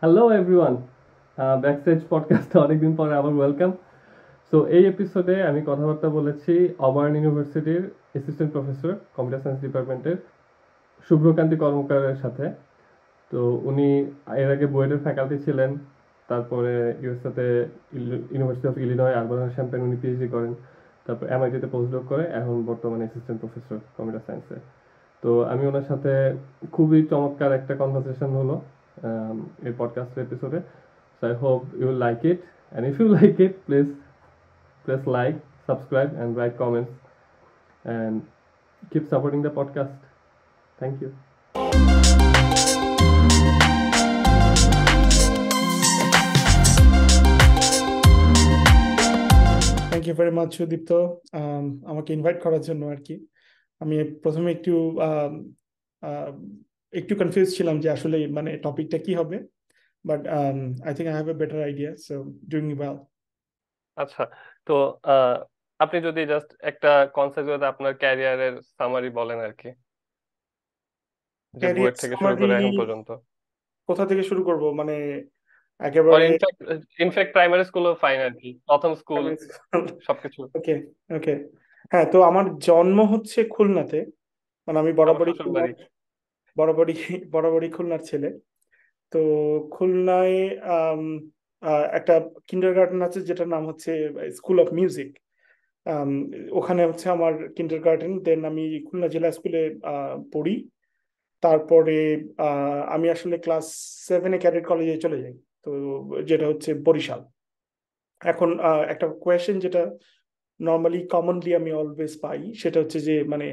Hello everyone, backstage পডকাস্টে অনেকদিন পরে আবার ওয়েলকাম। সো এই এপিসোডে আমি কথাবার্তা বলেছি অবার্ন ইউনিভার্সিটির অ্যাসিস্ট্যান্ট প্রফেসর কম্পিউটার সায়েন্স ডিপার্টমেন্টের শুভ্রকান্তি কর্মকারের সাথে। তো উনি এর আগে বুয়েটের ফ্যাকাল্টি ছিলেন, তারপরে ইউএসএতে university of Illinois Urbana Champaign উনি পিএইচডি করেন, তারপর এমআইটিতে পোস্টডক করে, এখন বর্তমানে অ্যাসিস্ট্যান্ট প্রফেসর কম্পিউটার সায়েন্সে। তো আমি ওনার সাথে খুবই চমৎকার একটা কনভারসেশন হলো এই পডকাস্ট এপিসোডে। So I hope you like it, and if you like it please press like, subscribe and write comments and keep supporting the podcast. Thank you. Thank you very much Sudipta, আমাকে invite করার জন্য আর কি। আমি প্রথমে আম, আম, একটু confuse ছিলাম যে আসলে মানে টপিকটা কি হবে, but I think I have a better idea, so doing well. আচ্ছা, তো আপনি যদি জাস্ট একটা কনসেপ্ট ওয়েতে আপনার ক্যারিয়ারের সামারি বলেন আর কি, যে ক্যারিয়ার বুয়েট থেকে শুরু সামারি করে এখন পর্যন্ত, কোথা থেকে শুরু করব, মানে অর একেবারে? ইনফ্যাক্ট প্রাইমারি স্কুলও ফাইন আর কি, প্রথম স্কুল সবকিছু। ওকে, ওকে। হ্যাঁ, তো আমার জন্ম হচ্ছে খুলনাতে, মানে আমি আমার বরাবরই শ্বশুর বাড়ি। খুলনার, বরাবরই বরাবরই খুলনার ছেলে। তো খুলনায় আম, একটা কিন্ডারগার্টেন আছে যেটার নাম হচ্ছে স্কুল অফ মিউজিক। আম, ওখানে হচ্ছে আমার কিন্ডারগার্টেন, দেন আমি খুলনা জেলা স্কুলে পড়ি। তারপরে আমি আসলে ক্লাস 7-এ ক্যাডেট কলেজে চলে যাই, তো যেটা হচ্ছে বরিশাল। এখন একটা কোয়েশ্চেন যেটা নর্মালি কমনলি আমি অলওয়েজ পাই, সেটা হচ্ছে যে মানে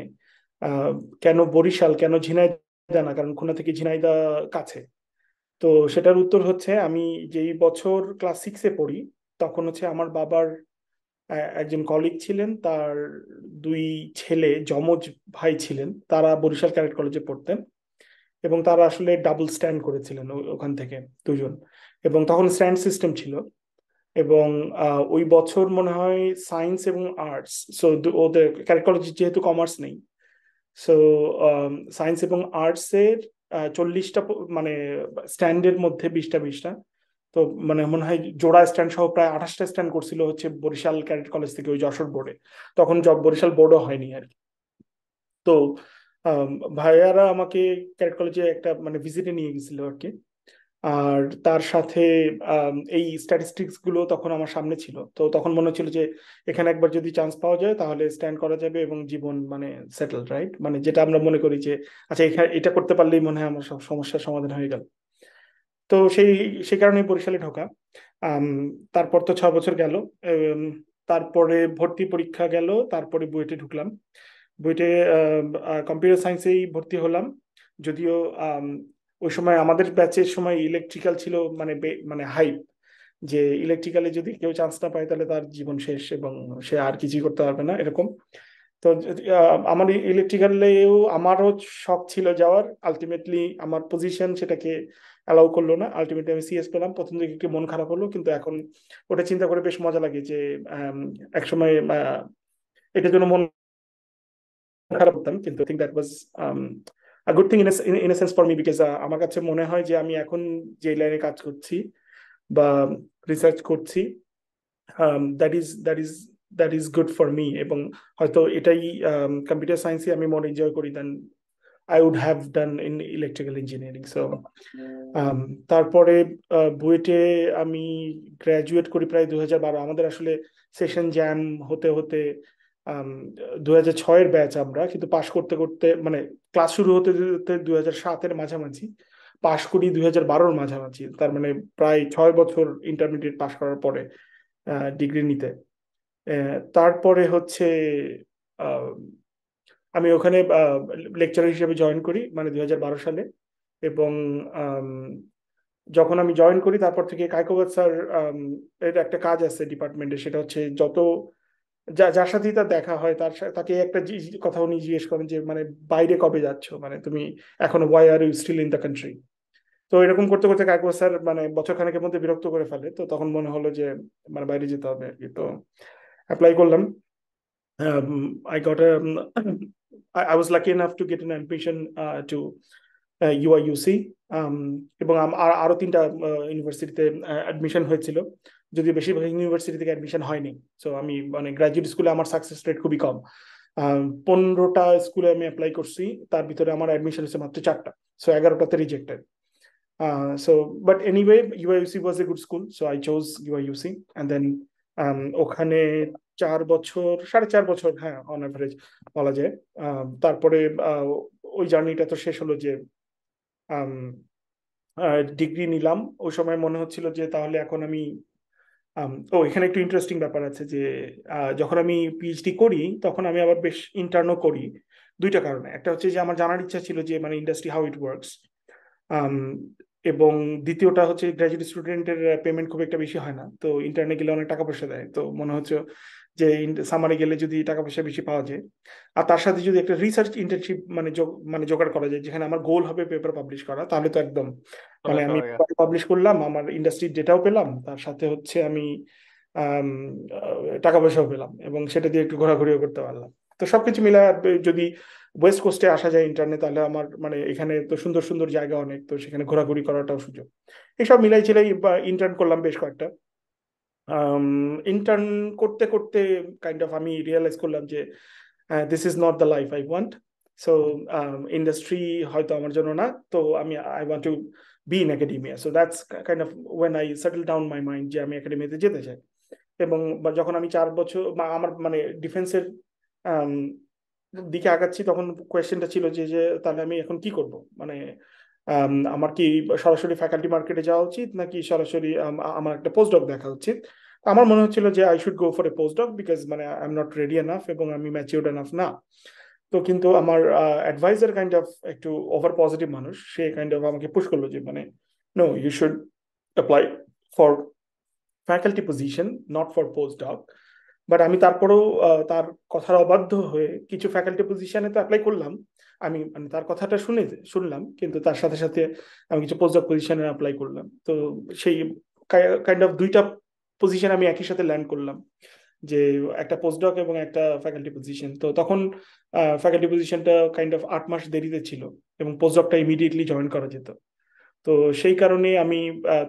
আহ, কেন বরিশাল, কেন ঝিনাইদহ না, কারণ খুলনা থেকে ঝিনাইদহ কাছে। তো সেটার উত্তর হচ্ছে, আমি যেই বছর ক্লাস 6-এ পড়ি, তখন হচ্ছে আমার বাবার একজন কলিগ ছিলেন, তার দুই ছেলে যমজ ভাই ছিলেন, তারা বরিশাল ক্যাডেট কলেজে পড়তেন, এবং তারা আসলে ডাবল স্ট্যান্ড করেছিলেন ওখান থেকে দুজন। এবং তখন স্ট্যান্ড সিস্টেম ছিল, এবং ওই বছর মনে হয় সায়েন্স এবং আর্টস, সো ওদের ক্যাডেট কলেজ যেহেতু কমার্স নেই, সো সায়েন্স এবং আর্টসের 40টা মানে স্ট্যান্ডের মধ্যে 20টা তো মানে মনে হয় জোড়া স্ট্যান্ড সহ প্রায় 28টা স্ট্যান্ড করছিল হচ্ছে বরিশাল ক্যাডেট কলেজ থেকে ওই যশোর বোর্ডে। তখন বরিশাল বোর্ডও হয়নি আর কি। তো আম, ভাইয়ারা আমাকে ক্যাডেট কলেজে একটা মানে ভিজিটে নিয়ে গেছিল আর কি। আর তার সাথে এই স্ট্যাটিস্টিক্স গুলো তখন আমার সামনে ছিল, তো তখন মনে হচ্ছিল যে এখানে একবার যদি চান্স পাওয়া যায় তাহলে স্ট্যান্ড করা যাবে এবং জীবন মানে সেটেল, রাইট? মানে যেটা আমরা মনে করি যে আচ্ছা এখানে এটা করতে পারলেই মনে হয় আমার সব সমস্যার সমাধান হয়ে গেল। তো সেই সেই কারণে বরিশালে ঢোকা। আম, তারপর তো 6 বছর গেল। এম, তারপরে ভর্তি পরীক্ষা গেল, তারপরে বুয়েটে ঢুকলাম। বুয়েটে কম্পিউটার সায়েন্সেই ভর্তি হলাম। যদিও আম, ওই সময় আমাদের ব্যাচের সময় ইলেকট্রিক্যাল ছিল, মানে মানে হাইপ, যে ইলেকট্রিক্যালে যদি কেউ চান্স না পায় তাহলে তার জীবন শেষ এবং সে আর কিছুই করতে পারবে না, এরকম। তো আমার ইলেকট্রিক্যালেও আমারও শখ ছিল যাওয়ার, আলটিমেটলি আমার পজিশন সেটাকে অ্যালাউ করলো না। আলটিমেটলি আমি সিএস পেলাম, প্রথম দিকে একটু মন খারাপ হলো, কিন্তু এখন ওটা চিন্তা করে বেশ মজা লাগে যে একসময় এটার জন্য মন খারাপ হতাম, কিন্তু think that was a good thing in a sense for me, because আমার কাছে মনে হয় যে আমি এখন যে লাইনে কাজ করছি বা রিসার্চ করছি, that is that is good for me, এবং হয়তো এটাই কম্পিউটার সায়েন্সে আমি মোর এনজয় করি then I would have done in electrical engineering. So তারপরে বুয়েটে আমি গ্রাজুয়েট করি প্রায় 2012। আমাদের আসলে সেশন জ্যাম হতে হতে 2006-এর ব্যাচ আমরা, কিন্তু পাশ করতে করতে মানে ক্লাস শুরু হতে হতে 2007-এর মাঝামাঝি, পাশ করি 2012-র মাঝামাঝি, তার মানে প্রায় 6 বছর ইন্টারমিডিয়েট পাশ করার পরে ডিগ্রি নিতে। তারপরে হচ্ছে আহ, আমি ওখানে লেকচারার হিসেবে জয়েন করি, মানে 2012 সালে। এবং আম, যখন আমি জয়েন করি তারপর থেকে কায়কোবাদ স্যার, এর একটা কাজ আছে ডিপার্টমেন্টে, সেটা হচ্ছে যত যার সাথেই তার দেখা হয় তাকে একটা কথা উনি জিজ্ঞেস করেন যে মানে বাইরে কবে যাচ্ছো, মানে তুমি এখনো why are you still in the country. তো এরকম করতে করতে কায়কোবাদ স্যার মানে বছর খানেকের মধ্যে বিরক্ত করে ফেলে, তো তখন মনে হলো যে মানে বাইরে যেতে হবে আর কি। তো অ্যাপ্লাই করলাম। I got a I was lucky enough to get an admission to ইউআইইউসি, এবং আরো 3টা ইউনিভার্সিটিতে অ্যাডমিশন হয়েছিল, যদিও বেশিরভাগ ইউনিভার্সিটি থেকে অ্যাডমিশন হয়নি। সো আমি মানে গ্রাজুয়েট স্কুলে আমার সাকসেস রেট খুবই কম। 15টা স্কুলে আমি অ্যাপ্লাই করছি, তার ভিতরে আমার অ্যাডমিশন হচ্ছে মাত্র 4টা। সো 11টাতে rejected. So but anyway, UIUC was a good school, so I chose UIUC, and then ওখানে 4 বছর, 4.5 বছর, হ্যাঁ, অন অ্যাভারেজ বলা যায়। তারপরে ওই জার্নিটা তো শেষ হলো যে ডিগ্রি নিলাম। ওই সময় মনে হচ্ছিল যে তাহলে এখন আমি এখানে একটু ইন্টারেস্টিং ব্যাপার আছে যে যখন আমি পিএইচডি করি তখন আমি আবার বেশ ইন্টার্নও করি, 2টা কারণে। একটা হচ্ছে যে আমার জানার ইচ্ছা ছিল যে মানে ইন্ডাস্ট্রি হাউ ইট ওয়ার্কস, এবং দ্বিতীয়টা হচ্ছে গ্রাজুয়েট স্টুডেন্টের পেমেন্ট খুব একটা বেশি হয় না, তো ইন্টার্নে গেলে অনেক টাকা পয়সা দেয়, তো মনে হচ্ছে যে সামারে গেলে যদি টাকা পয়সা বেশি পাওয়া যায়, আর তার সাথে যদি একটা রিসার্চ ইন্টার্নশিপ মানে জোগাড় করা যায় যেখানে আমার গোল হবে পেপার পাবলিশ করা, তাহলে তো একদম মানে আমি পাবলিশ করলাম, আমার ইন্ডাস্ট্রির ডেটাও পেলাম, তার সাথে হচ্ছে আমি আম, টাকা পয়সাও পেলাম, এবং সেটা দিয়ে একটু ঘোরাঘুরিও করতে পারলাম। তো সবকিছু মিলে যদি ওয়েস্ট কোস্টে আসা যায় ইন্টারনে, তাহলে আমার মানে এখানে তো সুন্দর সুন্দর জায়গা অনেক, তো সেখানে ঘোরাঘুরি করাটাও সুযোগ। এইসব মিলাই ছিল ইন্টার্ন করলাম বেশ কয়েকটা। ইন্টার্ন করতে করতে কাইন্ড অফ আমি রিয়েলাইজ করলাম যে this is not the life I want. So industry হয়তো আমার জন্য না, তো I want to be in academia. So that's kind of when I settle down my mind যে আমি একাডেমিয়াতে যেতে চাই। এবং যখন আমি 4 বছর আমার মানে ডিফেন্সের দিকে আগাচ্ছি, তখন কোয়েশ্চেনটা ছিল যে যে তাহলে আমি এখন কি করব, মানে আমার কি সরাসরি ফ্যাকাল্টি মার্কেটে যাওয়া উচিত, নাকি সরাসরি আমার একটা পোস্ট ডক দেখা উচিত। আমার মনে হচ্ছিল যে I should go for a post doc, because মানে I am not ready enough এবং আমি ম্যাচিউরড এনাফ না। তো কিন্তু আমার অ্যাডভাইজার কাইন্ড অফ একটু ওভার পজিটিভ মানুষ, সে কাইন্ড অফ আমাকে পুশ করলো যে মানে no, you should apply for faculty position, not for post doc. But আমি তারপরেও তার কথার অবাধ্য হয়ে কিছু ফ্যাকাল্টি পজিশনে তো অ্যাপ্লাই করলাম। আমি মানে তার কথাটা শুনলাম, কিন্তু তার সাথে সাথে আমি কিছু পোস্ট ডক পজিশনে অ্যাপ্লাই করলাম। তো সেই কাইন্ড অফ 2টা পজিশন আমি একই সাথে ল্যান্ড করলাম, যে একটা পোস্ট ডক এবং একটা ফ্যাকাল্টি পজিশন। তো তখন ফ্যাকাল্টি পজিশনটা কাইন্ড অফ 8 মাস দেরিতে ছিল, এবং পোস্ট ডকটা ইমিডিয়েটলি জয়েন করা যেত। তো সেই কারণে আমি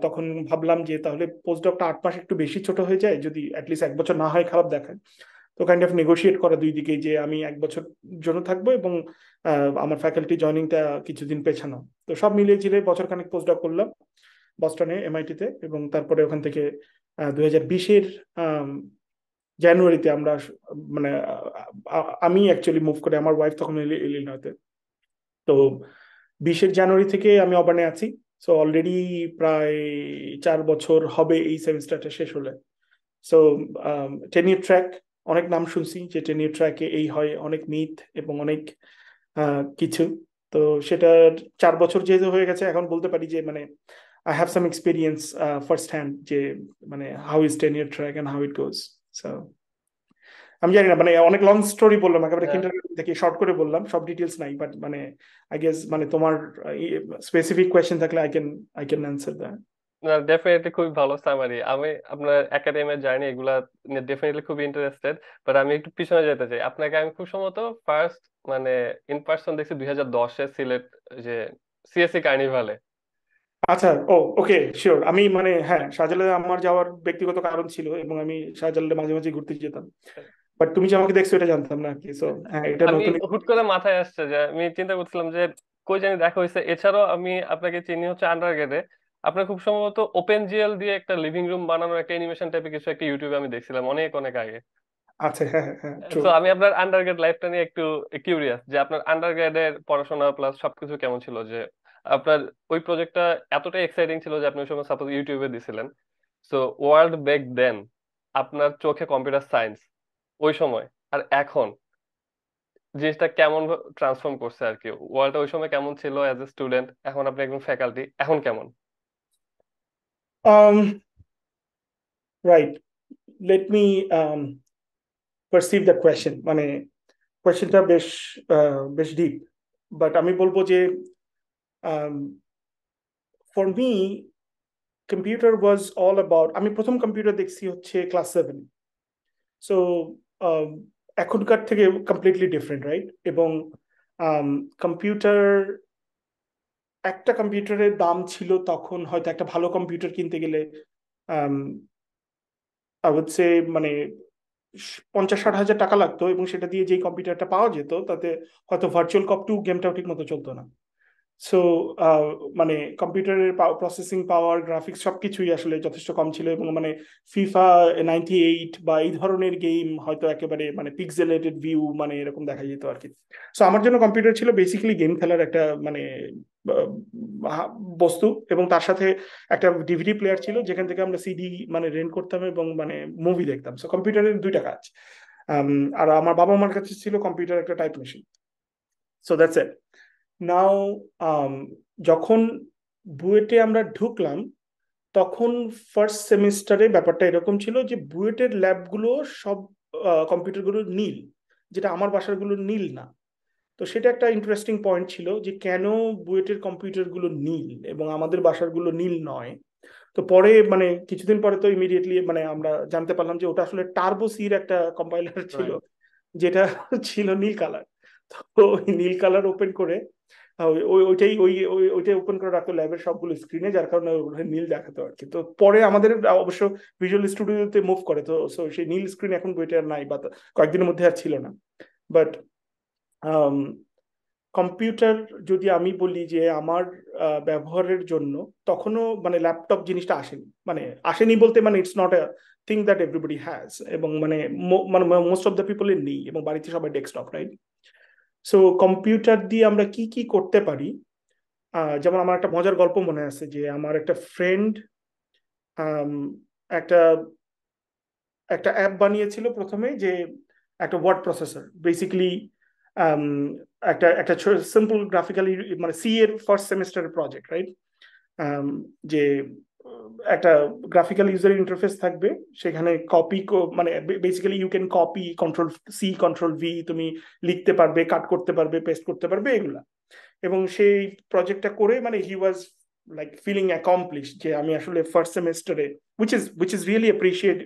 তখন ভাবলাম যে তাহলে পোস্ট ডকটা 8 মাস একটু বেশি ছোট হয়ে যায়, যদি অ্যাটলিস্ট 1 বছর না হয় খারাপ দেখায়। তো কাইন্ড অফ নেগোশিয়েট করা দুই দিকেই, যে আমি 1 বছর জন্য থাকবো এবং আমার ফ্যাকাল্টি জয়নিংটা কিছুদিন পেছানো। তো সব মিলিয়ে ঝিলে বছর খানিক পোস্ট ডক করলাম বস্টনে এমআইটিতে, এবং তারপরে ওখান থেকে 2020-এর জানুয়ারিতে আমরা মানে আমি অ্যাকচুয়ালি মুভ করে, আমার ওয়াইফ তখন ইলিনয়তে। তো 20-এর জানুয়ারি থেকে আমি অবার্নে আছি। সো অলরেডি প্রায় 4 বছর হবে এই সেমিস্টারটা শেষ হলে। সো টেনিয়র ট্র্যাক, অনেক নাম শুনছি যে টেনিয়র ট্র্যাকে এই হয়, অনেক মিথ এবং অনেক কিছু। তো সেটা 4 বছর যেহেতু হয়ে গেছে, এখন বলতে পারি যে মানে I have some experience first hand, যে মানে how is tenure track and how it goes. So আমি জানি না, মানে অনেক লং স্টোরি বললাম, একেবারে কিন্ডারগার্টেন থেকে শর্ট করে বললাম, সব ডিটেলস নাই, বাট মানে আই গেস মানে তোমার স্পেসিফিক কোয়েশ্চেন থাকলে আই ক্যান অ্যান্সার দ্যাট। না, ডেফিনেটলি খুবই ভালো সামারি। আমি আপনার একাডেমিক জার্নি এগুলা নিয়ে ডেফিনেটলি খুব ইন্টারেস্টেড, বাট আমি একটু পিছনে যেতে চাই। আপনাকে আমি খুব সম্ভবত ফার্স্ট মানে ইন পার্সন দেখছি 2010-এ সিলেট, যে সিএসসি কার্নিভালে। আচ্ছা, ওকে, শিওর। আমি মানে হ্যাঁ, শাহজালালে আমার যাওয়ার ব্যক্তিগত কারণ ছিল, এবং আমি শাহজালালে মাঝে মাঝে ঘুরতে যেতাম, বাট তুমি যে আমাকে দেখছো এটা জানতাম না আর কি। সো হ্যাঁ, এটা আমি নতুন। হুট করে মাথায় আসছে যে আমি চিন্তা করছিলাম যে কই জানি দেখা হয়েছে। এছাড়াও আমি আপনাকে চিনি হচ্ছে আন্ডার গ্রেডে। আপনার খুব সম্ভবত ওপেন জিএল দিয়ে একটা লিভিং রুম বানানোর একটা অ্যানিমেশন টাইপের কিছু একটা ইউটিউবে আমি দেখছিলাম অনেক অনেক আগে। আচ্ছা, হ্যাঁ হ্যাঁ হ্যাঁ, ট্রু। তো আমি আপনার আন্ডার গ্রেড লাইফটা নিয়ে একটু কিউরিয়াস, যে আপনার আন্ডার গ্রেডের পড়াশোনা প্লাস সবকিছু কেমন ছিল, যে আপনার ওই প্রজেক্টটা এতটাই এক্সাইটিং ছিল যে আপনি ওই সময় সাপোজ ইউটিউবে দিছিলেন। সো ওয়ার্ল্ড ব্যাক দেন আপনার চোখে কম্পিউটার সায়েন্স ওই সময় আর এখন জিনিসটা কেমন ট্রান্সফর্ম করছে আর কি। ওয়ার্ল্ডটা ওই সময় কেমন ছিল অ্যাজ এ স্টুডেন্ট, এখন আপনি একজন ফ্যাকাল্টি, এখন কেমন? um right, let me perceive the question, মানে কোয়েশ্চেনটা বেশ ডিপ, বাট আমি বলবো যে for me computer was all about, আমি প্রথম কম্পিউটার দেখছি হচ্ছে ক্লাস 7। সো এখনকার থেকে কমপ্লিটলি ডিফারেন্ট, রাইট? এবং কম্পিউটার একটা কম্পিউটারের দাম ছিল তখন হয়তো একটা ভালো কম্পিউটার কিনতে গেলে আই উড সে মানে 50-60 হাজার টাকা লাগতো, এবং সেটা দিয়ে যেই কম্পিউটারটা পাওয়া যেত তাতে হয়তো ভার্চুয়াল কপ 2 গেমটাও ঠিক মতো চলতো না। সো মানে কম্পিউটারের প্রসেসিং পাওয়ার, গ্রাফিক্স সবকিছুই আসলে যথেষ্ট কম ছিল, এবং মানে ফিফা 98 বা এই ধরনের গেম হয়তো একেবারে মানে পিক্সেলেটেড ভিউ মানে এরকম দেখা যেত আর কি। সো আমার জন্য কম্পিউটার ছিল বেসিক্যালি গেম খেলার একটা মানে আহ, বস্তু, এবং তার সাথে একটা ডিভিডি প্লেয়ার ছিল যেখান থেকে আমরা সিডি মানে রেন্ট করতাম এবং মানে মুভি দেখতাম। সো কম্পিউটারের দুইটা কাজ। আম, আর আমার বাবা মার কাছে ছিল কম্পিউটার একটা type machine. So that's it. Now যখন বুয়েটে আমরা ঢুকলাম, তখন ফার্স্ট সেমিস্টারে ব্যাপারটা এরকম ছিল যে বুয়েটের ল্যাবগুলো সব কম্পিউটারগুলো নীল, যেটা আমার বাসারগুলো নীল না। তো সেটা একটা ইন্টারেস্টিং পয়েন্ট ছিল যে কেন বুয়েটের কম্পিউটারগুলো নীল এবং আমাদের বাসারগুলো নীল নয়। তো পরে মানে কিছুদিন পরে তো ইমিডিয়েটলি মানে আমরা জানতে পারলাম যে ওটা আসলে টার্বো সির একটা কম্পাইলার ছিল, রাইট। যেটা ছিল নীল কালার। তো ওই নীল কালার ওপেন করে ওইটাই ওপেন করে রাখতো ল্যাবের সবগুলো স্ক্রিনে, যার কারণে ওখানে নীল দেখাতো আর কি। তো পরে আমাদের অবশ্য ভিজুয়াল স্টুডিওতে মুভ করে, তো সো সেই নীল স্ক্রিন এখন বইটা আর নাই, বা কয়েকদিনের মধ্যে আর ছিল না। বাট কম্পিউটার যদি আমি বলি যে আমার ব্যবহারের জন্য, তখনও মানে ল্যাপটপ জিনিসটা আসেনি, মানে আসেনি বলতে মানে it's not a thing that everybody has, এবং মানে মানে মোস্ট অফ দ্য পিপলের নেই, এবং বাড়িতে সবাই ডেস্কটপ, রাইট? সো কম্পিউটার দিয়ে আমরা কি কি করতে পারি। যেমন আমার একটা মজার গল্প মনে আছে যে আমার একটা ফ্রেন্ড একটা একটা অ্যাপ বানিয়েছিল প্রথমে, যে একটা ওয়ার্ড প্রসেসর বেসিক্যালি, একটা একটা সিম্পল গ্রাফিক্যালি মানে সি এর ফার্স্ট সেমিস্টারের প্রজেক্ট, রাইট? যে একটা গ্রাফিক্যাল ইউজার ইন্টারফেস থাকবে, সেখানে কপি মানে basically you can copy, control C control V, তুমি লিখতে পারবে, কাট করতে পারবে, পেস্ট করতে পারবে, এগুলা। এবং সেই প্রজেক্টটা করে মানে he was like feeling accomplish যে আমি আসলে ফার্স্ট সেমেস্টারে, উইচ ইজ রিয়েলি অ্যাপ্রিসিয়েট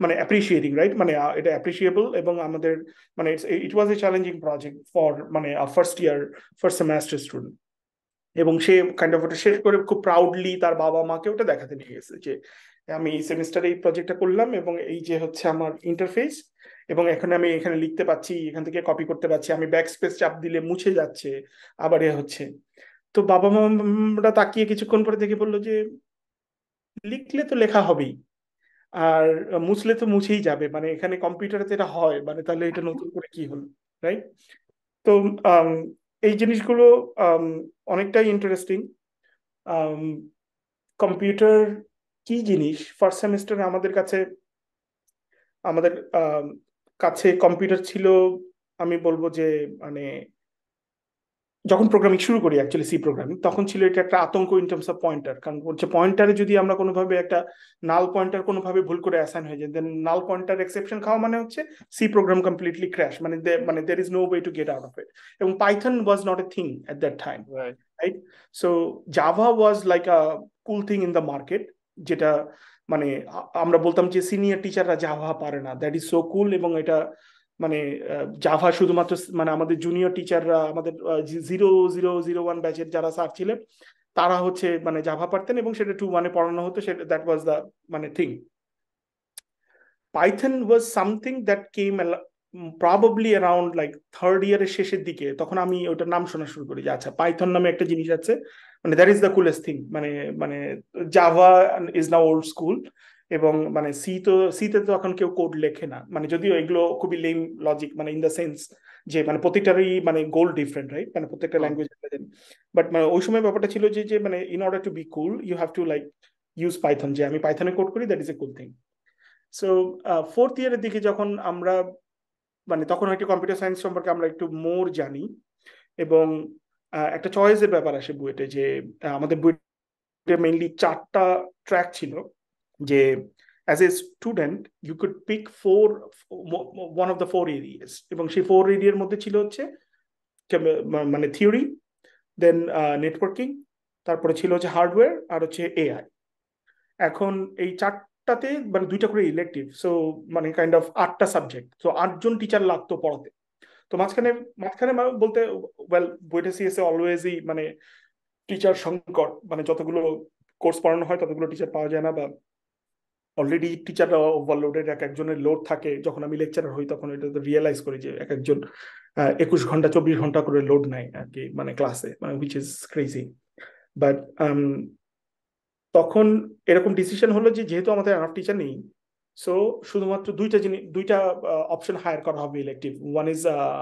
মানে অ্যাপ্রিসিয়েটিং, রাইট? মানে এটা অ্যাপ্রিসিয়েবল, এবং আমাদের মানে it was a challenging project for মানে first year first semester student. এবং সে কাইন্ড অফ ওটা শেষ করে খুব প্রাউডলি তার বাবা মাকে ওটা দেখাতে নিয়ে গেছে যে আমি এই সেমিস্টারে এই প্রজেক্টটা করলাম, এবং এই যে হচ্ছে আমার ইন্টারফেস, এবং এখন আমি এখানে লিখতে পাচ্ছি, এখান থেকে কপি করতে পারছি, আমি ব্যাক স্পেস চাপ দিলে মুছে যাচ্ছে, আবার এ হচ্ছে। তো বাবা মারা তাকিয়ে কিছুক্ষণ পরে দেখে বললো যে লিখলে তো লেখা হবেই, আর মুছলে তো মুছেই যাবে, মানে এখানে কম্পিউটারে তো এটা হয়, মানে তাহলে এটা নতুন করে কি হলো, রাইট? তো আম, এই জিনিসগুলো আম, অনেকটাই ইন্টারেস্টিং। কম্পিউটার কি জিনিস ফার্স্ট সেমিস্টারে আমাদের কাছে কম্পিউটার ছিল, আমি বলবো যে মানে যখন প্রোগ্রামিং শুরু করি অ্যাকচুয়ালি সি প্রোগ্রামিং, তখন ছিল এটা একটা আতঙ্ক ইন টার্মস অফ পয়েন্টার, কারণ হচ্ছে পয়েন্টারে যদি আমরা কোনোভাবে একটা নাল পয়েন্টার কোনোভাবে ভুল করে অ্যাসাইন হয়ে যায়, দেন নাল পয়েন্টার এক্সেপশন খাওয়া মানে হচ্ছে সি প্রোগ্রাম কমপ্লিটলি ক্র্যাশ, মানে মানে there is no way to get out of it. এবং Python was not a thing at that time, right. Right? So Java was like a cool thing in the market, যেটা মানে আমরা বলতাম যে senior টিচাররা Java পারে না, that is so কুল। এবং এটা মানে জাভা শুধুমাত্র মানে আমাদের জুনিয়র টিচাররা, আমাদের 0001 ব্যাচের যারা স্যার ছিলেন, তারা হচ্ছে মানে জাভা পারতেন, এবং সেটা 2-1 পড়ানো হতো, সেটা দ্যাট ওয়াজ দ্য মানে thing. Python was something that came probably around like third ইয়ারের শেষের দিকে, তখন আমি ওটার নাম শোনা শুরু করি যে আচ্ছা পাইথন নামে একটা জিনিস আছে, মানে that is the coolest thing. মানে মানে Java is now old school, এবং মানে সিতে তো এখন কেউ কোড লেখে না, মানে যদিও এগুলো খুবই লেম লজিক, মানে ইন দ্য সেন্স যে মানে প্রত্যেকটারই মানে গোল ডিফারেন্ট, রাইট? মানে প্রত্যেকটা হুম। ল্যাঙ্গুয়েজ। বাট মানে ওই সময় ব্যাপারটা ছিল যে যে মানে in order to be cool you have to like use Python, যে আমি পাইথনে কোড করি, that is a cool thing. So fourth ইয়ারের দিকে যখন আমরা মানে তখন হয়তো কম্পিউটার সায়েন্স সম্পর্কে আমরা একটু মোর জানি, এবং একটা চয়েসের ব্যাপার আসে বুয়েটে, যে আমাদের বুয়েটে মেইনলি 4টা ট্র্যাক ছিল, যে as a student you could pick one of the 4 areas, এবং সেই 4 এরিয়ার মধ্যে ছিল হচ্ছে মানে থিওরি, দেন নেটওয়ার্কিং, তারপরে ছিল হচ্ছে হার্ডওয়্যার, আর হচ্ছে এআই। এখন এই 4টাতে মানে 2টা করে ইলেকটিভ, সো মানে কাইন্ড অফ 8টা সাবজেক্ট, তো 8জন টিচার লাগতো পড়াতে। তো মাঝখানে মাঝখানে বলতে ওয়েল বুয়েটে সিএসএ অলওয়েজই মানে টিচার সংকট, মানে যতগুলো কোর্স পড়ানো হয় ততগুলো টিচার পাওয়া যায় না, বা অলরেডি টিচাররা ওভারলোডেড, এক একজনের লোড থাকে। যখন আমি লেকচারার হই তখন এটা রিয়েলাইজ করি যে এক একজন 21 ঘন্টা 24 ঘন্টা করে লোড নেয় আর কি, মানে ক্লাসে, মানে হুইচ ইজ ক্রেজি। বাট তখন এরকম ডিসিশন হলো যে যেহেতু আমাদের এনাফ টিচার নেই, সো শুধুমাত্র দুইটা অপশন হায়ার করা হবে elective. One is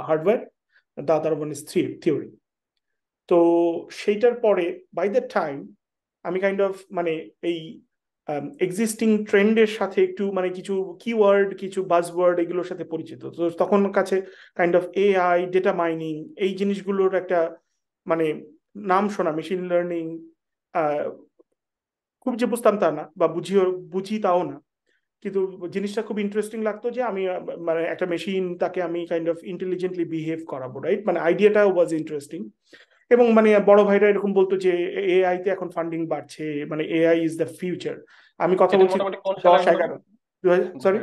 hardware, the other one is theory. তো সেইটার পরে বাই দ্যাট টাইম আমি কাইন্ড অফ মানে এই এক্সিস্টিং ট্রেন্ডের সাথে একটু মানে কিছু কিওয়ার্ড, কিছু বাজওয়ার্ড এগুলোর সাথে পরিচিত। তো তখন কাছে kind of AI, data mining, এই জিনিসগুলোর একটা মানে নাম শোনা, মেশিন লার্নিং, খুব যে বুঝতাম তা না, বা বুঝি তাও না, কিন্তু জিনিসটা খুব ইন্টারেস্টিং লাগতো যে আমি মানে একটা মেশিন, তাকে আমি কাইন্ড অফ ইন্টেলিজেন্টলি বিহেভ করাবো, রাইট? মানে আইডিয়াটা ওয়াজ ইন্টারেস্টিং। এবং মানে বড় ভাইরা এরকম বলতো যে এআই তে এখন ফান্ডিং বাড়ছে, মানে এআই ইজ দ্য ফিউচার। আমি কথা এটা বলছি মোটামুটি কোন সালের দশ ঘটনা? এগারো সরি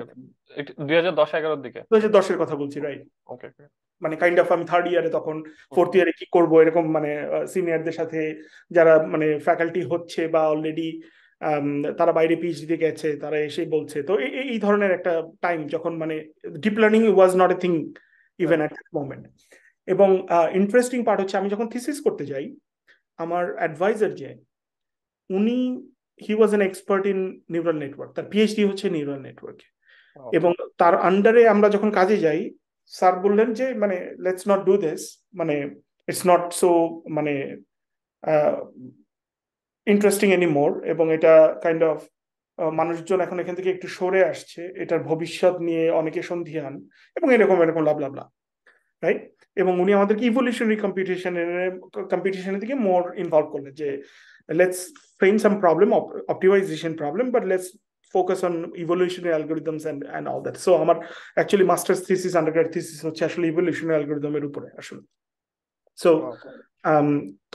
2010-11 দিকে? 2010-এর কথা বলছি, রাইট? ওকে। মানে কাইন্ড অফ আমি থার্ড ইয়ারে তখন, ফোর্থ ইয়ারে কি করব এরকম, মানে সিনিয়রদের সাথে যারা মানে ফ্যাকাল্টি হচ্ছে বা অলরেডি তারা বাইরে পিএইচডি তে গেছে, তারা এসে বলছে। তো এই ধরনের একটা টাইম যখন মানে deep learning was not a thing even at that moment. এবং ইন্টারেস্টিং পার্ট হচ্ছে আমি যখন থিসিস করতে যাই, আমার অ্যাডভাইজার যে উনি, he was an expert in neural network, তার পিএইচডি হচ্ছে নিউরাল নেটওয়ার্ক। এবং তার আন্ডারে আমরা যখন কাজে যাই, স্যার বললেন যে মানে লেটস নট ডু দিস, মানে ইটস নট সো মানে ইন্টারেস্টিং এনিমোর, এবং এটা কাইন্ড অফ মানুষজন এখন এখান থেকে একটু সরে আসছে, এটার ভবিষ্যৎ নিয়ে অনেকে সন্দিহান, এবং এরকম এরকম লাভ লাভ লাভ, রাইট? এবং উনি আমাদেরকে ইভলিউশনারি কম্পিটিশনের দিকে মোর ইনভলভ করলেন যে let's frame some problem, optimization problem, but let's focus on evolutionary algorithms and all that. So আমার actually masters thesis, undergrad thesis হচ্ছে আসলে ইভলিউশনারি অ্যালগোরিদমের উপরে আসলে। সো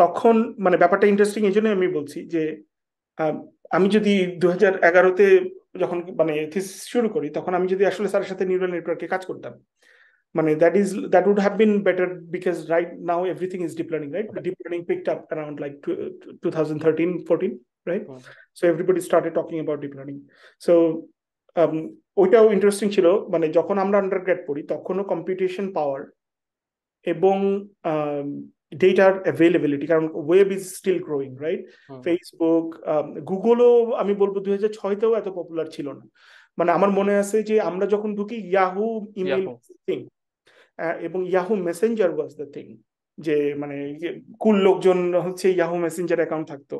তখন মানে ব্যাপারটা ইন্টারেস্টিং এই জন্য আমি বলছি যে আমি যদি 2011-তে যখন মানে থিসিস শুরু করি, তখন আমি যদি আসলে স্যারের সাথে নিউরাল নেটওয়ার্কে কাজ করতাম, মানে that would have been better, because right now everything is deep learning, right? The deep learning picked up around like 2013-14, right? So everybody started talking about deep learning. So ওইটাও ইন্টারেস্টিং ছিল, মানে যখন আমরা undergrad পড়ি তখনও computation পাওয়ার এবং ডেটার availability, কারণ web is still growing, right? Facebook, গুগলও আমি বলবো 2006-তেও এত পপুলার ছিল না। মানে আমার মনে আছে যে আমরা যখন ঢুকি, ইয়াহু ইমেল থিং, এবং Yahoo Messenger was the thing, যে মানে কুল লোকজন হচ্ছে ইয়াহু মেসেঞ্জার অ্যাকাউন্ট থাকতো।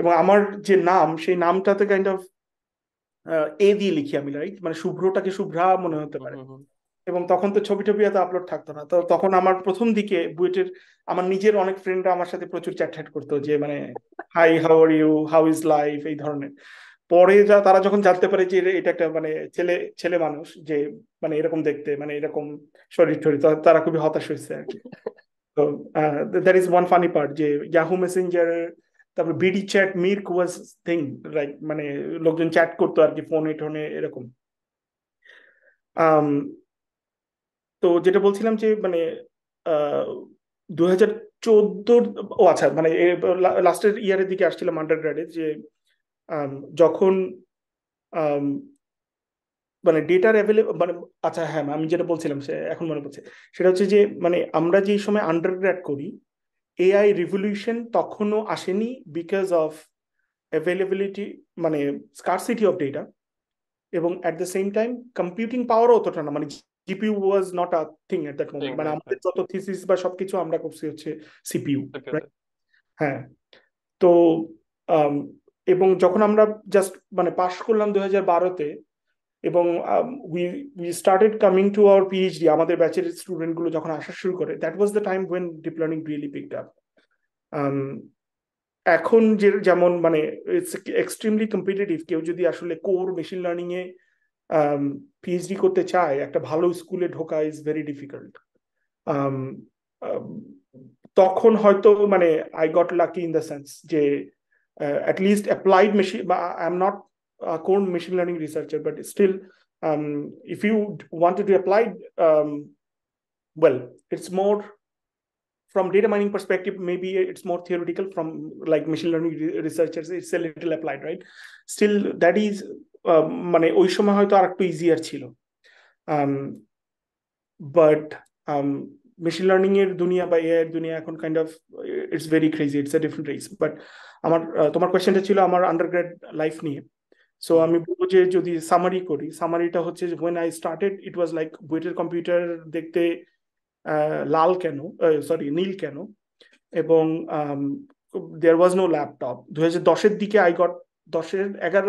এবং আমার যে নাম, সেই নামটাতে কাইন্ড অফ এ দিয়ে লিখি আমি, রাইট? মানে শুভ্রটাকে শুভ্রা মনে হতে পারে। এবং তখন তো ছবি টবি এত আপলোড থাকতো না। তো তখন আমার প্রথম দিকে বুয়েটের আমার নিজের অনেক ফ্রেন্ডরা আমার সাথে প্রচুর চ্যাট করতো, যে মানে hi, how are you, how is life, এই ধরনের। পরে তারা যখন জানতে পারে যে এটা একটা মানে ছেলে ছেলে মানুষ, যে মানে এরকম দেখতে, মানে এরকম শরীর টরীর, তারা খুবই হতাশ হয়েছে আর কি। তো that is one funny part, যে ইয়াহু মেসেঞ্জার, তারপর বিডি চ্যাট, মির্ক ওয়াজ থিং, লাইক মানে লোকজন চ্যাট করতো আর কি, ফোনে টোনে এরকম। তো যেটা বলছিলাম যে মানে 2014, ও আচ্ছা, মানে লাস্টের ইয়ারের দিকে আসছিলাম আন্ডারগ্রেডে, যে যখন মানে ডেটার অ্যাভেলেবল, মানে আচ্ছা হ্যাঁ, আমি যেটা বলছিলাম সে এখন মনে পড়ছে, সেটা হচ্ছে যে মানে আমরা যেই সময় আন্ডারগ্রেড করি, এআই রিভলিউশন তখনও আসেনি, বিকজ অফ অ্যাভেলেবিলিটি, মানে স্কারসিটি অফ ডেটা, এবং at the same time computing পাওয়ারও অতটা না, মানে GPU was not a thing at that moment. মানে আমাদের যত থিসিস বা সবকিছু আমরা করছি হচ্ছে সিপিইউ, হ্যাঁ। তো এবং যখন আমরা জাস্ট মানে পাশ করলাম 2012-তে, এবং we started coming to our PhD, আমাদের ব্যাচের স্টুডেন্ট গুলো যখন আসা শুরু করে, that was the time when deep learning really picked up. এখন যে যেমন মানে ইটস এক্সট্রিমলি কম্পিটিটিভ, কেউ যদি আসলে কোর মেশিন লার্নিং এ পিএইচডি করতে চায়, একটা ভালো স্কুলে ঢোকা ইজ ভেরি ডিফিকাল্ট। তখন হয়তো মানে I got lucky in the sense যে at least applied machine, I'm not a core machine learning researcher, but still if you want to do applied, well, it's more from data mining perspective, maybe it's more theoretical. From like machine learning researchers, it's a little applied, right? Still, that is মানে ওই সময় হয়তো আর একটু easier ছিল। But machine learning এর দুনিয়া বা AI এর দুনিয়া এখন kind of its very crazy, it's a different race. But আমার তোমার কোয়েশ্চেনটা ছিল আমার আন্ডারগ্রেড লাইফ নিয়ে। সো আমি বলবো যে যদি সামারি করি, সামারিটা হচ্ছে when I started it was like বুয়েটের কম্পিউটার দেখতে লাল কেন, সরি নীল কেন, এবং দেয়ার ওয়াজ নো ল্যাপটপ। 2010-এর দিকে আই গট 10-11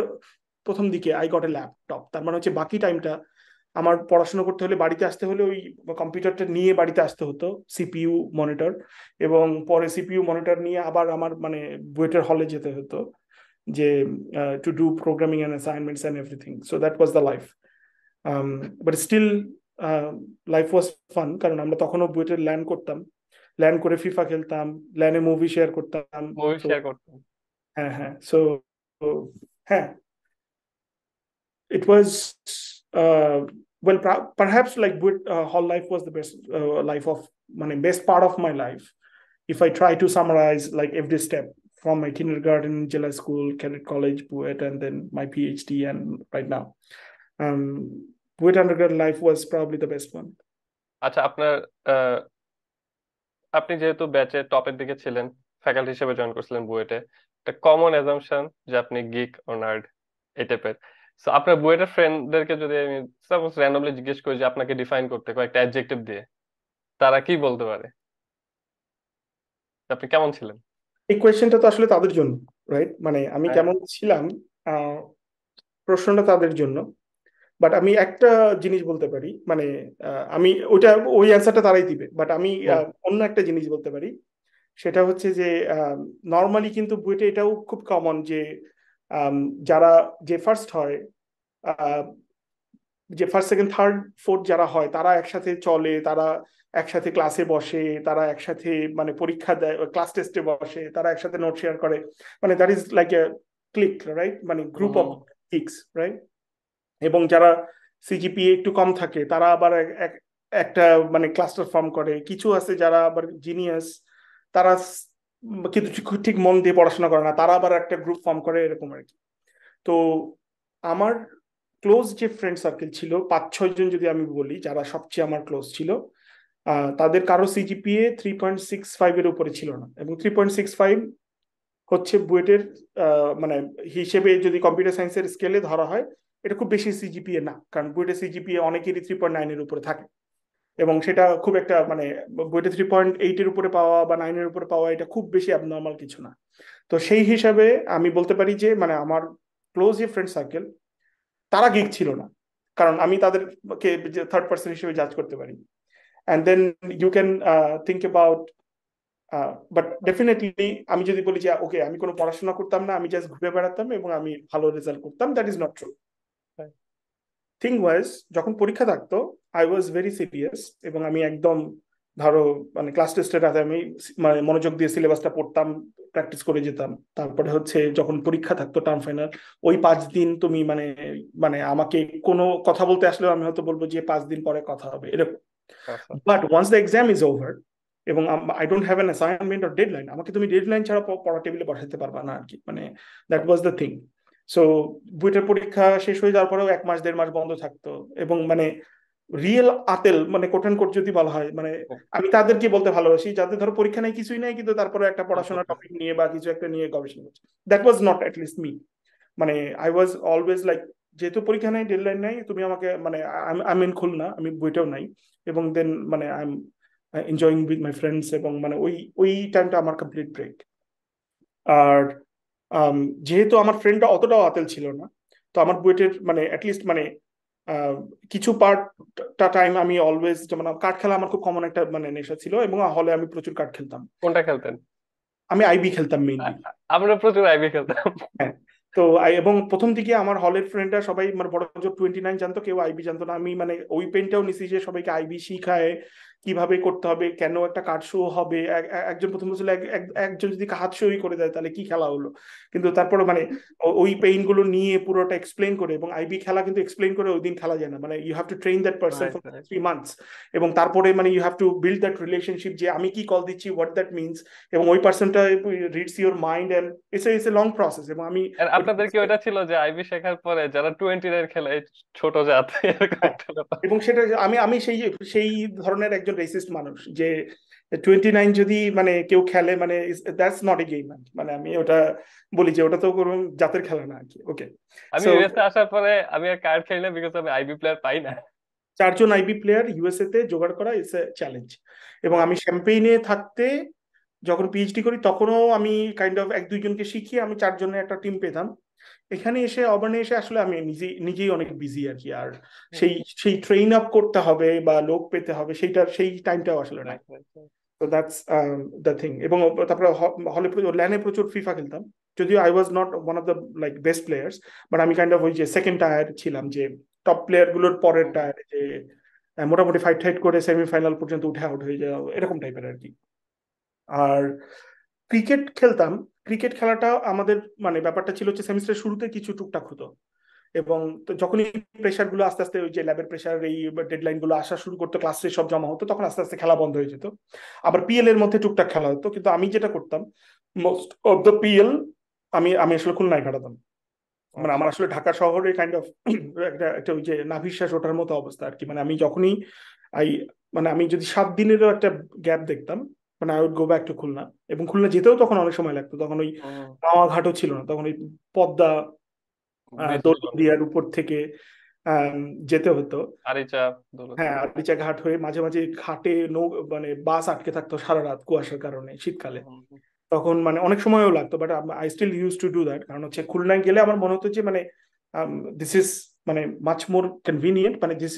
প্রথম দিকে আই গট এ ল্যাপটপ। তার মানে হচ্ছে বাকি টাইমটা আমার পড়াশোনা করতে হলে, বাড়িতে আসতে হলে ওই কম্পিউটারটা নিয়ে বাড়িতে আসতে হতো, সিপিইউ মনিটর, এবং পরে সিপিইউ মনিটর নিয়ে আবার আমার মানে বুয়েটের হলে যেতে হতো যে to do programming and assignments and everything. So that was the life. But still life was fun, কারণ আমরা তখনও বুয়েটের ল্যান্ড করতাম, ল্যান্ড করে ফিফা খেলতাম, ল্যান্ডে মুভি শেয়ার করতাম। হ্যাঁ হ্যাঁ, সো হ্যাঁ, it was well, perhaps like whole life was the best life of best part of my life if I try to summarize like every step from my kindergarten, Jela School, Cadet College, Buet, and then my PhD, and right now Buet undergrad life was probably the best one. আচ্ছা, আপনি যেহেতু ব্যাচে টপের দিকে ছিলেন, faculty হিসেবে join করছিলেন বুয়েটে, একটা কমন অ্যাজাম্পশন যে আপনি গিক ও নার্ড এই টাইপের। সো আপনার বুয়েটের ফ্রেন্ডদেরকে যদি আমি সাপোজ র্যান্ডমলি জিজ্ঞেস করি যে আপনাকে ডিফাইন করতে কয়েকটা অ্যাডজেক্টিভ দিয়ে, তারা কি বলতে পারে আপনি কেমন ছিলেন? এই কোয়েশ্চেনটা তো আসলে তাদের জন্য, রাইট? মানে আমি কেমন ছিলাম প্রশ্নটা তাদের জন্য। বাট আমি একটা জিনিস বলতে পারি, মানে আমি ওই অ্যান্সারটা তারাই দিবে, বাট আমি অন্য একটা জিনিস বলতে পারি। সেটা হচ্ছে যে নর্মালি কিন্তু বুয়েটে এটাও খুব কমন যে যারা যে ফার্স্ট হয়, যে ফার্স্ট সেকেন্ড থার্ড ফোর্থ যারা হয়, তারা একসাথে চলে, তারা একসাথে ক্লাসে বসে, তারা একসাথে মানে পরীক্ষা দেয়, ক্লাস টেস্টে বসে, তারা একসাথে নোট শেয়ার করে, মানে that is like a click, right? মানে গ্রুপ অফ ক্লিকস, রাইট? এবং যারা সিজিপিএ একটু কম থাকে তারা আবার একটা মানে ক্লাস্টার ফর্ম করে। কিছু আছে যারা আবার জিনিয়াস, তারা কিন্তু ঠিক মন দিয়ে পড়াশোনা করে না, তারা আবার একটা গ্রুপ ফর্ম করে, এরকম আর কি। তো আমার ক্লোজ যে ফ্রেন্ড সার্কেল ছিল 5-6 জন যদি আমি বলি, যারা সবচেয়ে আমার ক্লোজ ছিল, তাদের কারো সিজিপিএ 3.65 এর উপরে ছিল না, এবং 3.65 হচ্ছে বুয়েটের মানে হিসেবে যদি কম্পিউটার সায়েন্সের স্কেলে ধরা হয়, এটা খুব বেশি সিজিপিএ না, কারণ বুয়েটের সিজিপিএ অনেকেরই 3.9 এর উপরে থাকে, এবং সেটা খুব একটা মানে বুয়েটে 3.8 এর উপরে পাওয়া বা 9 এর উপরে পাওয়া এটা খুব বেশি অ্যাবনর্মাল কিছু না। তো সেই হিসাবে আমি বলতে পারি যে মানে আমার ক্লোজ যে ফ্রেন্ড সার্কেল তারা গিক ছিল না, কারণ আমি তাদেরকে থার্ড পার্সন হিসেবে জাজ করতে পারি। And then you can think about, but definitely আমি যদি বলি যে ওকে আমি কোনো পড়াশোনা করতাম না, আমি জাস্ট ঘুরে বেড়াতাম এবং আমি ভালো রেজাল্ট করতাম, that is not true. Thing ওয়াজ, যখন পরীক্ষা থাকতো আই ওয়াজ ভেরি সিরিয়াস, এবং আমি একদম ধরো মানে ক্লাস টেস্টের রাতে আমি মানে মনোযোগ দিয়ে সিলেবাসটা পড়তাম, প্র্যাকটিস করে যেতাম। তারপরে হচ্ছে যখন পরীক্ষা থাকতো টার্ম ফাইনাল, ওই 5 দিন তুমি মানে মানে আমাকে কোনো কথা বলতে আসলেও আমি হয়তো বলবো যে 5 দিন পরে কথা হবে, এরকম। But once the exam is over এবং I don't have an assignment or deadline, আমাকে তুমি ডেডলাইন ছাড়া পড়া টেবিলে বসাতে পারবা না আর কি, মানে that was the thing. So বুয়েটের পরীক্ষা শেষ হয়ে যাওয়ার পরেও 1 মাস 1.5 মাস বন্ধ থাকতো, এবং মানে রিয়েল আতেল মানে কোট অ্যান্ড কোট যদি বলা হয়, মানে আমি তাদেরকে বলতে ভালোবাসি যাদের ধরো পরীক্ষা নেই, কিছুই নেই, কিন্তু তারপরে একটা পড়াশোনার টপিক নিয়ে বা কিছু একটা নিয়ে গবেষণা করছে। That was not at least me, মানে আই ওয়াজ অলওয়েজ লাইক, যেহেতু পরীক্ষা নাই, ডেডলাইন নাই, তুমি আমাকে মানে আই মিন খুলনা, আমি বইটাও নাই, এবং দেন মানে I am enjoying with my friends, এবং মানে ওই টাইমটা আমার কমপ্লিট ব্রেক। আর যেহেতু আমার ফ্রেন্ডটা অতটাও আতেল ছিল না, তো আমার বুয়েটের মানে অ্যাটলিস্ট মানে কিছু পার্টটা টাইম আমি অলওয়েজ, যেমন কার্ড খেলা আমার খুব কমন একটা মানে নেশা ছিল, এবং হলে আমি প্রচুর কার্ড খেলতাম। কোনটা খেলতেন? আমি আইবি খেলতাম মেইনলি। আমরা প্রচুর আইবি খেলতাম। হ্যাঁ, তো এবং প্রথম দিকে আমার হলের ফ্রেন্ডরা সবাই মানে বড় জোর 29 জানতো, কেউ আইবি জানতো না। আমি মানে ওই পেনটাও নিছি যে সবাইকে আইবি শিখায়, কিভাবে করতে হবে, কেন একটা কার্ড শো হবে। একজন প্রথম বলছিল একজন যদি হাত শোই করে দেয় তাহলে কি খেলা হলো, কিন্তু তারপরে মানে ওই পেইন গুলো নিয়ে পুরোটা এক্সপ্লেন করে, এবং আইবি খেলা কিন্তু এক্সপ্লেন করে ওই দিন খেলা যায় না, মানে you have to train that person right for right 3 months, এবং তারপরে মানে you have to build that relationship যে আমি কি কল দিচ্ছি, হোয়াট দ্যাট মিনস, এবং ওই পার্সনটা reads your mind, and it's a long process. এবং আমি আর আপনাদের কি ওইটা ছিল যে আইবি শেখার পরে যারা 29 খেলে এই ছোট জাত এরকম হ্যাঁ, একটা ব্যাপার? এবং সেটা আমি আমি সেই সেই ধরনের একজন রেসিস্ট মানুষ যে 29 যদি মানে কেউ খেলে মানে দ্যাটস নট এ গেম, মানে আমি ওটা বলি যে ওটা তো কোনো জাতের খেলা না আর কি। ওকে, আমি সো ইউএসএ আসার পরে আমি আর কার্ড খেলি না, বিকজ আমি আইবি প্লেয়ার পাই না। 4জন আইবি প্লেয়ার ইউএসএ তে জোগাড় করা ইটস এ চ্যালেঞ্জ। এবং আমি শ্যাম্পেইনে থাকতে যখন পিএইচডি করি তখনও আমি কাইন্ড অফ 1-2 জনকে শিখিয়ে আমি 4জনের একটা টিম পেতাম। এখানে এসে অবার্নে এসে আসলে আমি নিজেই অনেক বিজি আর কি। আর সেই সেই ট্রেন আপ করতে হবে বা লোক পেতে হবে, সেই টাইমটাও আসলে নাই। রাইট রাইট তো দ্যাটস দ্য থিং। এবং তারপরে হলে ল্যানে প্রচুর ফিফা খেলতাম, যদিও I was not one of the like best players, but আমি কাইন্ড অফ ওই যে সেকেন্ড টায়ার ছিলাম, যে টপ প্লেয়ার গুলোর পরের টায়ার, যে মোটামুটি ফাইট টাইট করে সেমিফাইনাল পর্যন্ত উঠে আউট হয়ে যাওয়া, এরকম টাইপের আর কি। আর ক্রিকেট খেলতাম। ক্রিকেট খেলাটা আমাদের মানে ব্যাপারটা ছিল হচ্ছে সেমিস্টার শুরুতে কিছু টুকটাক হতো, এবং তো যখনই প্রেশার গুলো আস্তে আস্তে ওই যে ল্যাবের প্রেশার, এই ডেডলাইন গুলো আসা শুরু করতো, ক্লাসে সব জমা হতো, তখন আস্তে আস্তে খেলা বন্ধ হয়ে যেত। আবার পিএল এর মধ্যে টুকটাক খেলা হতো, কিন্তু আমি যেটা করতাম মোস্ট অফ দ্য পিএল আমি আমি আসলে খুলনায় কাটাতাম। মানে আচ্ছা। আমার আসলে ঢাকা শহরে কাইন্ড অফ একটা একটা ওই যে নাভিশ্বাস ওঠার মতো অবস্থা আর কি। মানে আমি যখনই আই মানে আমি যদি 7 দিনেরও একটা গ্যাপ দেখতাম, মানে I would go back to Khulna. এবং খুলনা যেতেও তখন অনেক সময় লাগতো, তখন ওই মাওয়া ঘাটও ছিল না, তখন ওই পদ্মা ব্রিজ ছিল না। দোলিয়ার উপর থেকে আম, যেতে হতো। আরিচা, দৌলতদিয়া। হ্যাঁ, আরিচা ঘাট হয়ে মাঝে মাঝে ঘাটে মানে বাস আটকে থাকতো সারা রাত কুয়াশার কারণে শীতকালে। তখন মানে অনেক সময়ও লাগতো, but I still use to do that, কারণ হচ্ছে খুলনায় গেলে আমার মনে হতো যে মানে দিস ইজ মানে মাচ মোর কনভিনিয়েন্ট, মানে দিস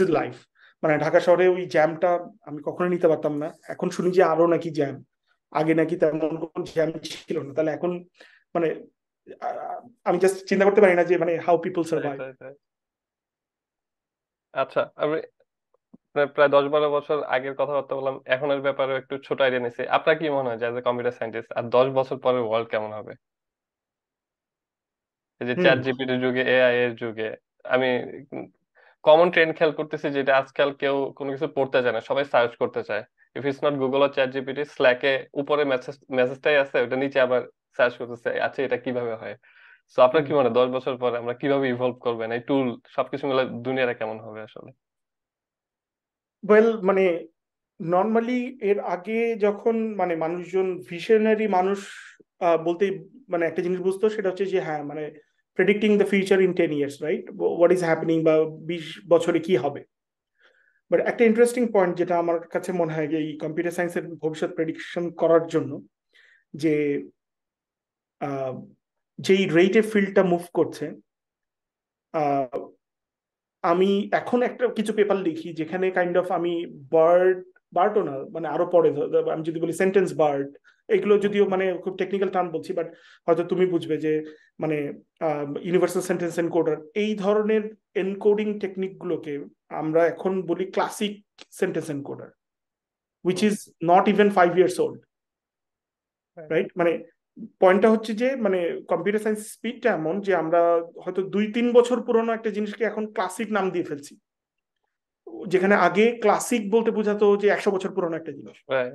ইজ লাইফ। মানে ঢাকা শহরে ওই জ্যামটা আমি কখনো নিতে পারতাম না। এখন শুনি যে আরো নাকি জ্যাম, আগে নাকি তেমন কোনো জ্যাম ছিল না, তাহলে এখন মানে আমি জাস্ট চিন্তা করতে পারি না যে মানে how people right survive. Right right. আচ্ছা, আমি প্রায় প্রায় 10-12 বছর আগের কথাবার্তা বললাম, এখনের ব্যাপারে একটু ছোট আইডিয়া নিছি। আপনার কি মনে হয় যে কম্পিউটার সায়েন্টিস্ট আর 10 বছর পরে ওয়ার্ল্ড কেমন হবে? এই যে হুম। চ্যাট জিপিটির যুগে, এআই এর যুগে, আমি কমন ট্রেন্ড খেয়াল করতেছি যেটা আজকাল কেউ কোনো কিছু পড়তে চায় না, সবাই সার্চ করতে চায়। If it's not Google or chat GPT, স্ল্যাকে উপরে মেসেজটাই আছে, ওটা নিচে আবার সার্চ করতেছে, আচ্ছা এটা কিভাবে হয়। তো আপনার হুম। কি মনে হয় 10 বছর পরে আমরা কিভাবে ইভলভ করবেন, এই টুল সবকিছু মিলে দুনিয়াটা কেমন হবে আসলে? ওয়েল মানে নর্মালি এর আগে যখন মানে মানুষজন ভিশনারি মানুষ বলতে মানে একটা জিনিস বুঝতো, সেটা হচ্ছে যে হ্যাঁ মানে predicting the future in 10 years, right, what is happening, বা 20 বছরে কি হবে। বাট একটা ইন্টারেস্টিং পয়েন্ট যেটা আমার কাছে মনে হয় যে এই কম্পিউটার সায়েন্সের ভবিষ্যৎ প্রেডিকশন করার জন্য, যে আহ, যেই রেটে ফিল্ডটা মুভ করছে, আমি এখন একটা কিছু পেপার লিখি যেখানে কাইন্ড অফ আমি বার্ড বার্ডও না মানে আরো পরে আমি যদি বলি সেন্টেন্স বার্ড, এগুলো যদিও মানে খুব টেকনিক্যাল টার্ম বলছি, বাট হয়তো তুমি বুঝবে যে মানে ইউনিভার্সাল সেন্টেন্স এনকোডার, এই ধরনের এনকোডিং টেকনিক গুলোকে আমরা এখন বলি classic sentence encoder, which is not even 5 years old, right. মানে পয়েন্টটা হচ্ছে যে মানে কম্পিউটার সায়েন্স স্পিডটা এমন যে আমরা হয়তো 2-3 বছর পুরনো একটা জিনিসকে এখন ক্লাসিক নাম দিয়ে ফেলছি, যেখানে আগে ক্লাসিক বলতে বোঝাতো যে 100 বছর পুরনো একটা জিনিস, Right.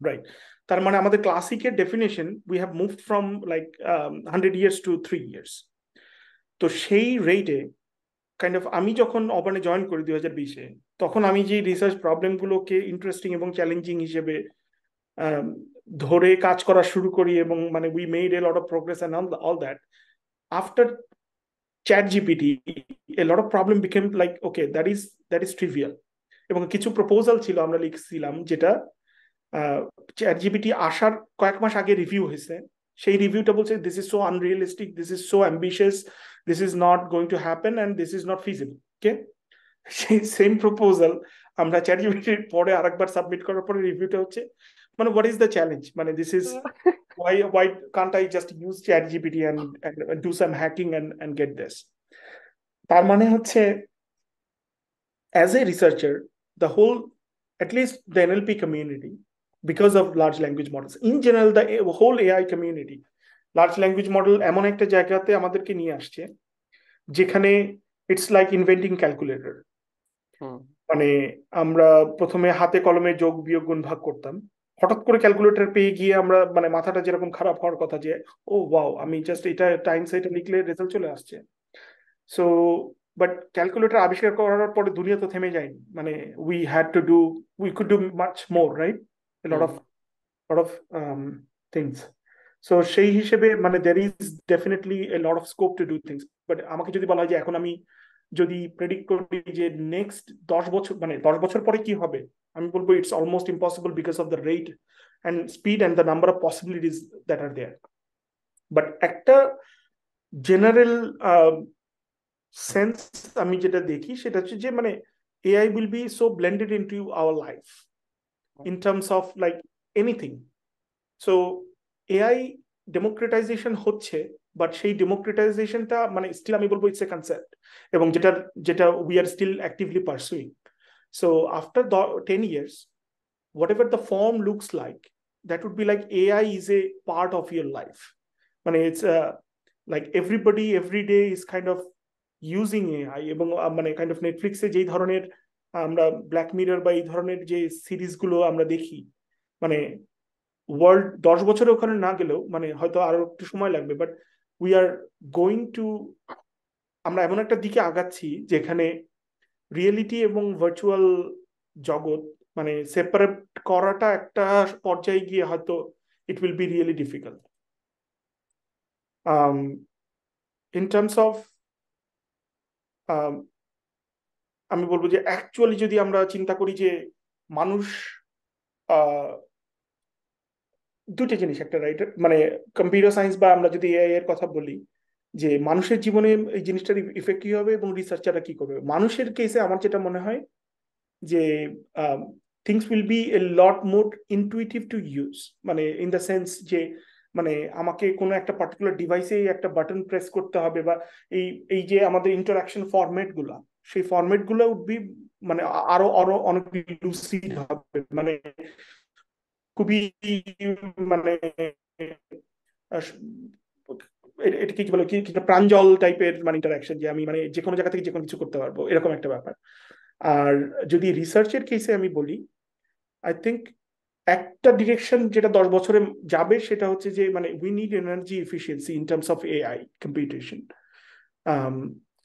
রাইট। তার মানে আমাদের ক্লাসিকের definition we have moved from like 100 years to 3 years। তো সেই রেটে কাইন্ড অফ আমি যখন অবানে জয়েন করি 2020-এ, তখন আমি যে রিসার্চ প্রবলেমগুলোকে ইন্টারেস্টিং এবং চ্যালেঞ্জিং হিসেবে আম, ধরে কাজ করা শুরু করি, এবং মানে we made a lot of progress and all that, after ChatGPT a lot of problem became like okay that is trivial. এবং কিছু প্রপোজাল ছিল আমরা লিখছিলাম, যেটা চ্যাট জিপিটি আসার কয়েক মাস আগে রিভিউ হয়েছে। সেই রিভিউটা বলছে this is so unrealistic, this is so ambitious, this is not going to happen and this is not feasible. Okay, সেই সেম প্রপোজাল আমরা চ্যাট জিপিটির পরে আরেকবার সাবমিট করার পরে রিভিউটা হচ্ছে মানে হোয়াট ইজ দ্য চ্যালেঞ্জ, মানে this is why can't I just use chat gpt and do some hacking and get this। তার মানে হচ্ছে as a researcher the whole at least the NLP community, because of large language models. In general, the whole AI community, large language model এমন একটা জায়গাতে আমাদেরকে নিয়ে আসছে যেখানে ইটস লাইক ইনভেন্টিং ক্যালকুলেটর। মানে আমরা প্রথমে হাতে কলমে যোগ বিয়োগ গুণ ভাগ করতাম, হঠাৎ করে ক্যালকুলেটর পেয়ে গিয়ে আমরা মানে মাথাটা যেরকম খারাপ হওয়ার কথা যে ও ওয়াও আমি জাস্ট এটা টাইমস এটা লিখলে রেজাল্ট চলে আসছে। সো বাট ক্যালকুলেটর আবিষ্কার করার পরে দুনিয়া তো থেমে যায়নি, মানে we could do much more, right? Lot of things. So সেই হিসেবে মানে there is definitely A lot of scope to do things. But আমাকে যদি বলা হয় যে এখন আমি যদি প্রেডিক্ট করি যে নেক্সট 10 বছর মানে 10 বছর পরে কি হবে, আমি বলবো it's almost impossible because of the rate and speed and the number of possibilities that are there. But একটা জেনারেল সেন্স আমি যেটা দেখি সেটা হচ্ছে যে মানে AI will be so blended into our life in terms of like anything. So AI democratization হচ্ছে, but সেই ডেমোক্রেটাইজেশনটা মানে স্টিল আমি বলবো ইটস এ কনসেপ্ট, এবং যেটা যেটা we are still actively pursuing. So after 10 years, whatever the form looks like, that would be like AI is a part of your life. মানে it's like everybody every day is kind of using AI. এবং মানে kind of নেটফ্লিক্সে যেই ধরনের আমরা black mirror বা এই ধরনের যে সিরিজগুলো আমরা দেখি, মানে ওয়ার্ল্ড 10 বছরে ওখানে না গেলেও মানে হয়তো আরো একটু সময় লাগবে, but we are going to, আমরা এমন একটা দিকে আগাচ্ছি যেখানে রিয়েলিটি এবং ভার্চুয়াল জগৎ মানে সেপারেট করাটা একটা পর্যায়ে গিয়ে হয়তো it will be really difficult. In terms of আমি বলবো যে অ্যাকচুয়ালি যদি আমরা চিন্তা করি যে মানুষ দুটো জিনিস, একটা রাইট মানে কম্পিউটার সায়েন্স বা আমরা যদি এআই এর কথা বলি যে মানুষের জীবনে এই জিনিসটার ইফেক্ট কি হবে এবং রিসার্চাররা কি করবে। মানুষের কেসে আমার যেটা মনে হয় যে things will B A lot more intuitive to use, মানে ইন দ্য সেন্স যে মানে আমাকে কোনো একটা পার্টিকুলার ডিভাইসে একটা বাটন প্রেস করতে হবে, বা এই এই যে আমাদের ইন্টারাকশন ফরম্যাট গুলা, সেই ফরম্যাট গুলো উড বি মানে আরো আরো অনেক লুসিড হবে, মানে খুবই মানে এটা কি বলে কি প্রাঞ্জল টাইপের মানে ইন্টারাকশন, যে আমি মানে যে কোনো জায়গা থেকে যে কোনো কিছু করতে পারবো এরকম একটা ব্যাপার। আর যদি রিসার্চের কেসে আমি বলি, আই থিঙ্ক একটা ডিরেকশন যেটা 10 বছরে যাবে সেটা হচ্ছে যে মানে we need energy efficiency in terms of AI computation.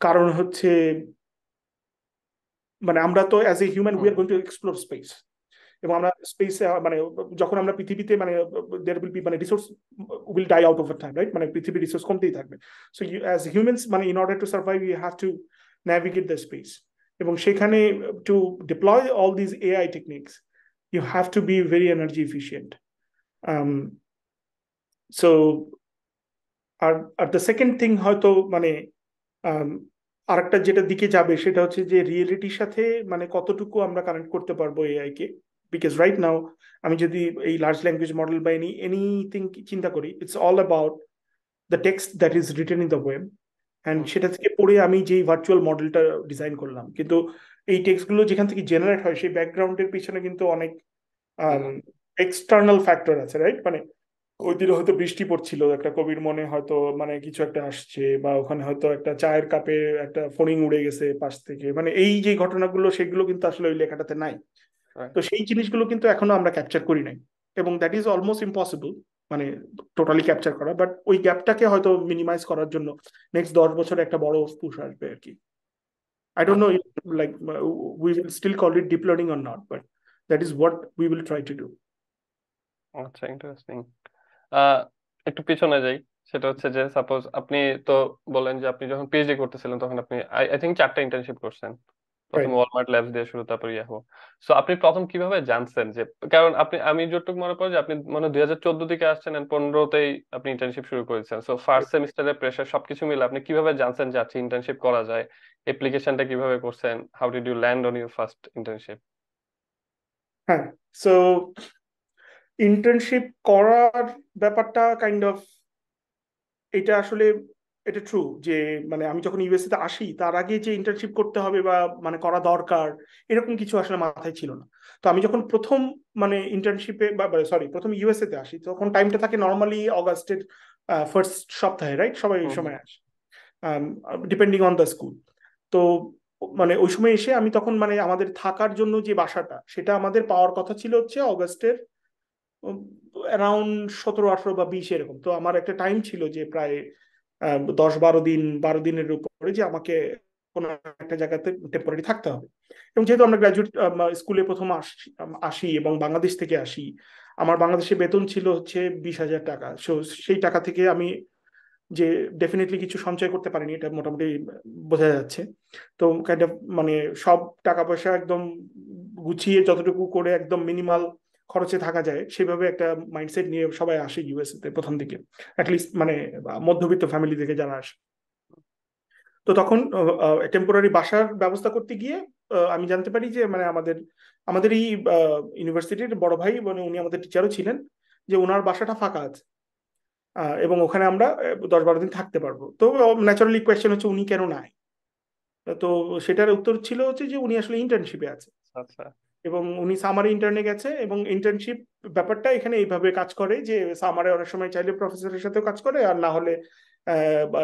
কারণ হচ্ছে মানে আমরা তো as a human we are going to explore space, এবং আমরা স্পেসে মানে যখন আমরা পৃথিবীতে মানে দের উইল বি মানে resource will die out over time, right? মানে পৃথিবীর রিসোর্স কমতেই থাকবে। সো অ্যাজ হিউম্যানস মানে in order to survive you have to navigate the space, এবং সেখানে to deploy all this AI techniques you have to be very energy efficient. So are the second thing হয়তো মানে আরেকটা যেটা দিকে যাবে সেটা হচ্ছে যে রিয়েলিটির সাথে মানে কতটুকু আমরা কানেক্ট করতে পারবো AI K. Because right now আমি যদি এই লার্জ ল্যাঙ্গুয়েজ মডেল বা এনিথিং চিন্তা করি, it's all about the text that is written in the web, and সেটা থেকে পড়ে আমি যেই ভার্চুয়াল মডেলটা ডিজাইন করলাম, কিন্তু এই টেক্সটগুলো যেখান থেকে জেনারেট হয় সেই ব্যাকগ্রাউন্ডের পিছনে কিন্তু অনেক এক্সটার্নাল ফ্যাক্টর আছে, রাইট? মানে ওই দিনে হয়তো বৃষ্টি পড়ছিল, একটা কবির মনে হয়তো মানে কিছু একটা আসছে, বা ওখানে হয়তো একটা চায়ের কাপে একটা ফড়িং উড়ে গেছে পাশ থেকে, মানে এই যে ঘটনাগুলো সেগুলো কিন্তু আসলে ওই লেখাটাতে নাই। তো সেই জিনিসগুলো কিন্তু এখনো আমরা ক্যাপচার করি নাই, এবং দ্যাট ইজ অলমোস্ট ইম্পসিবল মানে টোটালি ক্যাপচার করা। বাট ওই গ্যাপটাকে হয়তো মিনিমাইজ করার জন্য নেক্সট 10 বছরে একটা বড় পুশ আসবে আর কি। I don't know if like we will still call it deep learning or not, but that is what we will try to do. আচ্ছা, ইন্টারেস্টিং। একটু পিছনে যাই, সেটা হচ্ছে যে সাপোজ আপনি তো বলেন যে আপনি যখন পিএইচডি করতেছিলেন তখন আপনি আই থিঙ্ক 4টা ইন্টার্নশিপ করছেন, প্রথমে Right. ওয়ালমার্ট ল্যাবস দিয়ে শুরু, তারপর ইয়াহু। সো আপনি প্রথম কিভাবে জানছেন যে, কারণ আপনি আমি যতটুকু মনে পড়ে যে আপনি মনে 2014 দিকে আসছেন এন্ড 15তেই আপনি ইন্টার্নশিপ শুরু করেছেন। সো ফার্স্ট সেমিস্টারের প্রেশার সবকিছু মিলে আপনি কিভাবে জানছেন যে আচ্ছা ইন্টার্নশিপ করা যায়? অ্যাপ্লিকেশনটা কিভাবে করছেন? How did you land on your first internship? হ্যাঁ, সো ইন্টার্নশিপ করার ব্যাপারটা কাইন্ড অফ এটা আসলে এটা ট্রু যে মানে আমি যখন ইউএসএ তে আসি তার আগে যে ইন্টার্নশিপ করতে হবে বা মানে করা দরকার এরকম কিছু আসলে মাথায় ছিল না। তো আমি যখন প্রথম মানে ইন্টার্নশিপে বা সরি প্রথম ইউএসএ তে আসি তখন টাইমটা থাকে নর্মালি অগাস্টের ফার্স্ট সপ্তাহে, রাইট? সবাই ওই হুম সময় আসে, ডিপেন্ডিং অন দ্য স্কুল। তো মানে ওই সময় এসে আমি তখন মানে আমাদের থাকার জন্য যে বাসাটা সেটা আমাদের পাওয়ার কথা ছিল হচ্ছে অগাস্টের অ্যারাউন্ড 17, 18 বা 20 এরকম। তো আমার একটা টাইম ছিল যে প্রায় 10, 12 দিন, 12 দিনের উপরে যে আমাকে কোনো একটা জায়গাতে টেম্পোরারি থাকতে হবে। এবং যেহেতু আমরা গ্রাজুয়েট স্কুলে প্রথম আসি এবং বাংলাদেশ থেকে আসি, আমার বাংলাদেশে বেতন ছিল হচ্ছে 20,000 টাকা। সো সেই টাকা থেকে আমি যে ডেফিনেটলি কিছু সঞ্চয় করতে পারিনি এটা মোটামুটি বোঝা যাচ্ছে। তো কাইন্ড অফ মানে সব টাকা পয়সা একদম গুছিয়ে যতটুকু করে একদম মিনিমাল খরচে থাকা যায় সেভাবে একটা মাইন্ডসেট নিয়ে সবাই আসে ইউএসএ তে প্রথম দিকে, অ্যাটলিস্ট মানে মধ্যবিত্ত ফ্যামিলি থেকে যারা আসে। তো তখন টেম্পোরারি বাসার ব্যবস্থা করতে গিয়ে আমি জানতে পারি যে মানে আমাদের এই ইউনিভার্সিটির বড় ভাই মানে উনি আমাদের টিচারও ছিলেন, যে ওনার বাসাটা ফাঁকা আছে এবং ওখানে আমরা 10, 12 দিন থাকতে পারবো। তো ন্যাচারালি কোয়েশ্চেন হচ্ছে উনি কেন নাই। তো সেটার উত্তর ছিল হচ্ছে যে উনি আসলে ইন্টার্নশিপে আছে আচ্ছা এবং উনি সামারে ইন্টার্নে গেছে। এবং ইন্টার্নশিপ ব্যাপারটা এখানে এইভাবে কাজ করে যে সামারে অনেক সময় চাইলে প্রফেসরের সাথেও কাজ করে, আর না হলে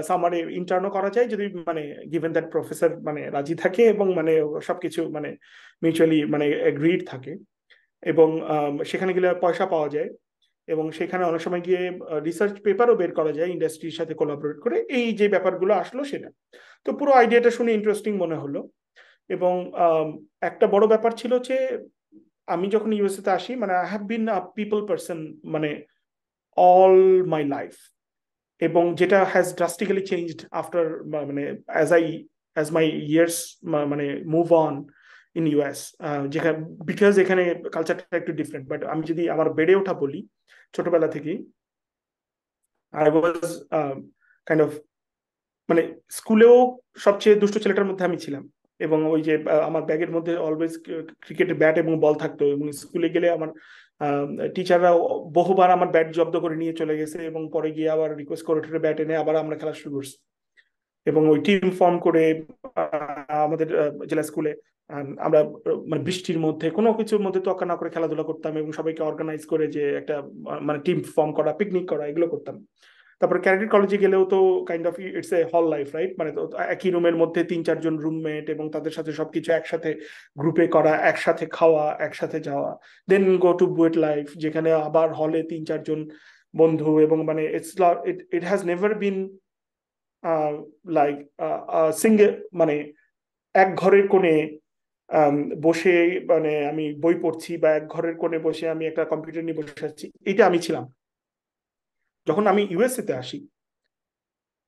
সামারে ইন্টার্নও করা যায় যদি মানে গিভেন দ্যাট প্রফেসর মানে রাজি থাকে এবং মানে সবকিছু মানে মিউচুয়ালি মানে এগ্রিড থাকে। এবং সেখানে গেলে পয়সা পাওয়া যায় এবং সেখানে অনেক সময় গিয়ে রিসার্চ পেপারও বের করা যায় ইন্ডাস্ট্রির সাথে কোলাবোরেট করে। এই যে ব্যাপারগুলো আসলো সেটা, তো পুরো আইডিয়াটা শুনে ইন্টারেস্টিং মনে হলো। এবং একটা বড় ব্যাপার ছিল যে আমি যখন ইউএসএ তে আসি মানে I have bin a people person মানে অল মাই লাইফ। এবং যেটা হ্যাজ ড্রাস্টিক্যালি চেঞ্জড আফটার মানে অ্যাজ মাই ইয়ার্স মানে মুভ অন ইন ইউএস, যেখানে বিকজ এখানে কালচারটা একটু ডিফারেন্ট। বাট আমি যদি আমার বেড়ে ওঠা বলি, ছোটবেলা থেকেই আই ওয়াজ কাইন্ড অফ মানে স্কুলেও সবচেয়ে দুষ্ট ছেলেটার মধ্যে আমি ছিলাম। এবং ওই যে আমার ব্যাগের মধ্যে অলওয়েজ ক্রিকেটের ব্যাট এবং বল থাকতো এবং স্কুলে গেলে আমার টিচাররা বহুবার আমার ব্যাট জব্দ করে নিয়ে চলে গেছে এবং পরে গিয়ে আবার রিকোয়েস্ট করে ওঠে ব্যাট এনে আবার আমরা খেলা শুরু করছি। এবং ওই টিম ফর্ম করে আমাদের জেলা স্কুলে আমরা মানে বৃষ্টির মধ্যে কোনো কিছুর মধ্যে তোয়াক্কা না করে খেলাধুলা করতাম এবং সবাইকে অর্গানাইজ করে যে একটা মানে টিম ফর্ম করা, পিকনিক করা, এগুলো করতাম। তারপরে ক্যাডেট কলেজে গেলেও তো কাইন্ড অফ ইটস এ হল লাইফ, রাইট? মানে তো একই রুমের মধ্যে 3, 4 জন রুমমেট এবং তাদের সাথে সবকিছু একসাথে গ্রুপে করা, একসাথে খাওয়া, একসাথে যাওয়া। Then go to BUET life, যেখানে আবার হলে 3, 4 জন বন্ধু এবং মানে it it has never been like single মানে এক ঘরের কোণে আম, বসে মানে আমি বই পড়ছি বা এক ঘরের কোণে বসে আমি একটা কম্পিউটার নিয়ে বসে আছি, এটা আমি ছিলাম। যখন আমি ইউএসএ তে আসি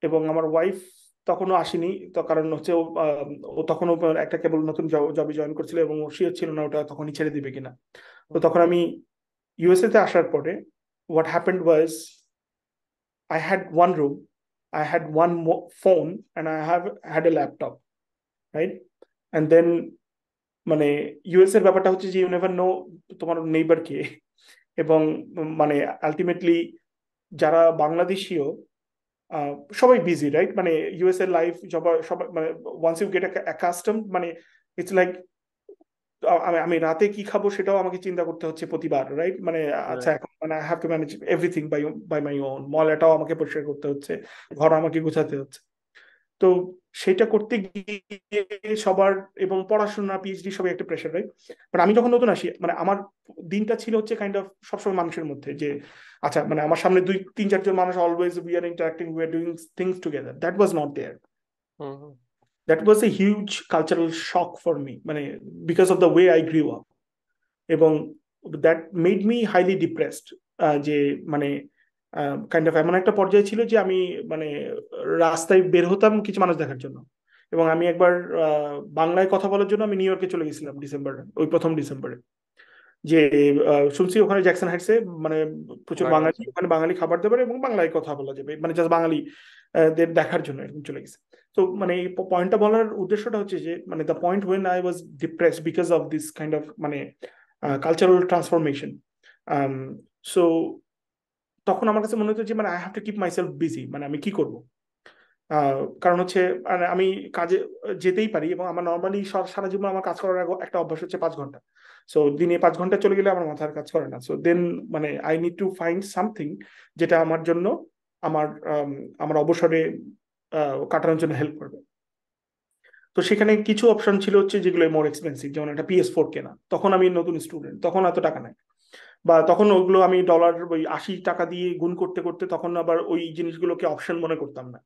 এবং আমার ওয়াইফ তখনও আসেনি, তো কারণ হচ্ছে ও তখনও একটা কেবল নতুন জবে জয়েন করছিল এবং ও শিওর ছিল না ওটা তখনই ছেড়ে দিবে কিনা। তো তখন আমি ইউএসএ তে আসার পরে what happened was I had one room, I had one phone and I have had a laptop, right? And then মানে ইউএস এর ব্যাপারটা হচ্ছে যে ইউ নেভার নো তোমার নেইবার কে। এবং মানে আলটিমেটলি যারা বাংলাদেশীয় সবাই বিজি, রাইট? মানে ইউএস এর লাইফ সবাই সবাই মানে ওয়ান্স ইউ গেট অ্যাকাস্টম মানে ইটস লাইক আমি আমি রাতে কি খাবো সেটাও আমাকে চিন্তা করতে হচ্ছে প্রতিবার, রাইট? মানে আচ্ছা রাইট এখন মানে I have to manage everything by by my own, ময়লাটাও আমাকে পরিষ্কার করতে হচ্ছে, ঘর আমাকে গোছাতে হচ্ছে। তো সেটা করতে গিয়ে সবার এবং পড়াশোনা পিএইচডি সবই একটা প্রেশার, রাইট? বাট আমি যখন নতুন আসি মানে আমার দিনটা ছিল হচ্ছে কাইন্ড অফ সবসময় মানুষের মধ্যে যে আচ্ছা মানে আমার সামনে 2, 3, 4 জন মানুষ, always we are interacting, we are doing things together, that was not there. Hmm hmm that was a huge cultural shock for me মানে because of the way I grew up. এবং that made me highly depressed, যে মানে kind of এমন একটা পর্যায়ে ছিল যে আমি মানে রাস্তায় বের হতাম কিছু মানুষ দেখার জন্য। এবং আমি একবার বাংলায় কথা বলার জন্য আমি নিউ ইয়র্কে চলে গেছিলাম ডিসেম্বরে, ওই প্রথম ডিসেম্বরে। যে শুনছি ওখানে জ্যাকসন হাইটসে মানে প্রচুর বাঙালি, বাংলাদেশে ওখানে বাঙালি খাবার দাবার এবং বাংলায় কথা বলা যাবে, মানে জাস্ট বাঙালি দের দেখার জন্য এরকম চলে গেছে। তো মানে এই পয়েন্টটা বলার উদ্দেশ্যটা হচ্ছে যে মানে the point when I was depressed because of this kind of মানে কালচারাল ট্রান্সফরমেশন। সো তখন আমার কাছে মনে হতো যে মানে I have to keep my self busy, মানে আমি কি করব। কারণ হচ্ছে মানে আমি কাজে যেতেই পারি, এবং আমার নর্মালি সারা জীবন আমার কাজ করার একটা অভ্যাস হচ্ছে 5 ঘন্টা। সো দিনে 5 ঘন্টা চলে গেলে আমার মাথার কাজ করে না। সো দেন মানে I need to find something যেটা আমার জন্য আমার আমার অবসরে কাটানোর জন্য হেল্প করবে। তো সেখানে কিছু অপশন ছিল হচ্ছে যেগুলো মোর এক্সপেন্সিভ, যেমন একটা PS4 কেনা। তখন আমি নতুন স্টুডেন্ট, তখন এত টাকা নাই, বা তখন ওগুলো আমি ডলার ওই 80 টাকা দিয়ে গুণ করতে করতে তখন আবার ওই জিনিসগুলোকে অপশন মনে করতাম না।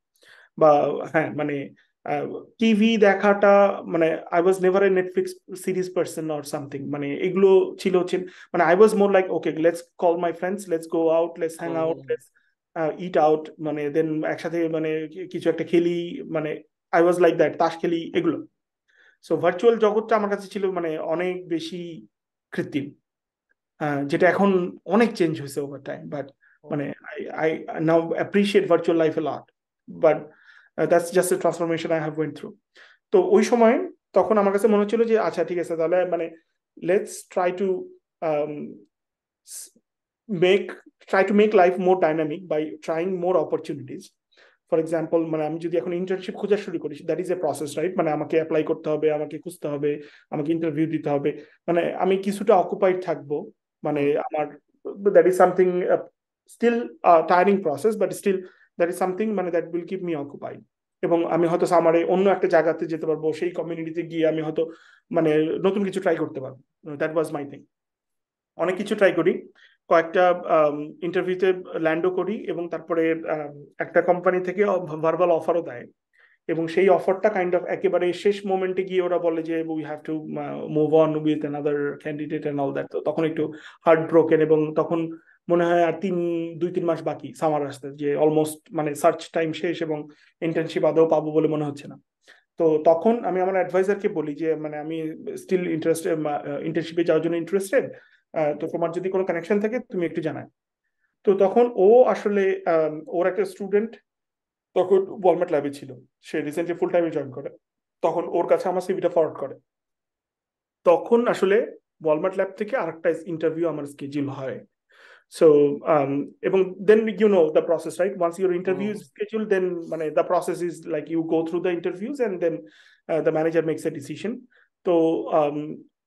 বা হ্যাঁ মানে টিভি দেখাটা মানে I was never a Netflix series person or something, মানে এগুলো ছিল হচ্ছে মানে I was more like okay let's call my friends, let's go out, let's hang out, let's it out, মানে দেন একসাথে মানে কিছু একটা খেলি, মানে আই ওয়াজ লাইক দ্যাট, তাস খেলি এগুলো। সো ভার্চুয়াল জগৎটা আমার কাছে ছিল মানে অনেক বেশি কৃত্রিম, যেটা এখন অনেক চেঞ্জ হয়েছে ওভার টাইম। বাট মানে I now appreciate virtual life A lot, but that's just a transformation I have went through. তো ওই সময় তখন আমার কাছে মনে হচ্ছিল যে আচ্ছা ঠিক আছে, তাহলে মানে let's try to make try to make life more dynamic by trying more opportunities. For example মানে আমি যদি এখন ইন্টার্নশিপ খোঁজা শুরু করি, that is a process, right? মানে আমাকে অ্যাপ্লাই করতে হবে, আমাকে খুঁজতে হবে, আমাকে ইন্টারভিউ দিতে হবে, মানে আমি কিছুটা অকুপাইড থাকবো, মানে আমার that is something still tiring process, but still that is something মানে that will keep me occupied. এবং আমি হয়তো সামারে অন্য একটা জায়গাতে যেতে পারবো, সেই কমিউনিটিতে গিয়ে আমি হয়তো মানে নতুন কিছু ট্রাই করতে পারবো। That was my thing. অনেক কিছু ট্রাই করি, কয়েকটা ইন্টারভিউতে ল্যান্ডও করি, এবং তারপরে একটা কোম্পানি থেকে ভার্বাল অফারও দেয়, এবং সেই অফারটা কাইন্ড অফ একেবারে শেষ মোমেন্টে গিয়ে ওরা বলে যে we have to move on with another candidate and all that. তো তখন একটু হার্ট ব্রোকেন, এবং তখন মনে হয় আর 2-3 মাস বাকি সামার আসতে, যে অলমোস্ট মানে সার্চ টাইম শেষ, এবং ইন্টার্নশিপ আদৌ পাবো বলে মনে হচ্ছে না। তো তখন আমি আমার অ্যাডভাইজারকে বলি যে মানে আমি স্টিল ইন্টারেস্টেড, ইন্টার্নশিপে যাওয়ার জন্য ইন্টারেস্টেড, তো তোমার যদি কোনো কানেকশন থাকে তুমি একটু জানাও। তো তখন ও আসলে ওর একটা স্টুডেন্ট তখন ওয়ালমার্ট ল্যাবে ছিল, সে রিসেন্টলি ফুল টাইমে জয়েন করে, তখন ওর কাছে আমার সিভিটা ফরওয়ার্ড করে। তখন আসলে ওয়ালমার্ট ল্যাব থেকে আরেকটা ইন্টারভিউ আমার স্কেডিউল হয়। So, এবং then you know the process, right? Once your interview is scheduled, then মানে the process is like you go through the interviews and then the manager makes a decision. তো um,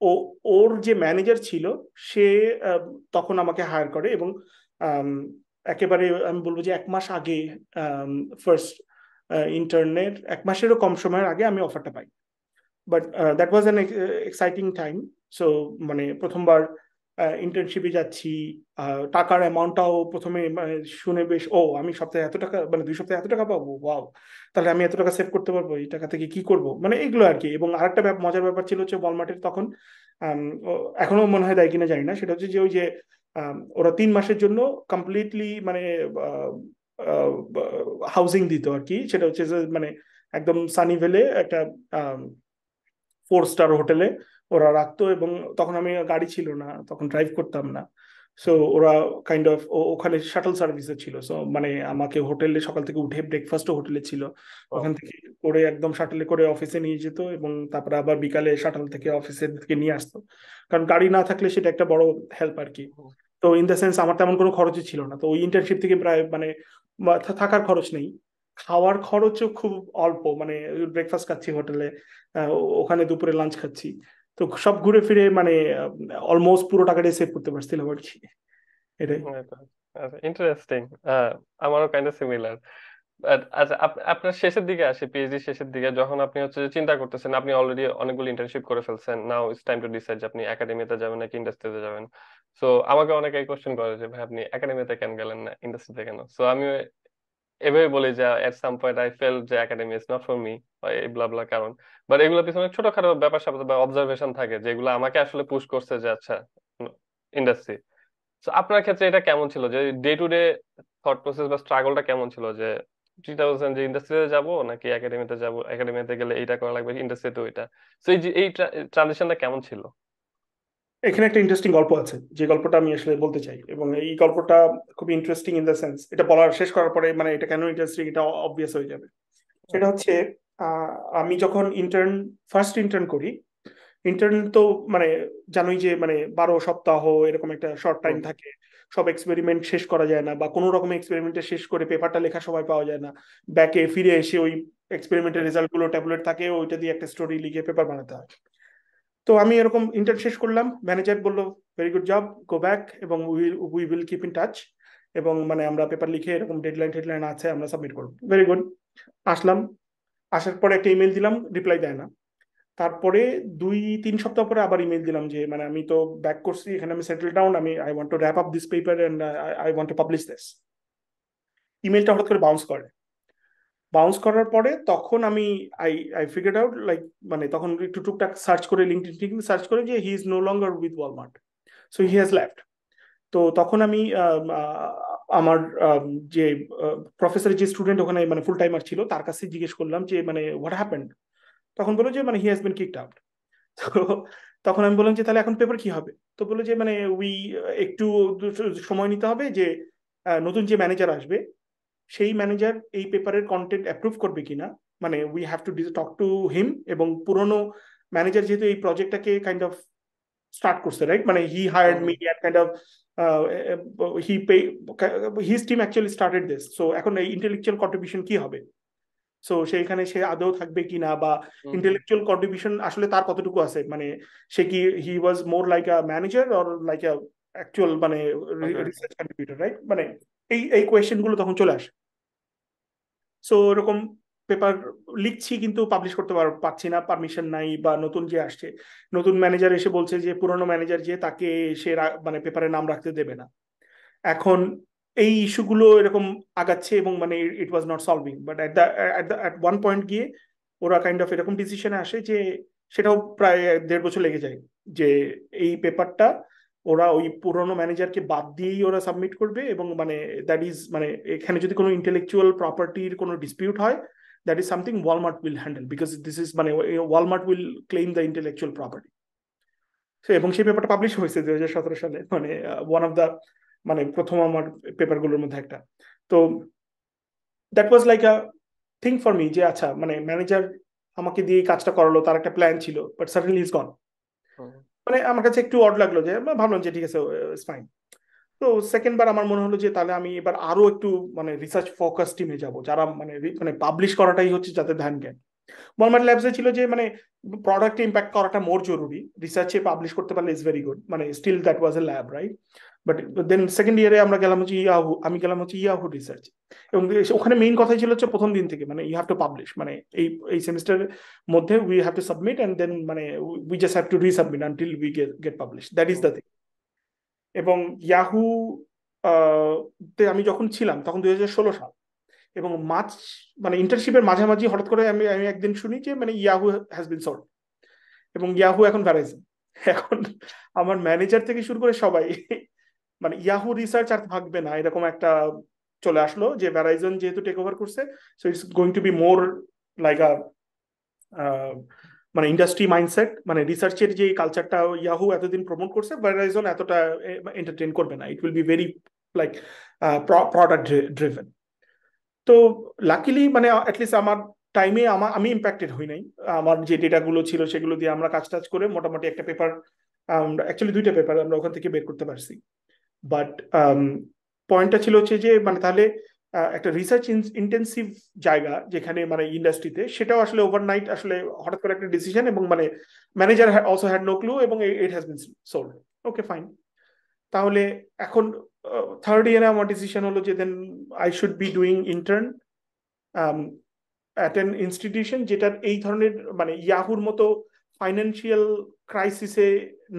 ও ওর যে manager ছিল সে তখন আমাকে higher করে, এবং um, একেবারে আমি বলবো যে 1 মাস আগে, ফার্স্ট ইন্টার্নের 1 মাসেরও কম সময়ের আগে আমি অফারটা পাই। But that was an exciting time. So মানে প্রথমবার ইন্টার্নশিপে যাচ্ছি, টাকার অ্যামাউন্টটাও প্রথমে মানে শুনে বেশ, ও আমি সপ্তাহে এত টাকা, মানে 2 সপ্তাহে এত টাকা পাবো, ওয়াও, তাহলে আমি এত টাকা সেভ করতে পারবো, এই টাকা থেকে কি করব, মানে এগুলো আর কি। এবং আরেকটা মজার ব্যাপার ছিল হচ্ছে ওয়ালমার্টের তখন, এখনো মনে হয় দেয় কিনা জানি না, সেটা হচ্ছে যে ওই যে ওরা 3 মাসের জন্য কমপ্লিটলি মানে হাউজিং দিত আর কি। সেটা হচ্ছে যে মানে একদম সানিভেলে একটা 4 স্টার হোটেলে ওরা রাখতো, এবং তখন আমি গাড়ি ছিল না, তখন ড্রাইভ করতাম না। সো ওরা কাইন্ড অফ ওখানে শাটল সার্ভিসও ছিল। সো মানে আমাকে হোটেলে সকাল থেকে উঠে ব্রেকফাস্টও হোটেলে ছিল, ওখান থেকে করে একদম শাটলে করে অফিসে নিয়ে যেত, এবং তারপরে আবার বিকালে শাটল থেকে অফিসের থেকে নিয়ে আসতো। কারণ গাড়ি না থাকলে সেটা একটা বড় হেল্প আর কি। তো ইন দ্য সেন্স আমার তেমন কোনো খরচই ছিল না। তো ওই ইন্টার্নশিপ থেকে প্রায় মানে থাকার খরচ নেই, খাওয়ার খরচও খুব অল্প, মানে ব্রেকফাস্ট খাচ্ছি হোটেলে, ওখানে দুপুরে লাঞ্চ খাচ্ছি, তো সব ঘুরে ফিরে মানে অলমোস্ট পুরো টাকাটাই সেভ করতে পারছিলাম আর কি। এটাই। ইন্টারেস্টিং। আমারও কাইন্ড অফ সিমিলার। আচ্ছা, আপনার শেষের দিকে আসি, পিএইচডি শেষের দিকে, যখন আপনি হচ্ছে যে চিন্তা করতেছেন, আপনি অলরেডি অনেকগুলো ইন্টার্নশিপ করে ফেলছেন, now it's time to decide যে আপনি একাডেমিতে যাবেন নাকি ইন্ডাস্ট্রিতে যাবেন। সো আমাকে অনেকে কোশ্চেন করে যে ভাই আপনি একাডেমিতে কেন গেলেন না, ইন্ডাস্ট্রিতে কেন? সো আমি এভাবে বলি যে এট সাম পয়েন্ট আই ফেল যে academy is not for me, এই ব্লা ব্লা কারণ। বাট এগুলোর পিছনে ছোটখাটো ব্যাপার স্যাপার বা অবজারভেশন থাকে যেগুলো আমাকে আসলে পুশ করছে যে আচ্ছা ইন্ডাস্ট্রি। তো আপনার ক্ষেত্রে এটা কেমন ছিল, যে day to day thought process বা স্ট্রাগলটা কেমন ছিল, যে চিন্তা করছেন যে ইন্ডাস্ট্রিতে যাব নাকি একাডেমিতে যাব, একাডেমিতে গেলে এইটা করা লাগবে, ইন্ডাস্ট্রিতে ওইটা। তো এই ট্রানজিশনটা কেমন ছিল? এখানে একটা ইন্টারেস্টিং গল্প আছে, যে গল্পটা আমি আসলে বলতে চাই, এবং এই গল্পটা খুব ইন্টারেস্টিং ইন দ্য সেন্স, এটা বলার শেষ করার পরে মানে এটা কেন ইন্টারেস্টিং এটা অবভিয়াস হয়ে যাবে। সেটা হচ্ছে আহ, আমি যখন ফার্স্ট ইন্টার্ন করি, ইন্টার্ন তো মানে জানোই যে মানে 12 সপ্তাহ এরকম একটা শর্ট টাইম থাকে। সব এক্সপেরিমেন্ট শেষ করা যায় না, বা কোনো রকম এক্সপেরিমেন্টে শেষ করে পেপারটা লেখার সময় পাওয়া যায় না, ব্যাকে ফিরে এসে ওই এক্সপেরিমেন্টের রেজাল্ট গুলো ট্যাবলেট থাকে, ওইটা দিয়ে একটা স্টোরি লিখে পেপার বানাতে হয়। তো আমি এরকম ইন্টার্ন শেষ করলাম, ম্যানেজার বললো very good job, go back এবং we will keep in touch, এবং মানে আমরা পেপার লিখে এরকম ডেডলাইন আছে আমরা সাবমিট করবো। Very good. আসলাম, আসার পরে একটা ইমেল দিলাম, রিপ্লাই দেয় না। তারপরে 2-3 সপ্তাহ পরে আবার ইমেল দিলাম যে মানে আমি তো ব্যাক করছি, এখানে আমি সেটেল ডাউন, আমি I want to wrap up this paper and I want to publish this. ইমেলটা হঠাৎ করে বাউন্স করার পরে তখন আমি I I figured out like, মানে তখন একটু টুকটাক সার্চ করে লিঙ্কডইন সার্চ করে যে he is no longer with Walmart, so he has left. তো তখন আমি আমার যে প্রফেসরের যে স্টুডেন্ট ওখানে মানে ফুল টাইমার ছিল তার কাছে জিজ্ঞেস করলাম যে মানে হোয়াট হ্যাপেন্ড। তখন বললো যে মানে he has been kicked out. তো তখন আমি বললাম যে তাহলে এখন পেপার কি হবে। তো বললো যে মানে উই একটু সময় নিতে হবে, যে নতুন যে ম্যানেজার আসবে সেই ম্যানেজার এই পেপারের কন্টেন্ট অ্যাপ্রুভ করবে কিনা, মানে we have to talk to him. এবং পুরনো ম্যানেজার যেহেতু এই প্রজেক্টটাকে কাইন্ড অফ স্টার্ট করছে, রাইট, মানে he hired me and kind of he pay his team actually started this. So এখন এই ইন্টেলেকচুয়াল কন্ট্রিবিউশন কি হবে, সো সেইখানে সে আদৌ থাকবে কিনা, বা ইন্টেলেকচুয়াল কন্ট্রিবিউশন আসলে তার কতটুকু আছে, মানে সে কি he was more like a manager or like a actual মানে রিসার্চ কন্ট্রিবিউটর, রাইট, মানে এই কোয়েশ্চেন গুলো তখন চলে আসে। সো এরকম পেপার লিখছি কিন্তু পাবলিশ করতে পারছি না, পারমিশন নাই, বা নতুন যে আসছে নতুন ম্যানেজার এসে বলছে যে পুরনো ম্যানেজার যে তাকে সে মানে পেপারে নাম রাখতে দেবে না। এখন এই ইস্যুগুলো এরকম আগাচ্ছে এবং মানে it was not solving, but at one point গিয়ে ওরা কাইন্ড অফ এরকম ডিসিশনে আসে যে সেটাও প্রায় 1.5 বছর লেগে যায়, যে এই পেপারটা ওরা ওই পুরনো ম্যানেজারকে বাদ দিয়েই ওরা সাবমিট করবে, এবং মানে দ্যাট ইজ মানে এখানে যদি কোনো ইন্টেলেকচুয়াল প্রপার্টির কোনো ডিসপিউট হয়, that is something Walmart will handle, because this is মানে Walmart will claim the intellectual property. এবং সেই পেপারটা পাবলিশ হয়েছে 2017 সালে, মানে ওয়ান অফ দ্য মানে প্রথম আমার পেপারগুলোর মধ্যে একটা। তো that was like a thing for me, যে আচ্ছা মানে ম্যানেজার আমাকে দিয়ে কাজটা করালো, তার একটা প্ল্যান ছিল, বাট সাডেনলি ইজ গন। মানে আমার কাছে একটু অড লাগলো, যে ভাবলাম যে ঠিক আছে, ইটস ফাইন। তো সেকেন্ড বার আমার মনে হলো যে তাহলে আমি এবার আরো একটু মানে রিসার্চ ফোকাস টিমে যাব, যারা মানে মানে পাবলিশ করাটাই হচ্ছে যাদের ধ্যান জ্ঞান। ওয়ালমার্ট ল্যাবসে ছিল যে মানে প্রোডাক্টে ইম্প্যাক্ট করাটা মোর জরুরি, রিসার্চে পাবলিশ করতে পারলে ইজ ভেরি গুড, মানে still that was a lab, right. But then second ইয়ারে আমরা গেলাম হচ্ছে ইয়াহু, আমি গেলাম হচ্ছে ইয়াহু রিসার্চ। এবং ওখানে মেইন কথাই ছিল হচ্ছে প্রথম দিন থেকে মানে ইউ হ্যাভ টু পাবলিশ, মানে এই এই সেমিস্টারের মধ্যে we have to submit and then মানে we just have to resubmit until we get publish, that is the thing. এবং ইয়াহু তে আমি যখন ছিলাম তখন 2016 সাল, এবং মার্চ মানে ইন্টার্নশিপের মাঝামাঝি হঠাৎ করে আমি আমি একদিন শুনি যে মানে ইয়াহু হ্যাজ বিন সোল্ড, এবং ইয়াহু এখন ভ্যারাইজন। এখন আমার ম্যানেজার থেকে শুরু করে সবাই মানে ইয়াহু রিসার্চ আর থাকবে না এরকম একটা চলে আসলো, যে ভ্যারাইজন যেহেতু টেক ওভার করছে, so it's going to be more like আ মানে ইন্ডাস্ট্রি মাইন্ডসেট, মানে রিসার্চের যে কালচারটা ইয়াহু এতদিন প্রমোট করছে, ভ্যারাইজন এতটা এন্টারটেইন করবে না, it will be very like product driven. তো লাকিলি মানে অ্যাটলিস্ট আমার টাইমে আমি ইম্প্যাক্টেড হই নাই। আমার যে ডেটাগুলো ছিল সেগুলো দিয়ে আমরা কাজ টাজ করে মোটামুটি একটা পেপার, অ্যাকচুয়ালি 2টা পেপার আমরা ওখান থেকে বের করতে পারছি। বাট পয়েন্টটা ছিল হচ্ছে যে মানে তাহলে একটা রিসার্চ ইন্টেন্সিভ জায়গা যেখানে মানে ইন্ডাস্ট্রিতে, সেটাও আসলে ওভারনাইট আসলে হঠাৎ করে একটা ডিসিশন, এবং মানে manager also had no clue, এবং it has been sold. Okay fine. তাহলে এখন থার্ড ইয়ারে আমার ডিসিশন হলো যে then I should be doing intern at an institution যেটার এই ধরনের মানে ইয়াহুর মতো ফাইন্যান্সিয়াল ক্রাইসিসে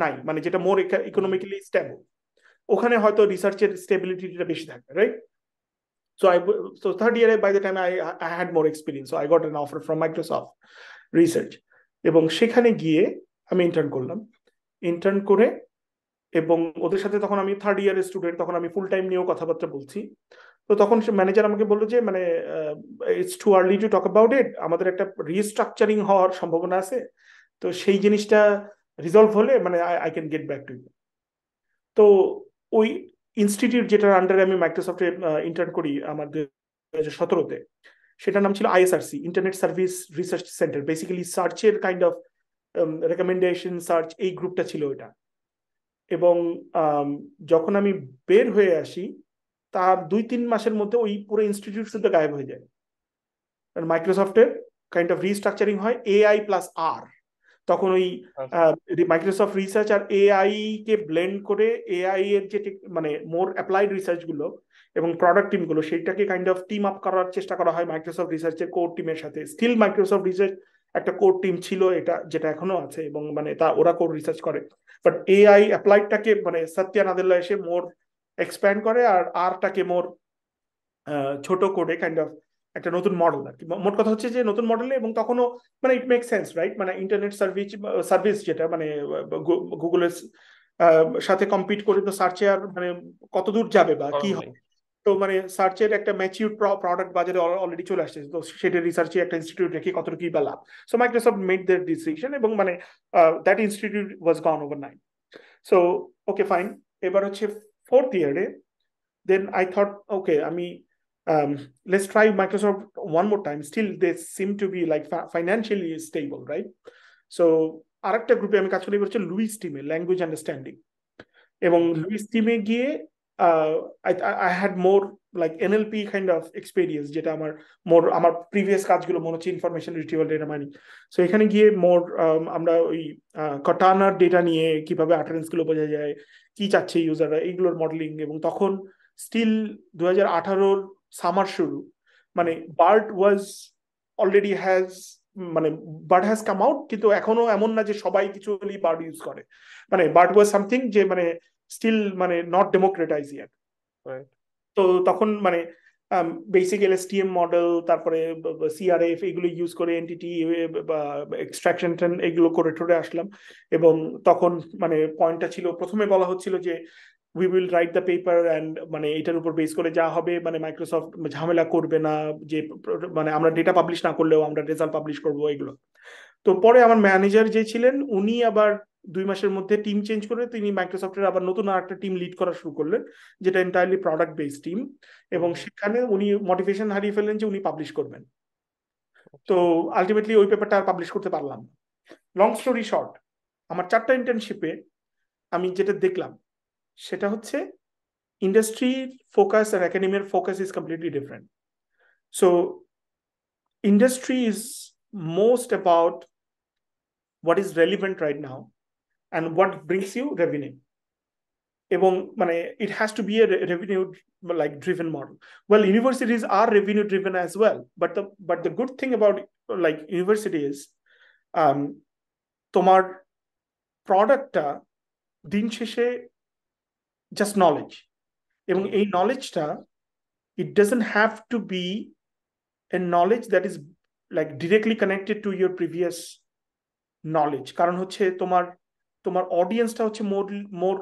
নাই, মানে যেটা মোর ইকোনমিক্যালি স্টেবল। ওখানে হয়তো রিসার্চের স্টেবিলিটিটা বেশি থাকবে, right. So third year, by the time I had more experience, so I got an offer from Microsoft Research, এবং সেখানে গিয়ে আমি ইন্টার্ন করলাম। ইন্টার্ন করে এবং ওদের সাথে তখন আমি থার্ড ইয়ারের স্টুডেন্ট, তখন আমি ফুল টাইম নিয়েও কথাবার্তা বলছি। তো তখন ম্যানেজার আমাকে বললো যে মানে it's too early to talk about it, আমাদের একটা রিস্ট্রাকচারিং হওয়ার সম্ভাবনা আছে, তো সেই জিনিসটা রিজলভ হলে মানে I can get back to you. তো ওই ইনস্টিটিউট যেটার আন্ডারে আমি মাইক্রোসফটে ইন্টার্ন করি আমার 2017-তে, সেটার নাম ছিল ISRC, internet service research centre, basically সার্চের কাইন্ড অফ রেকমেন্ডেশন সার্চ, এই গ্রুপটা ছিল ওইটা। এবং যখন আমি বের হয়ে আসি তার 2-3 মাসের মধ্যে ওই পুরো ইনস্টিটিউট শুধু গায়েব হয়ে যায়। মাইক্রোসফটের কাইন্ড অফ রিস্ট্রাকচারিং হয় AI প্লাস আর। তখন ওই আচ্ছা মাইক্রোসফট রিসার্চ আর AI কে ব্লেন্ড করে AI এর যে মানে মোর অ্যাপ্লাইড রিসার্চ গুলো এবং প্রোডাক্ট টিম গুলো সেইটাকে কাইন্ড অফ টিম আপ করার চেষ্টা করা হয় মাইক্রোসফট রিসার্চের কোর টিমের সাথে। স্টিল মাইক্রোসফট রিসার্চ একটা কোর টিম ছিল, এটা যেটা এখনো আছে, এবং মানে তা ওরা কোর রিসার্চ করে। বাট AI অ্যাপ্লাইডটাকে মানে সত্যা নাদেল্লা এসে মোর এক্সপ্যান্ড করে আর আরটাকে মোর ছোট করে কাইন্ড অফ একটা নতুন মডেল আর কি। মোট কথা হচ্ছে যে নতুন মডেলে, এবং তখনও মানে ইট মেক সেন্স রাইট, মানে ইন্টারনেট সার্ভিস যেটা মানে গুগলের সাথে কম্পিট করে তো সার্চে আর মানে কত দূর যাবে বা কি সম্ভব নেই। হবে। তো মানে সার্চের একটা ম্যাচিউর প্রোডাক্ট বাজারে অলরেডি চলে আসছে, তো সেটা রিসার্চে একটা ইনস্টিটিউট রেখে কতটুকু কি বা লাভ। So Microsoft made their decision, এবং মানে that institute was gone overnight. So okay fine, এবার হচ্ছে 4th ইয়ারে then I thought, okay, I mean, let's try Microsoft one more time. Still, they seem to be like financially stable, right? So, আরেকটা গ্রুপে আমি কাজ করি Luis টিমে, language understanding. এবং লুইস টিমে গিয়ে I had more like NLP kind of experience, যেটা আমার প্রিভিয়াস কাজগুলো মনে হচ্ছে information retrieval, data mining. So এখানে গিয়ে আমরা ওই কটানার ডেটা নিয়ে কিভাবে অ্যাটেন্ডেন্স গুলো বোঝা যায়, কি চাচ্ছে ইউজাররা, এইগুলোর মডেলিং। এবং তখন স্টিল 2018 সামার শুরু, মানে বার্ড ওয়াজ অলরেডি হ্যাজ মানে বার্ড হ্যাজ কাম আউট, কিন্তু এখনো এমন না যে সবাই কিছু বার্ড ইউজ করে। মানে বার্ড ওয়াজ সামথিং যে মানে স্টিল মানে নট ডেমোক্রেটাইজ ইয়েট। Right. তো তখন মানে বেসিক LSTM মডেল, তারপরে CRF, এগুলো ইউজ করে এনটিটি বা এক্সট্রাকশন এগুলো করে ঠরে আসলাম। এবং তখন মানে পয়েন্টটা ছিল, প্রথমে বলা হচ্ছিল যে we will write the paper and মানে এটার উপর বেস করে যা হবে মানে মাইক্রোসফট ঝামেলা করবে না, যে মানে আমরা ডেটা পাবলিশ না করলেও আমরা রেজাল্ট পাবলিশ করবো এগুলো। তো পরে আমার ম্যানেজার যে ছিলেন উনি আবার 2 মাসের মধ্যে টিম চেঞ্জ করে তিনি মাইক্রোসফটের আবার নতুন আর একটা টিম লিড করা শুরু করলেন, যেটা এন্টায়ারলি প্রোডাক্ট বেসড টিম। এবং সেখানে উনি মোটিভেশন হারিয়ে ফেললেন যে উনি পাবলিশ করবেন। তো আলটিমেটলি ওই পেপারটা আর পাবলিশ করতে পারলাম। লং স্টোরি শর্ট, আমার 4টা ইন্টার্নশিপে আমি যেটা দেখলাম সেটা হচ্ছে ইন্ডাস্ট্রি ফোকাস আর একাডেমিয়ার focus is completely different. So industry is most about what is relevant right now and what brings you revenue, এবং মানে it has to be a revenue like driven model. Well, universities are revenue driven as well, but the good thing about like university is তোমার প্রোডাক্টটা দিন শেষে just knowledge, এবং এই নলেজটা it doesn't have to be a knowledge that is like directly connected to your previous knowledge, কারণ হচ্ছে তোমার তোমার অডিয়েন্সটা হচ্ছে মোর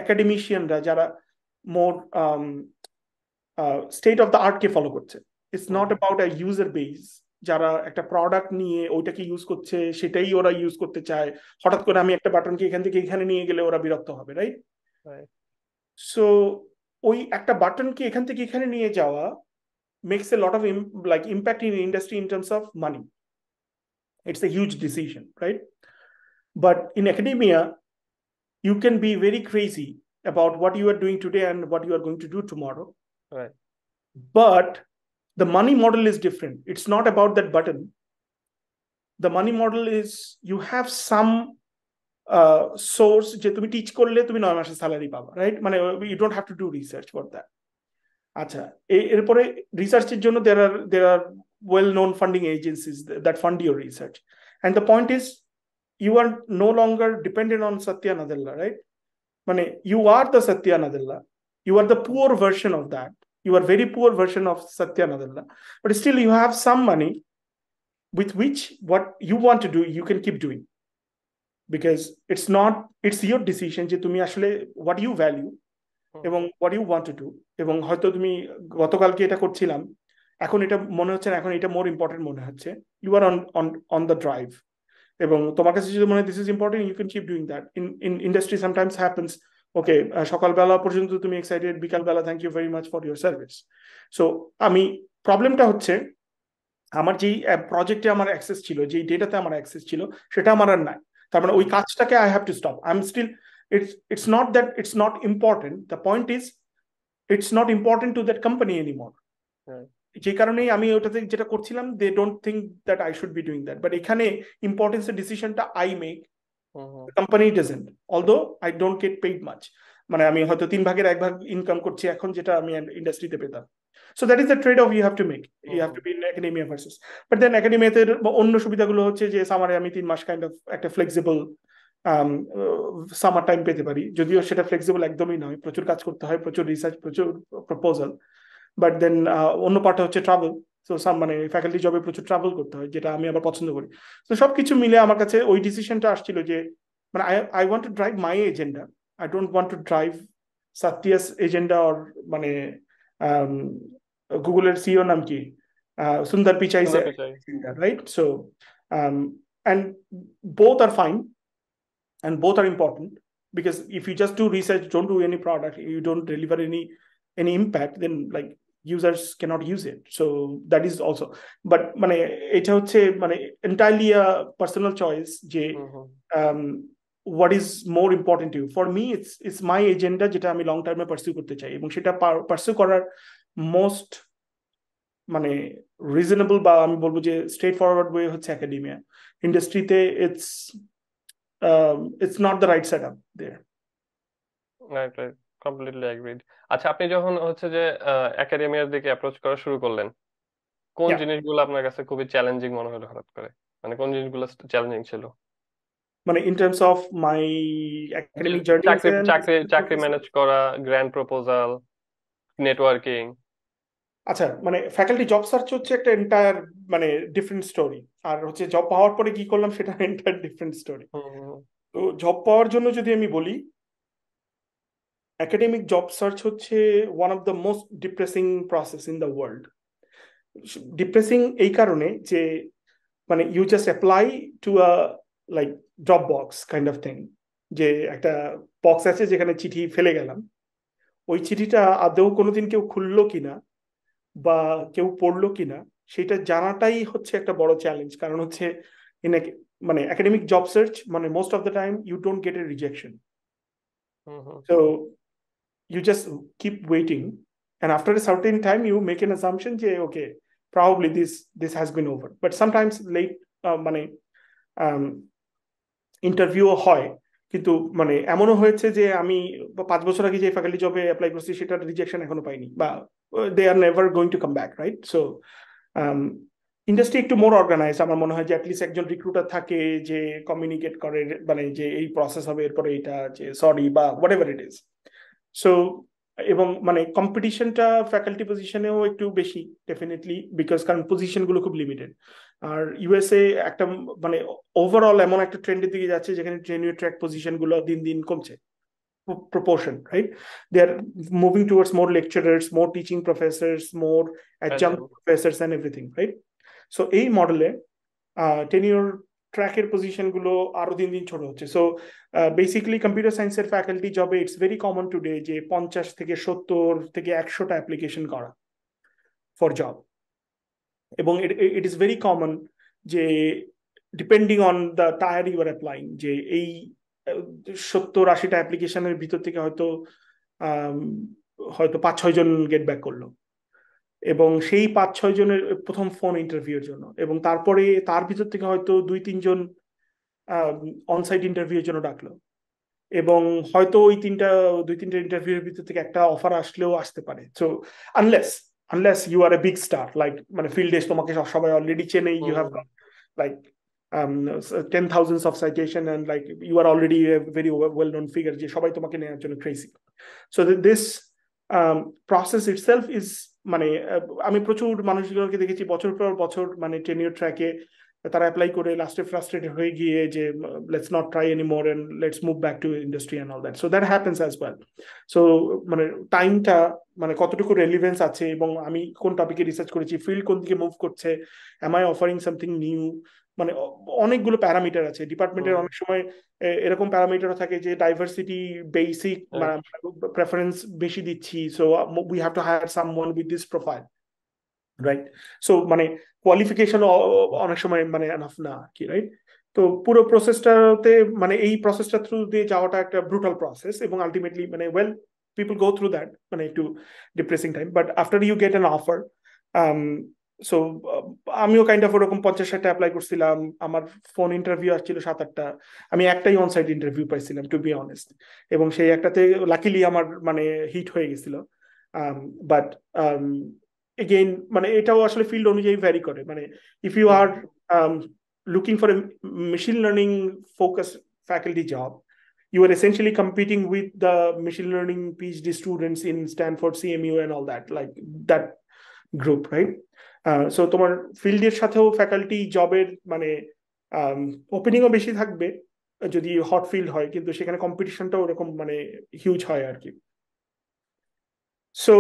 একাডেমিশিয়ানরা, যারা মোর স্টেট অফ দ্য আর্টকে ফলো করছে। It's not about a user base যারা একটা প্রোডাক্ট নিয়ে ওইটাকে ইউজ করছে, সেটাই ওরা ইউজ করতে চায়। হঠাৎ করে আমি একটা বাটনকে এখান থেকে এখানে নিয়ে গেলে ওরা বিরক্ত হবে, রাইট? সো ওই একটা বাটনকে এখান থেকে এখানে নিয়ে যাওয়া makes a lot of like impact in industry in terms of money. It's a huge decision, right? But in academia, you can be very crazy about what you are doing today and what you are going to do tomorrow. Right. But the money model is different. It's not about that button. The money model is you have some source যে তুমি teach করলে তুমি 9 মাসের salary পাবা, right? মানে you don't have to do research for that. আচ্ছা, এরপরে রিসার্চের জন্য there are well-known funding agencies that fund your research. And the point is, you are no longer dependent on Satya Nadella, right? Mane, you are the Satya Nadella. You are the poor version of that. You are very poor version of Satya Nadella. But still, you have some money with which what you want to do, you can keep doing. Because it's your decision যে তুমি আসলে what you value এবং what you want to do. এবং হয়তো তুমি গতকালকে এটা করছিলাম, এখন এটা মনে হচ্ছে না, এখন এটা মোর ইম্পর্টেন্ট মনে হচ্ছে। You are on the drive. এবং তোমার কাছে যদি মনে হয় this is important, you can keep doing that. In industry sometimes happens, okay সকালবেলা পর্যন্ত তুমি এক্সাইটেড, বিকালবেলা thank you very much for your service. So আমি প্রবলেমটা হচ্ছে আমার যেই প্রজেক্টে আমার অ্যাক্সেস ছিল, যেই ডেটাতে আমার অ্যাক্সেস ছিল, সেটা আমার আর নাই। তার মানে ওই কাজটাকে I have to stop. I am still it's not that it's not important. The point is it's not important to that company anymore. যে কারণেই আমি ওটাতে যেটা করছিলাম, they don't think that I should be doing that, but এখানে ইম্পর্টেন্সের ডিসিশনটা I make, company doesn't, although I don't get paid much. মানে আমি হয়তো 3/1 ইনকাম করছি এখন, যেটা আমি ইন্ডাস্ট্রিতে পেতাম। So that is the trade off you have to make, you have to be in academia versus. But then একাডেমিয়াতে অন্য সুবিধাগুলো হচ্ছে যে সামারে আমি 3 মাস কাইন্ড অফ একটা ফ্লেক্সিবল সামার টাইম পেতে পারি, যদিও সেটা ফ্লেক্সিবল একদমই নয়, প্রচুর কাজ করতে হয়, প্রচুর রিসার্চ, প্রচুর প্রপোজাল। বাট দেন অন্য পার্টটা হচ্ছে ট্রাভেল। সো মানে ফ্যাকাল্টি জবে প্রচুর ট্রাভেল করতে হয়, যেটা আমি আবার পছন্দ করি। তো সবকিছু মিলে আমার কাছে ওই ডিসিশনটা আসছিল যে মানে I want to drive my agenda, I don't want to drive Satya's agenda. Or মানে গুগলের সিও নাম কি, Sundar Pichai, right? So and both are fine and both are important, because if you just do research, don't do any product, you don't deliver any impact, then like users cannot use it. So that is also, but মানে এটা হচ্ছে মানে entirely a personal choice যে what is more important to you. For me it's my agenda, যেটা আমি long টার্মে pursue করতে চাই, এবং সেটা পার্সিউ করার মোস্ট মানে রিজনেবল বা আমি বলবো যে স্ট্রেট ফরওয়ার্ড ওয়ে হচ্ছে একাডেমিয়া। ইন্ডাস্ট্রিতে it's not the right setup there. Right, completely agreed. আচ্ছা, আপনি যখন হচ্ছে যে একাডেমিয়ার দিকে অ্যাপ্রোচ করা শুরু করলেন, কোন জিনিসগুলো আপনার কাছে খুবই চ্যালেঞ্জিং মনে হলো হঠাৎ করে? মানে কোন জিনিসগুলো চ্যালেঞ্জিং ছিল? মানে in terms of my academic journey, চাকরি ম্যানেজ করা, গ্র্যান্ড প্রপোজাল, নেটওয়ার্কিং। আচ্ছা, মানে ফ্যাকাল্টি জব সার্চ হচ্ছে একটা এন্টায়ার মানে ডিফারেন্ট স্টোরি, আর হচ্ছে জব পাওয়ার পরে কি করলাম সেটা এন্টায়ার ডিফারেন্ট স্টোরি। তো জব পাওয়ার জন্য যদি আমি বলি, একাডেমিক জব সার্চ হচ্ছে one of the most depressing process in the world. Depressing এই কারণে যে মানে you just apply to a like drop box kind of thing, যে একটা বক্স আছে যেখানে চিঠি ফেলে গেলাম, ওই চিঠিটা আদৌ কোনোদিন কেউ খুললো কিনা বা কেউ পড়লো কিনা সেটা জানাটাই হচ্ছে একটা বড় চ্যালেঞ্জ। কারণ হচ্ছে মানে একাডেমিক জব সার্চ মানে most of the time you don't get a rejection, so you just keep waiting, and after a certain time you make an assumption যে okay, probably this has been over. But sometimes late মানে interview হয়, কিন্তু মানে এমনও হয়েছে যে আমি 5 বছর আগে যে ফ্যাকাল্টি জবে অ্যাপ্লাই করছি সেটার রিজেকশন এখনো পাইনি, বা they are never going to come back, right? So industry একটু মোর অর্গানাইজ আমার মনে হয়, যে অ্যাটলিস্ট একজন রিক্রুটার থাকে যে কমিউনিকেট করে, মানে যে এই প্রসেস হবে এরপরে এটা, যে সরি বা what ever it is. So এবং মানে কম্পিটিশনটা ফ্যাকাল্টি পজিশনেও একটু বেশি ডেফিনেটলি, বিকজ কারণ পজিশনগুলো খুব লিমিটেড। আর ইউএসএ একটা মানে ওভারঅল এমন একটা ট্রেন্ডের দিকে যাচ্ছে যেখানে টেনিউর ট্র্যাক পজিশনগুলো দিন দিন কমছে, proportion, right? They are moving towards more lecturers, more teaching professors, more adjunct professors and everything, right? So এই মডেলে টেনিউর ট্র্যাকের পজিশন গুলো আরো দিন দিন ছোট হচ্ছে। সো বেসিক্যালি কম্পিউটার সায়েন্সের ফ্যাকাল্টি জবে ইটস ভেরি কমন টুডে যে 50 থেকে 70 থেকে 100টা অ্যাপ্লিকেশন করা ফর জব, এবং ইট ইজ ভেরি কমন যে depending on the tier you are applying, যে এই 70-80টা অ্যাপ্লিকেশনের ভিতর থেকে হয়তো 5-6 জন গেট ব্যাক করলো, এবং সেই 5-6 জনের প্রথম ফোন ইন্টারভিউর জন্য, এবং তারপরে তার ভিতর থেকে হয়তো 2-3 জন অনসাইট ইন্টারভিউর জন্য ডাকলো, এবং হয়তো ওই 2-3টা ইন্টারভিউর ভিতর থেকে একটা অফার আসলেও আসতে পারে। So unless you are a big star, like মানে ফিল্ড ডেস তোমাকে সবাই অলরেডি চেনে, you have got like 10,000s of citation, and like you are already a very well known figure যে সবাই তোমাকে নেওয়ার জন্য crazy. So this process itself is মানে আমি প্রচুর মানুষগুলোকে দেখেছি বছর পর বছর মানে টেনিউর ট্র্যাকে তারা অ্যাপ্লাই করে লাস্টে ফ্রাস্ট্রেটেড হয়ে গিয়ে যে let's not try anymore and let's move back to industry and all that. So that happens as well. So মানে টাইমটা মানে কতটুকু রেলিভেন্স আছে, এবং আমি কোন টপিকে রিসার্চ করেছি, ফিল্ড কোন দিকে মুভ করছে, am I offering something new, মানে অনেকগুলো প্যারামিটার আছে। ডিপার্টমেন্টের অনেক সময় এরকম প্যারামিটারও থাকে যে ডাইভার্সিটি বেসিক প্রেফারেন্স বেশি দিচ্ছি, so we have to hire someone with this profile, right? So মানে কোয়ালিফিকেশন অনেক সময় মানে এনাফ না কি, রাইট? তো তো পুরো প্রসেসটাতে মানে এই প্রসেসটা থ্রু দিয়ে যাওয়াটা একটা ব্রুটাল প্রসেস, এবং আলটিমেটলি মানে well people go through that, মানে একটু depressing time, but after you get an offer. So আমিও কাইন্ড অফ ওরকম 50-60টা অ্যাপ্লাই করছিলাম, আমার ফোন ইন্টারভিউ আসছিল 7-8টা, আমি একটাই অনসাইট ইন্টারভিউ পাইছিলাম টু বি অনেস্ট, এবং সেই একটাতে লাকিলি আমার মানে হিট হয়ে গেছিল। বাট এগেইন মানে এটাও আসলে ফিল্ড অনুযায়ী ভ্যারি করে, মানে if you are looking for a machine learning focused faculty job, you are essentially competing with the machine learning PhD students in Stanford, CMU, and all that, like that group, right? So তোমার ফিল্ডের সাথেও faculty জবের মানে ওপেনিংও বেশি থাকবে যদি hot field হয়, কিন্তু সেখানে কম্পিটিশনটাও ওরকম মানে হিউজ হয় আর কি। সো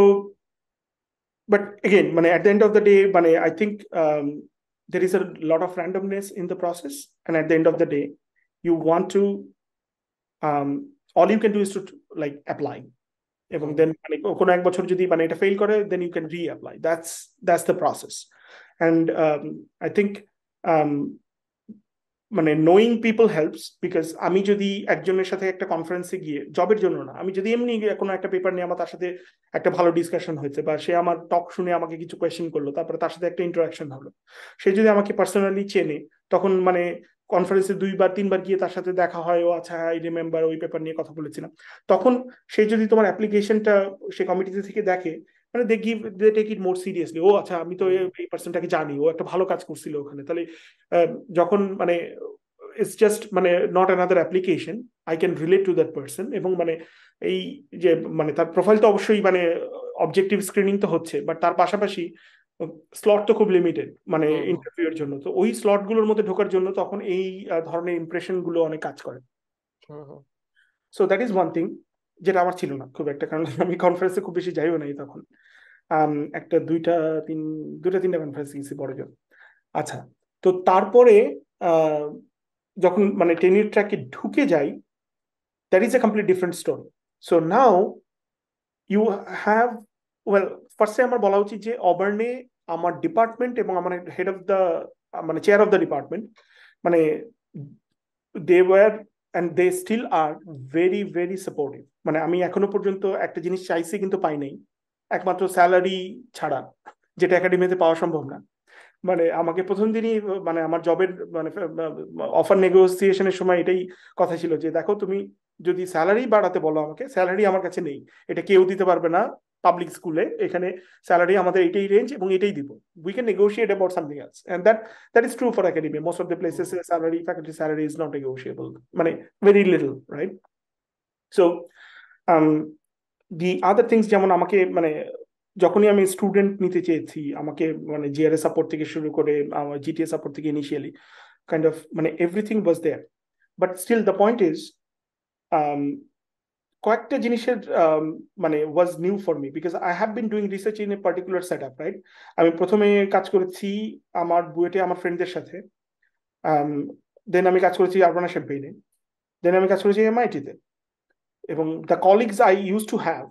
but again মানে at the end of the day মানে I think there is a lot of randomness in the process, and at the end of the day you want to all you can do is to like apply, এবং দেন মানে কোনো এক বছর যদি মানে এটা fail করে then you can reapply. That's the process. And I think মানে নোয়িং পিপল হেল্পস, বিকজ আমি যদি একজনের সাথে একটা কনফারেন্সে গিয়ে জবের জন্য না, আমি যদি এমনি কোনো একটা পেপার নিয়ে আমার তার সাথে একটা ভালো ডিসকাশন হয়েছে, বা সে আমার টক শুনে আমাকে কিছু কোয়েশ্চেন করলো, তারপরে তার সাথে একটা ইন্টারাকশন হলো, সে যদি আমাকে পার্সোনালি চেনে, তখন মানে কনফারেন্সে 2-3 বার গিয়ে তার সাথে দেখা হয়, ও আচ্ছা আই রিমেম্বার ওই পেপার নিয়ে কথা বলেছিলাম, তখন সে যদি তোমার অ্যাপ্লিকেশনটা সে কমিটিতে থেকে দেখে, মানে দে টেক ইট মোর সিরিয়াসলি, ও আচ্ছা আমি তো এই পার্সনটাকে জানি, ও একটা ভালো কাজ করছিল ওখানে, তাহলে যখন মানে ইটস জাস্ট মানে not another application, I can relate to that person, এবং মানে এই যে মানে তার প্রোফাইল তো অবশ্যই মানে অবজেক্টিভ স্ক্রিনিং তো হচ্ছে, বাট তার পাশাপাশি স্লট তো খুব লিমিটেড মানে ইন্টারভিউর জন্য, তো ওই স্লট গুলোর মধ্যে ঢোকার জন্য তখন এই ধরনের ইমপ্রেশন গুলো অনেক কাজ করে। So that is one thing, যেটা আমার ছিল না খুব একটা, কারণ আমি কনফারেন্সে খুব বেশি যাইও নাই তখন, একটা দুইটা তিনটা কনফারেন্স গেছি বড় জন্য। আচ্ছা, তো তারপরে যখন মানে টেনির ট্র্যাকে ঢুকে যাই, that is a complete different story. So now you have well, ফার্স্টে আমার বলা উচিত যে অবার্নে আমার ডিপার্টমেন্ট এবং আমার হেড অফ দ্য মানে চেয়ার অফ দ্য ডিপার্টমেন্ট মানে they were and they still are very very supportive. মানে আমি এখনো পর্যন্ত একটা জিনিস চাইছি কিন্তু পাই নাই, একমাত্র স্যালারি ছাড়া, যেটা একাডেমিতে পাওয়া সম্ভব না। মানে আমাকে প্রথম দিনই মানে আমার জবের মানে অফার নেগোসিয়েশনের সময় এটাই কথা ছিল যে দেখো তুমি যদি স্যালারি বাড়াতে বলো আমাকে, স্যালারি আমার কাছে নেই, এটা কেউ দিতে পারবে না পাবলিক স্কুলে, এখানে স্যালারি আমাদের এটাই রেঞ্জ এবং এটাই দিব, we can negotiate about something else, and that is true for academy, most of the places salary faculty salary is not negotiable, মানে very little, right? So the other things, যেমন আমাকে মানে যখনই আমি স্টুডেন্ট নিতে চেয়েছি, আমাকে মানে জিআরএ সাপোর্ট থেকে শুরু করে আমার জিটিএ সাপোর্ট থেকে ইনিশিয়ালি কাইন্ড অফ মানে everything was there, but still the point is কয়েকটা জিনিসের মানে was new for me, because I have been doing research in a particular set up, right? আমি প্রথমে কাজ করেছি আমার বুয়েটে আমার ফ্রেন্ডদের সাথে, দেন আমি কাজ করেছি আরবানা শ্যাম্পেইনে, দেন আমি কাজ করেছি এমআইটিতে, এবং the colleagues I use to have,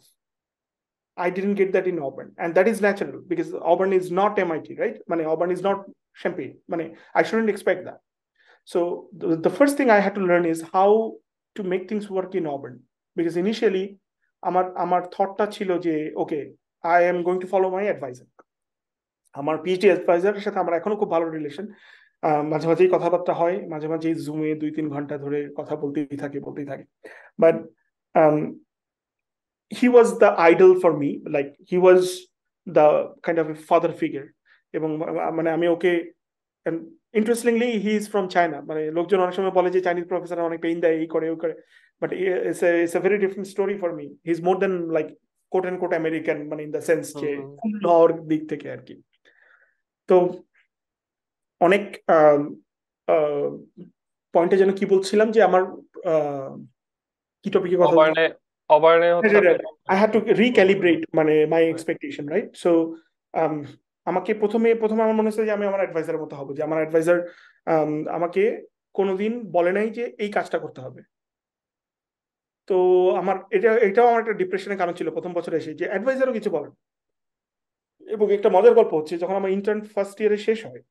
I didn't get that in Auburn, and that is natural because Auburn is not MIT, right? Mane Auburn is not Champaign. Mane I shouldn't expect that. So the first thing I had to learn is how to make things work in Auburn, because initially আমার থটটা ছিল যে okay, I am going to follow my advisor. আমার PhD অ্যাডভাইজারের সাথে আমার এখনো খুব ভালো relation, মাঝে মাঝেই কথাবার্তা হয়, মাঝে মাঝেই জুমে 2-3 ঘন্টা ধরে কথা বলতেই থাকে but he was the idol for me, like he was the kind of a father figure, এবং মানে আমি okay, interestingly he is from China, মানে লোকজন অনেক সময় বলে যে চাইনিজ প্রফেসর অনেক পেইন দেয়, এই করে ওই করে, but it's a very different story for me, he is more than like quote end quote American, মানে ইন দ্য সেন্স যে কুল হওয়ার দিক থেকে আর কি। তো অনেক পয়েন্টে যেন কি বলছিলাম যে আমার কি টপিকে কথা I had to recalibrate মানে my expectation, right? So আমাকে প্রথমে আমার মনে হচ্ছে যে আমি আমার অ্যাডভাইজারের মতো হবো, যে আমার অ্যাডভাইজার আমাকে কোনোদিন বলে নাই যে এই কাজটা করতে হবে। তো আমার এটাও আমার একটা ডিপ্রেশনের কারণ ছিল প্রথম বছরে এসে, যে অ্যাডভাইজারও কিছু বলেন। এবং একটা মজার গল্প হচ্ছে, যখন আমার ইন্টার্ন ফার্স্ট ইয়ারে শেষ হয়,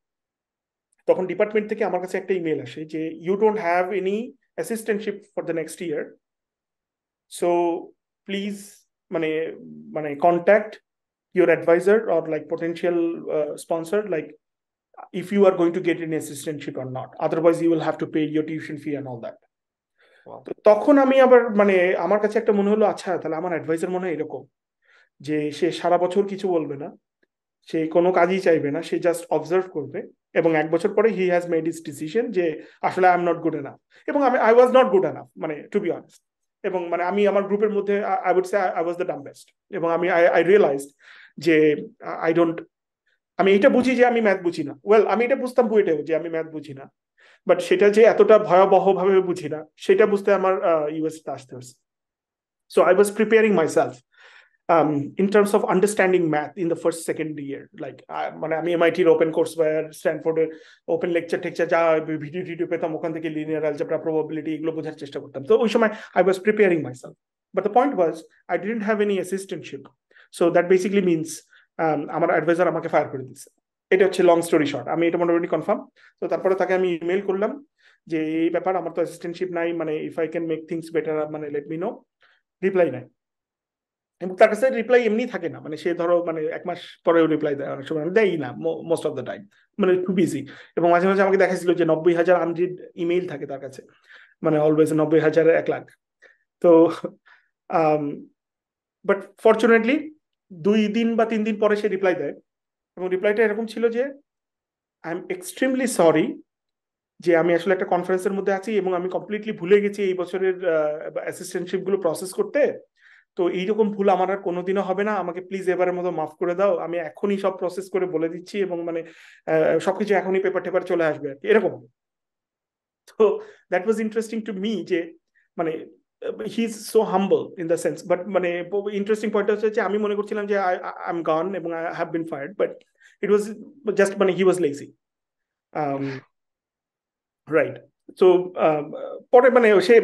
তখন ডিপার্টমেন্ট থেকে আমার কাছে একটা ইমেল আসে যে you don't have any assistantship for the next year, so please মানে মানে contact your advisor or like potential sponsor, like if you are going to get an assistantship or not, otherwise you will have to pay your tuition fee and all that. Wow. তো তখন আমি আবার মানে আমার কাছে একটা মনে হলো, আচ্ছা তাহলে আমার অ্যাডভাইজার মনে হয় এরকম যে সে সারা বছর কিছু বলবে না, সে কোনো কাজই চাইবে না, সে জাস্ট অবজার্ভ করবে এবং 1 বছর পরে he has made his decision যে আসলে I am not good enough. এবং I was not good enough, মানে টু বি অনেস্ট। এবং মানে আমি আমার গ্রুপের মধ্যে I would say I was the dumbest. এবং আমি আই রিয়েলাইজড যে আই ডোন্ট, আমি এটা বুঝি যে আমি ম্যাথ বুঝি না, ওয়েল আমি এটা বুঝতাম বুয়েটেও যে আমি ম্যাথ বুঝি না, বাট সেটা যে এতটা ভয়াবহ ভাবে বুঝি না সেটা বুঝতে আমার ইউএস আসতে হচ্ছে। So I was preparing myself in terms of understanding math in the first second year, like মানে আমি এমআইটির ওপেন কোর্স বা স্ট্যানফোর্ডের ওপেন লেকচার টেকচার যা ভিডিও টিডিও পেতাম ওখান থেকে লিনিয়ার অ্যালজেব্রা, প্রবাবিলিটি এগুলো বোঝার চেষ্টা করতাম। তো ওই সময় I was preparing myself, but the point was I didn't have any assistantship, so that basically means আমার অ্যাডভাইজার আমাকে ফায়ার করে দিচ্ছে। এটা হচ্ছে লং স্টোরি শর্ট, আমি এটা মোটামুটি কনফার্ম। তো তারপরে তাকে আমি ইমেল করলাম যে এই ব্যাপার, আমার তো অ্যাসিস্ট্যান্টশিপ নাই, মানে if I can make things better মানে লেট মি নো। রিপ্লাই নাই, এবং তার কাছে রিপ্লাই এমনি থাকে না, মানে সে ধরো মানে 1 মাস পরেও রিপ্লাই দেয়, অনেক সময় দেয় না, মোস্ট অফ দ্য টাইম মানে একটু বিজি। এবং মাঝে মাঝে আমাকে দেখাচ্ছিল যে 90,000 আনরিড ইমেইল থাকে তার কাছে, মানে অলওয়েজ 90,000 1 লাখ। তো বাট ফরচুনেটলি 2 দিন বা 3 দিন পরে সে রিপ্লাই দেয়, এবং রিপ্লাইটা এরকম ছিল যে আই এম এক্সট্রিমলি সরি, যে আমি আসলে একটা কনফারেন্সের মধ্যে আছি এবং আমি কমপ্লিটলি ভুলে গেছি এই বছরের অ্যাসিস্ট্যান্টশিপ গুলো প্রসেস করতে, তো এইরকম ভুল আমার আর কোনোদিনও হবে না, আমাকে প্লিজ এবারের মতো মাফ করে দাও, আমি এখনই সব প্রসেস করে বলে দিচ্ছি এবং মানে সবকিছু এখনই পেপার টেপার চলে আসবে আর কি, এরকম। তো that was interesting to me যে মানে he is so humble in the sense, but মানে ইন্টারেস্টিং পয়েন্ট হচ্ছে যে আমি মনে করছিলাম যে আই এম গন এবং I have bin fired, but it was just মানে হি ওয়াজ লেজি, রাইট। তো পরে মানে সে,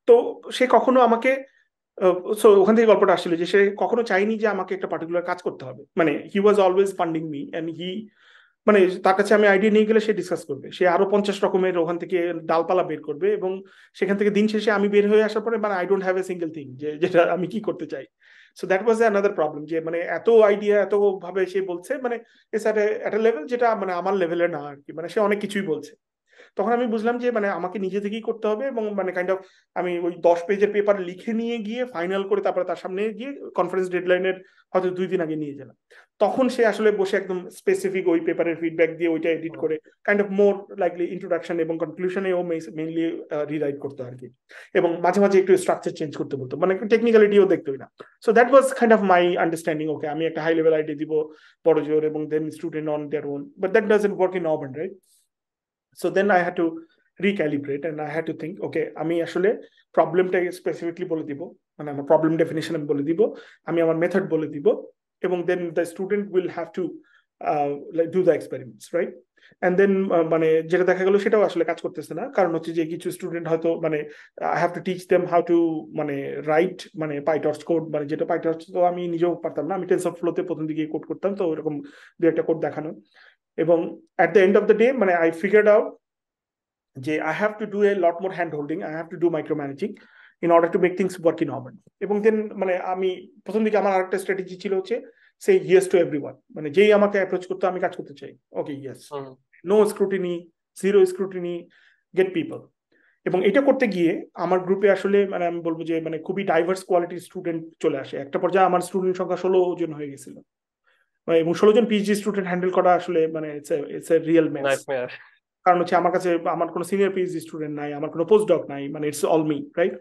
তো সে কখনো আমাকে, সো ওখান থেকে গল্পটা আসছিল যে সে কখনো চাইনি যে আমাকে একটা পার্টিকুলার কাজ করতে হবে, মানে he was always funding me and he, মানে তার কাছে আমি আইডিয়া নিয়ে গেলে সে ডিসকাস করবে, সে আরো 50 রকমের ওখান থেকে ডালপালা বের করবে, এবং সেখান থেকে দিন শেষে আমি বের হয়ে আসার পরে মানে I don't have a single thing যে যেটা আমি কি করতে চাই। So that was another problem, যে মানে এত আইডিয়া এত ভাবে সে বলছে, মানে একটা লেভেল যেটা মানে আমার লেভেলে না আর কি, মানে সে অনেক কিছুই বলছে। তখন আমি বুঝলাম যে মানে আমাকে নিজে থেকেই করতে হবে, এবং মানে কাইন্ড অফ আমি ওই 10 পেজের পেপার লিখে নিয়ে গিয়ে ফাইনাল করে তারপরে তার সামনে গিয়ে কনফারেন্স ডেডলাইনের হয়তো 2 দিন আগে নিয়ে গেলাম। তখন সে আসলে বসে একদম স্পেসিফিক ওই পেপারের ফিডব্যাক দিয়ে ওইটা এডিট করে kind of more likely introduction এবং কনক্লুশনে ও মেইনলি রিরাইট করতো আর কি, এবং মাঝে মাঝে একটু স্ট্রাকচার চেঞ্জ করতে বলতো, মানে টেকনিক্যালিটিও দেখতোই না। So that was kind of my understanding, okay আমি একটা হাই লেভেল আইডিয়া দিব বড় জোর, এবং then student on their own, but that doesn't work in urban, right? So then I had to recalibrate and I had to think, okay, আমি আসলে প্রবলেমটা specifically বলে দিব, মানে আমার প্রবলেম ডেফিনেশন আমি বলে দিব, আমি আমার মেথড বলে দিব, এবং then the student will have to like do the experiments, right? And then মানে যেটা দেখা গেল সেটাও আসলে কাজ করতেছে না, কারণ হচ্ছে যে কিছু স্টুডেন্ট হয়তো মানে I have to teach them how to মানে রাইট মানে পাইটর্চ কোড, মানে যেটা পাইটর্চ তো আমি নিজেও পারতাম না, আমি টেনসরফ্লোতে প্রথম দিকে কোড করতাম, তো এরকম দু একটা কোড দেখানো। এবং at the end of the day মানে আই ফিগার্ড আউট যে I have to do a lot more hand holding, I have to do micro managing in order two make things work in urban. এবং দেন মানে আমি প্রথম দিকে আমার আরেকটা strategy ছিল হচ্ছে সে ইয়েস টু এভরিওয়ান, মানে যেই আমাকে অ্যাপ্রোচ করতে আমি কাজ করতে চাই, okay yes, no scrutiny, zero scrutiny, get people. এবং এটা করতে গিয়ে আমার গ্রুপে আসলে মানে আমি বলবো যে মানে খুবই ডাইভার্স কোয়ালিটির স্টুডেন্ট চলে আসে, একটা পর্যায়ে আমার স্টুডেন্ট সংখ্যা 16 জন হয়ে গেছিল, এবং 16 জন পিএইচডি স্টুডেন্ট হ্যান্ডেল করা আসলে মানে ইটস এ রিয়েল মেস। কারণ হচ্ছে আমার কাছে আমার কোনো সিনিয়র পিএইচডি স্টুডেন্ট নাই, আমার কোনো পোস্ট ডক নাই, মানে it's all me, right?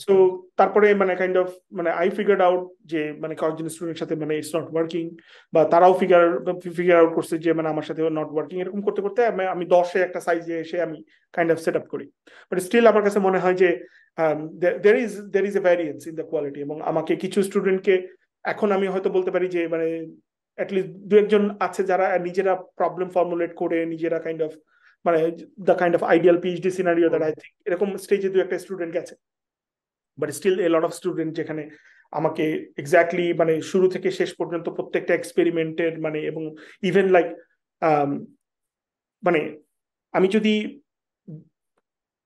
So তারপরে মানে কাইন্ড অফ মানে আই ফিগার্ড আউট যে মানে কয়েকজন স্টুডেন্টের সাথে মানে ইটস নট ওয়ার্কিং, বা তারাও ফিগার আউট করছে যে মানে আমার সাথে নট ওয়ার্কিং, এরকম করতে করতে আমি 10-এ একটা সাইজে এসে আমি কাইন্ড অফ সেট আপ করি। বাট স্টিল আমার কাছে মনে হয় যে there is a variance in the quality, এবং আমাকে কিছু স্টুডেন্টকে এখন আমি হয়তো বলতে পারি যে মানে অ্যাটলিস্ট 2-1 জন আছে যারা নিজেরা প্রবলেম ফর্মুলেট করে নিজেরা কাইন্ড অফ মানে the kind of ideal PhD scenario that I think, এরকম স্টেজে 2-একটা স্টুডেন্ট গেছে। But still a lot of student যেখানে আমাকে এক্স্যাক্টলি মানে শুরু থেকে শেষ পর্যন্ত প্রত্যেকটা এক্সপেরিমেন্টের মানে, এবং ইভেন লাইক মানে আমি যদি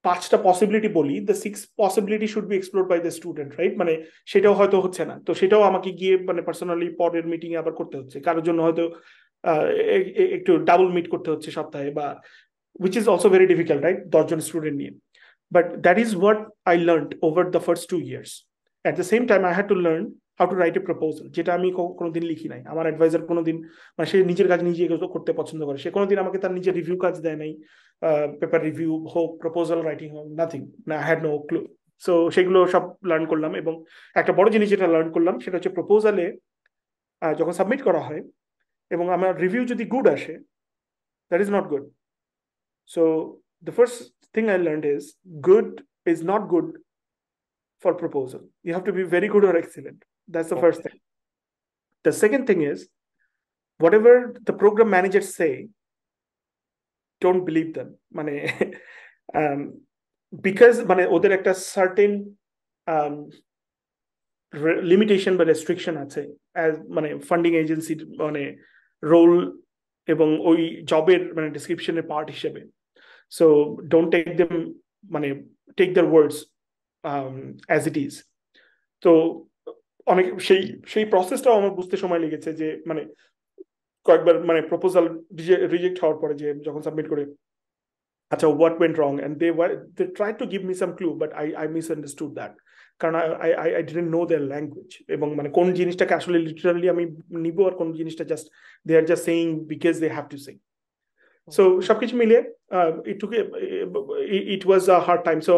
5টা পসিবিলিটি বলি, the 6 possibility should be explore by the student, right? মানে সেটাও হয়তো হচ্ছে না, তো সেটাও আমাকে গিয়ে মানে পার্সোনালি পরের মিটিং এ আবার করতে হচ্ছে, কারোর জন্য হয়তো একটু ডাবল মিট করতে হচ্ছে সপ্তাহে, বা which is also very difficult, right? 10 John student নিয়ে। But that is what I learned over the first 2 years. At the same time, I had to learn how to write a proposal, যেটা আমি কোনোদিন লিখি নাই। আমার adviser কোনোদিন, মানে সে নিজের কাজ নিজে করতে পছন্দ করে, সে কোনোদিন আমাকে তার নিজের রিভিউ কাজ দেয় নাই, পেপার রিভিউ হোক, প্রপোজাল রাইটিং হোক, nothing. I had no clue. So সেগুলো সব লার্ন করলাম, এবং একটা বড় জিনিস যেটা লার্ন করলাম সেটা হচ্ছে প্রপোজালে যখন সাবমিট করা হয় এবং আমার রিভিউ যদি গুড আসে, that is not good. So the first thing I learned is good is not good for proposal. You have to be very good or excellent. That's the first thing. The second thing is, whatever the program managers say, don't believe them. মানে um, because মানে ওদের একটা certain um, limitation বা restriction আছে as মানে funding এজেন্সির মানে role এবং ওই জবের মানে ডেসক্রিপশনের পার্ট হিসেবে। So don't take them, মানে take their words as it is. তো অনেক সেই সেই প্রসেসটাও আমার বুঝতে সময় লেগেছে, যে মানে কয়েকবার মানে প্রপোজাল রিজেক্ট হওয়ার পরে, যে যখন সাবমিট করে, আচ্ছা what went wrong, and they tried to give me some clue, but I misunderstood that, কারণ I didn't know their language, এবং মানে কোন জিনিসটাকে আসলে লিটারালি আমি নিব, আর কোন জিনিসটা just they are just saying because they have to say. So সবকিছু মিলিয়ে it was a hard time. So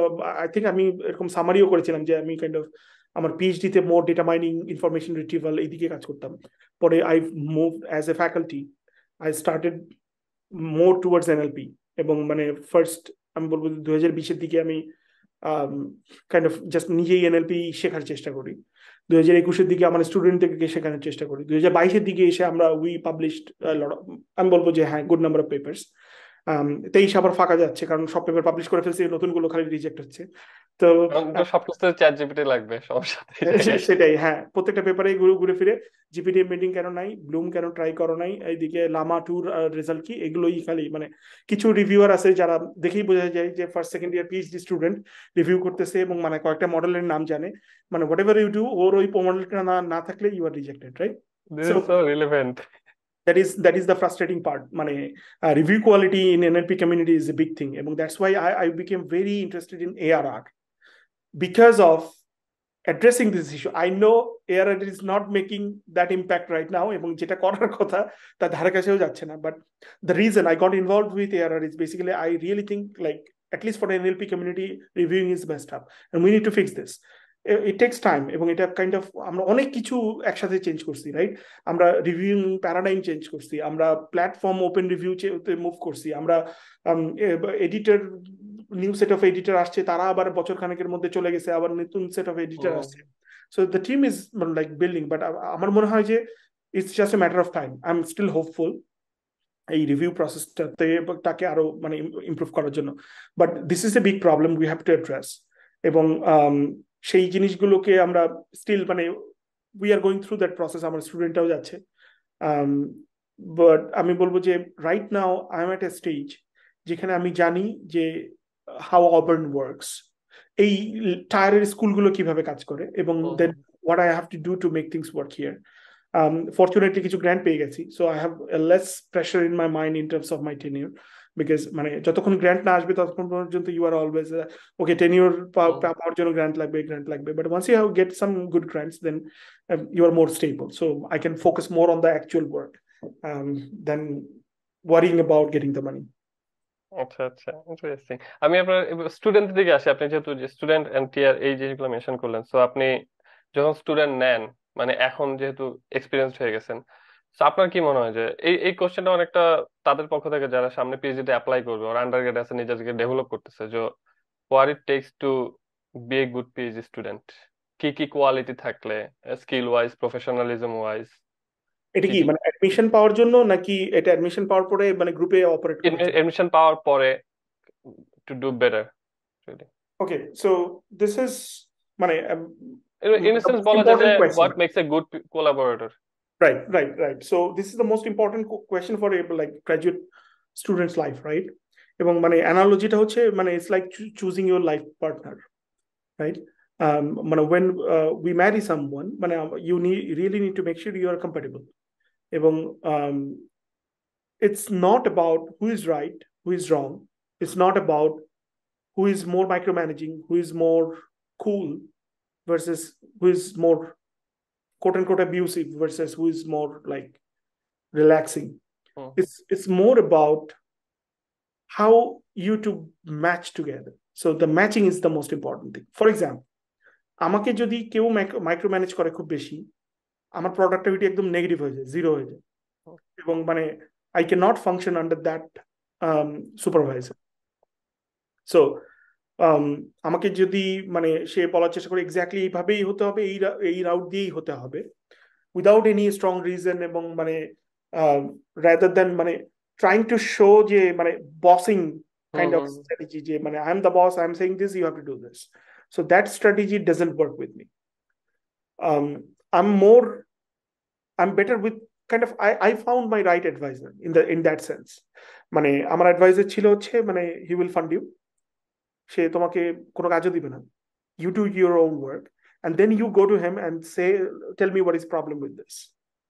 I think আমি এরকম সামারিও করেছিলাম যে আমি কাইন্ড অফ আমার পিএইচডি তে মোর ডেটা মাইনিং, ইনফরমেশন রিট্রিভাল এইদিকে কাজ করতাম। পরে I move as a faculty, I started more towards NLP, এবং মানে ফার্স্ট আমি বলবো 2020-এর দিকে আমি কাইন্ড অফ জাস্ট নিজেই এনএলপি শেখার চেষ্টা করি। 2021-এর দিকে আমার স্টুডেন্টদেরকে শেখানোর চেষ্টা করি। 2022-এর দিকে এসে আমরা উই পাবলিশড, আমি বলবো যে হ্যাঁ, গুড নাম্বার অফ পেপার্স। 23 আবার ফাঁকা যাচ্ছে, কারণ সব পেপার পাবলিশ করে ফেলছে, নতুনগুলো খালি রিজেক্ট হচ্ছে। তো সবকিছু চ্যাট জিপিটি লাগবে সমস্যা। সেটাই, হ্যাঁ, প্রত্যেকটা পেপারে ঘুরে ফিরে জিপিটি মিটিং কেন নাই, ব্লুম কেন ট্রাই করো নাই, এইদিকে লামা টুর রেজাল্ট কি, এগুলোই খালি মানে কিছু রিভিউয়ার আছে যারা দেখেই বোঝা যায় যে first second year PhD student review করতেছে, এবং মানে কয়েকটা মডেলের নাম জানে, মানে হোয়াট এভার ইউ ডু, ওর ওই মডেলটা না থাকলে you are rejected, right? This is so relevant. That is the frustrating part. মানে review quality in NLP community is a big thing, and that's why I became very interested in ARR, because of addressing this issue. I know ARR is not making that impact right now, এবং যেটা করার কথা তার ধারে কাছেও যাচ্ছে না, but the reason I got involved with ARR is basically I really think, like, at least for the NLP community, reviewing is messed up, and we need to fix this. It takes time, এবং এটা kind of আমরা অনেক কিছু একসাথে change করছি, right? আমরা reviewing paradigm change করছি, আমরা প্ল্যাটফর্ম ওপেন রিভিউ মুভ করছি, আমরা editor, new set of editor আসছে, তারা আবার বছর খানেকের মধ্যে চলে গেছে, আবার নতুন সেট অফ এডিটর আসছে। So the team is like building, but আমার মনে হয় যে it's just a matter of time. I am still hopeful এই রিভিউ প্রসেসটাতে তাকে আরো মানে ইমপ্রুভ করার জন্য, but this is a big problem we have to address. এবং সেই জিনিসগুলোকে আমরা স্টিল মানে we are going through that process, আমার স্টুডেন্টরাও যাচ্ছে। বাট আমি বলবো যে right now I am at a stage যেখানে আমি জানি যে হাউ অবার্ন ওয়ার্কস, এই টায়ারের স্কুলগুলো কিভাবে কাজ করে, এবং then what I have to do to make things work here. Fortunately কিছু গ্র্যান্ট পেয়ে গেছি, so I have less pressure in my mind in terms of my tenure, because মানে যতক্ষণ গ্র্যান্ট না আসবে ততক্ষণ পর্যন্ত you are always okay, tenure পাওয়ার জন্য গ্র্যান্ট লাগবে, but once you have get some good grants, then you are more stable, so I can focus more on the actual work then worrying about getting the money. আচ্ছা আচ্ছা, interesting. আমি আপনার student দিকে আসি। আপনি যেহেতু student and টিয়ার এই জিনিসগুলো মেনশন করলেন, সো আপনি যখন স্টুডেন্ট নেন, মানে এখন যেহেতু এক্সপিরিয়েন্স হয়ে গেছেন, তো আপনার কি মনে হয় যে এই কোশ্চেনটা অনেকটা তাদের পক্ষ থেকে যারা সামনে পিএইচডি তে অ্যাপ্লাই করবে, ওর আন্ডারগ্রেড আছে, নিজেদেরকে ডেভেলপ করতেছে, যে what it takes to be a good PhD student, কি কি কোয়ালিটি থাকলে, স্কিল ওয়াইজ, প্রফেশনালিজম ওয়াইজ। এটা কি মানে অ্যাডমিশন পাওয়ার জন্য, নাকি এটা অ্যাডমিশন পাওয়ার পরে মানে গ্রুপে অপারেট করার জন্য? এডমিশন পাওয়ার পরে to do better. Okay, so this is মানে in a sense বলা যায় যে what makes a good collaborator. Right. So this is the most important question for a like graduate students life, right? এবং মানে অ্যানালজিটা হচ্ছে মানে it's like choosing your life partner, right? মানে when we marry someone, মানে you really need to make sure you are compatible. এবং it's not about who is right, who is wrong. It's not about who is more micromanaging, who is more cool versus who is more quote unquote abusive versus who is more like relaxing. It's more about how you two match together. So the matching is the most important thing. For example, আমাকে যদি কেউ micro manage করে খুব বেশি, আমার productivity একদম negative হয়ে যায়, জিরো হয়ে যায়, এবং মানে I can not function under that supervisor. So আমাকে যদি মানে সে বলার চেষ্টা করে এক্স্যাক্টলি এইভাবেই হতে হবে, এই রাউট দিয়েই হতে হবে, উইদাউট এনি স্ট্রং রিজন, এবং মানে রাদার দ্যান মানে trying to show যে মানে bossing kind of strategy, যে মানে I am the boss, I am saying this, you have to do this. So that strategy doesn't work with me. I'm better with kind of I found my right advisor in that sense. মানে আমার adviser ছিল হচ্ছে মানে he will fund you, সে তোমাকে কোনো কাজও দিবে না, you do your own work and then you go to him and say, tell me what is problem with this,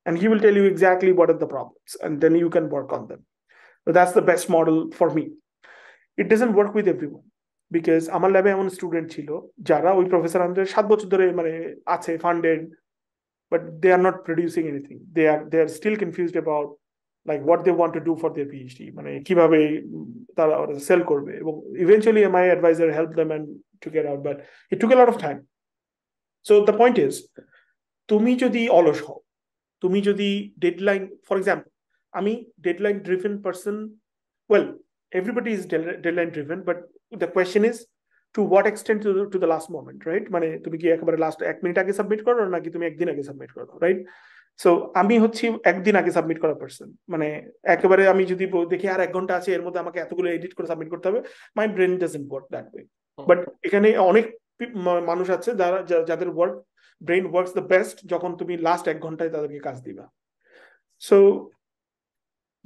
and he will tell you exactly what are the problems and then you can work on them. So that's the best model for me. It doesn't work with everyone, because আমার ল্যাবে এমন student ছিল যারা ওই professor আন্ডারে 7 বছর ধরে মানে আছে, funded, but they are not producing anything. They are still confused about like what they want to do for their PhD, মানে কিভাবে তারা সেল করবে, এবং eventually my advisor helped them and to get out, but it took a lot of time. So the point is, তুমি যদি অলস হও, তুমি যদি ডেডলাইন, ফর এক্সাম্পল আমি deadline driven person, well, everybody is deadline driven, but the question is to what extent to the last moment, right? মানে তুমি কি একেবারে লাস্ট 1 মিনিট আগে সাবমিট করো নাকি তুমি একদিন আগে সাবমিট করো, রাইট? সো আমি হচ্ছি একদিন আগে সাবমিট করা পারসন, মানে একেবারে আমি যদি দেখি আর 1 ঘন্টা আছে, এর মধ্যে আমাকে এতগুলো এডিট করে সাবমিট করতে হবে, মাই brain doesn't work that way. But এখানে অনেক মানুষ আছে যাদের ব্রেন ওয়ার্কস দ্য বেস্ট যখন তুমি লাস্ট 1 ঘন্টায় তাদেরকে কাজ দিবা। So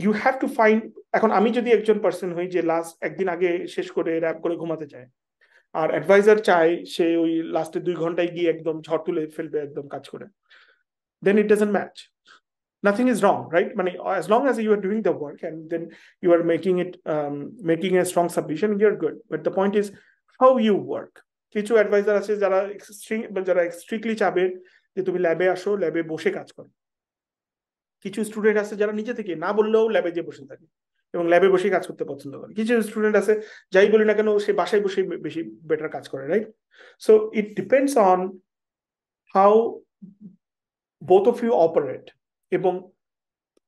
you have to find, এখন আমি যদি একজন পার্সন হই যে লাস্ট একদিন আগে শেষ করে র্যাপ করে ঘুমাতে চায়, আর অ্যাডভাইজার চায় সে ওই লাস্টে 2 ঘন্টায় গিয়ে একদম ঝড় তুলে ফেলবে একদম কাজ করে, then it doesn't match. Nothing is wrong, right? মানে as long as you are doing the work and then you are making a strong submission, you're good. But the point is how you work. কিছু adviser আছে যারা strictly চাবে যে তুমি ল্যাবে আসো, ল্যাবে বসে কাজ করো। কিছু স্টুডেন্ট আছে যারা নিজে থেকে না বললেও ল্যাবে যে বসে থাকে এবং ল্যাবে বসে কাজ করতে পছন্দ করে। কিছু স্টুডেন্ট আছে যাই বলি না কেন সে বাসায় বসে বেশি বেটার কাজ করে, right? So it depends on how both of you operate. এবং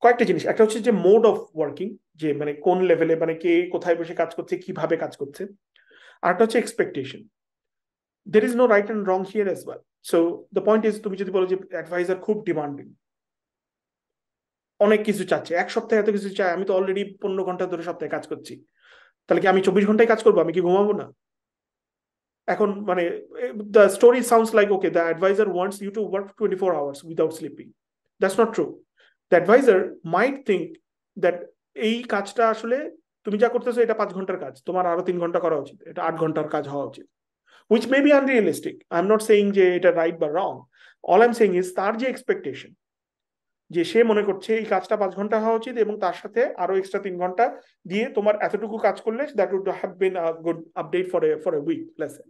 কয়েকটা জিনিস, একটা হচ্ছে যে মোড অফ ওয়ার্কিং, যে মানে কোন লেভেলে, মানে কে কোথায় বসে কাজ করছে, কিভাবে কাজ করছে। আর একটা হচ্ছে expectation. There is no right and wrong here as well. So the point is, তুমি যদি বলো যে অ্যাডভাইজার খুব ডিমান্ডিং, অনেক কিছু চাচ্ছে, 1 সপ্তাহে এত কিছু চাই, আমি তো অলরেডি 15 ঘন্টা ধরে সপ্তাহে কাজ করছি, তাহলে কি আমি 24 ঘন্টায় কাজ করবো? আমি কি ঘুমাবো না? এখন মানে the story sounds like okay the advisor wants you to work 24 hours without sleeping. That's not true. The advisor might think that এই কাজটা আসলে তুমি যা করতেছো এটা 5 ঘন্টার কাজ, তোমার আরো 3 ঘন্টা করা উচিত, এটা 8 ঘন্টার কাজ হওয়া উচিত, which may be unrealistic. I'm not saying যে এটা রাইট বা রং। All I'm saying is তার যে এক্সপেকটেশন, যে সে মনে করছে এই কাজটা 5 ঘন্টা হওয়া উচিত এবং তার সাথে আরো এক্সট্রা 3 ঘন্টা দিয়ে তোমার এতটুকু কাজ করলে that would have been a good update for a week, let's say.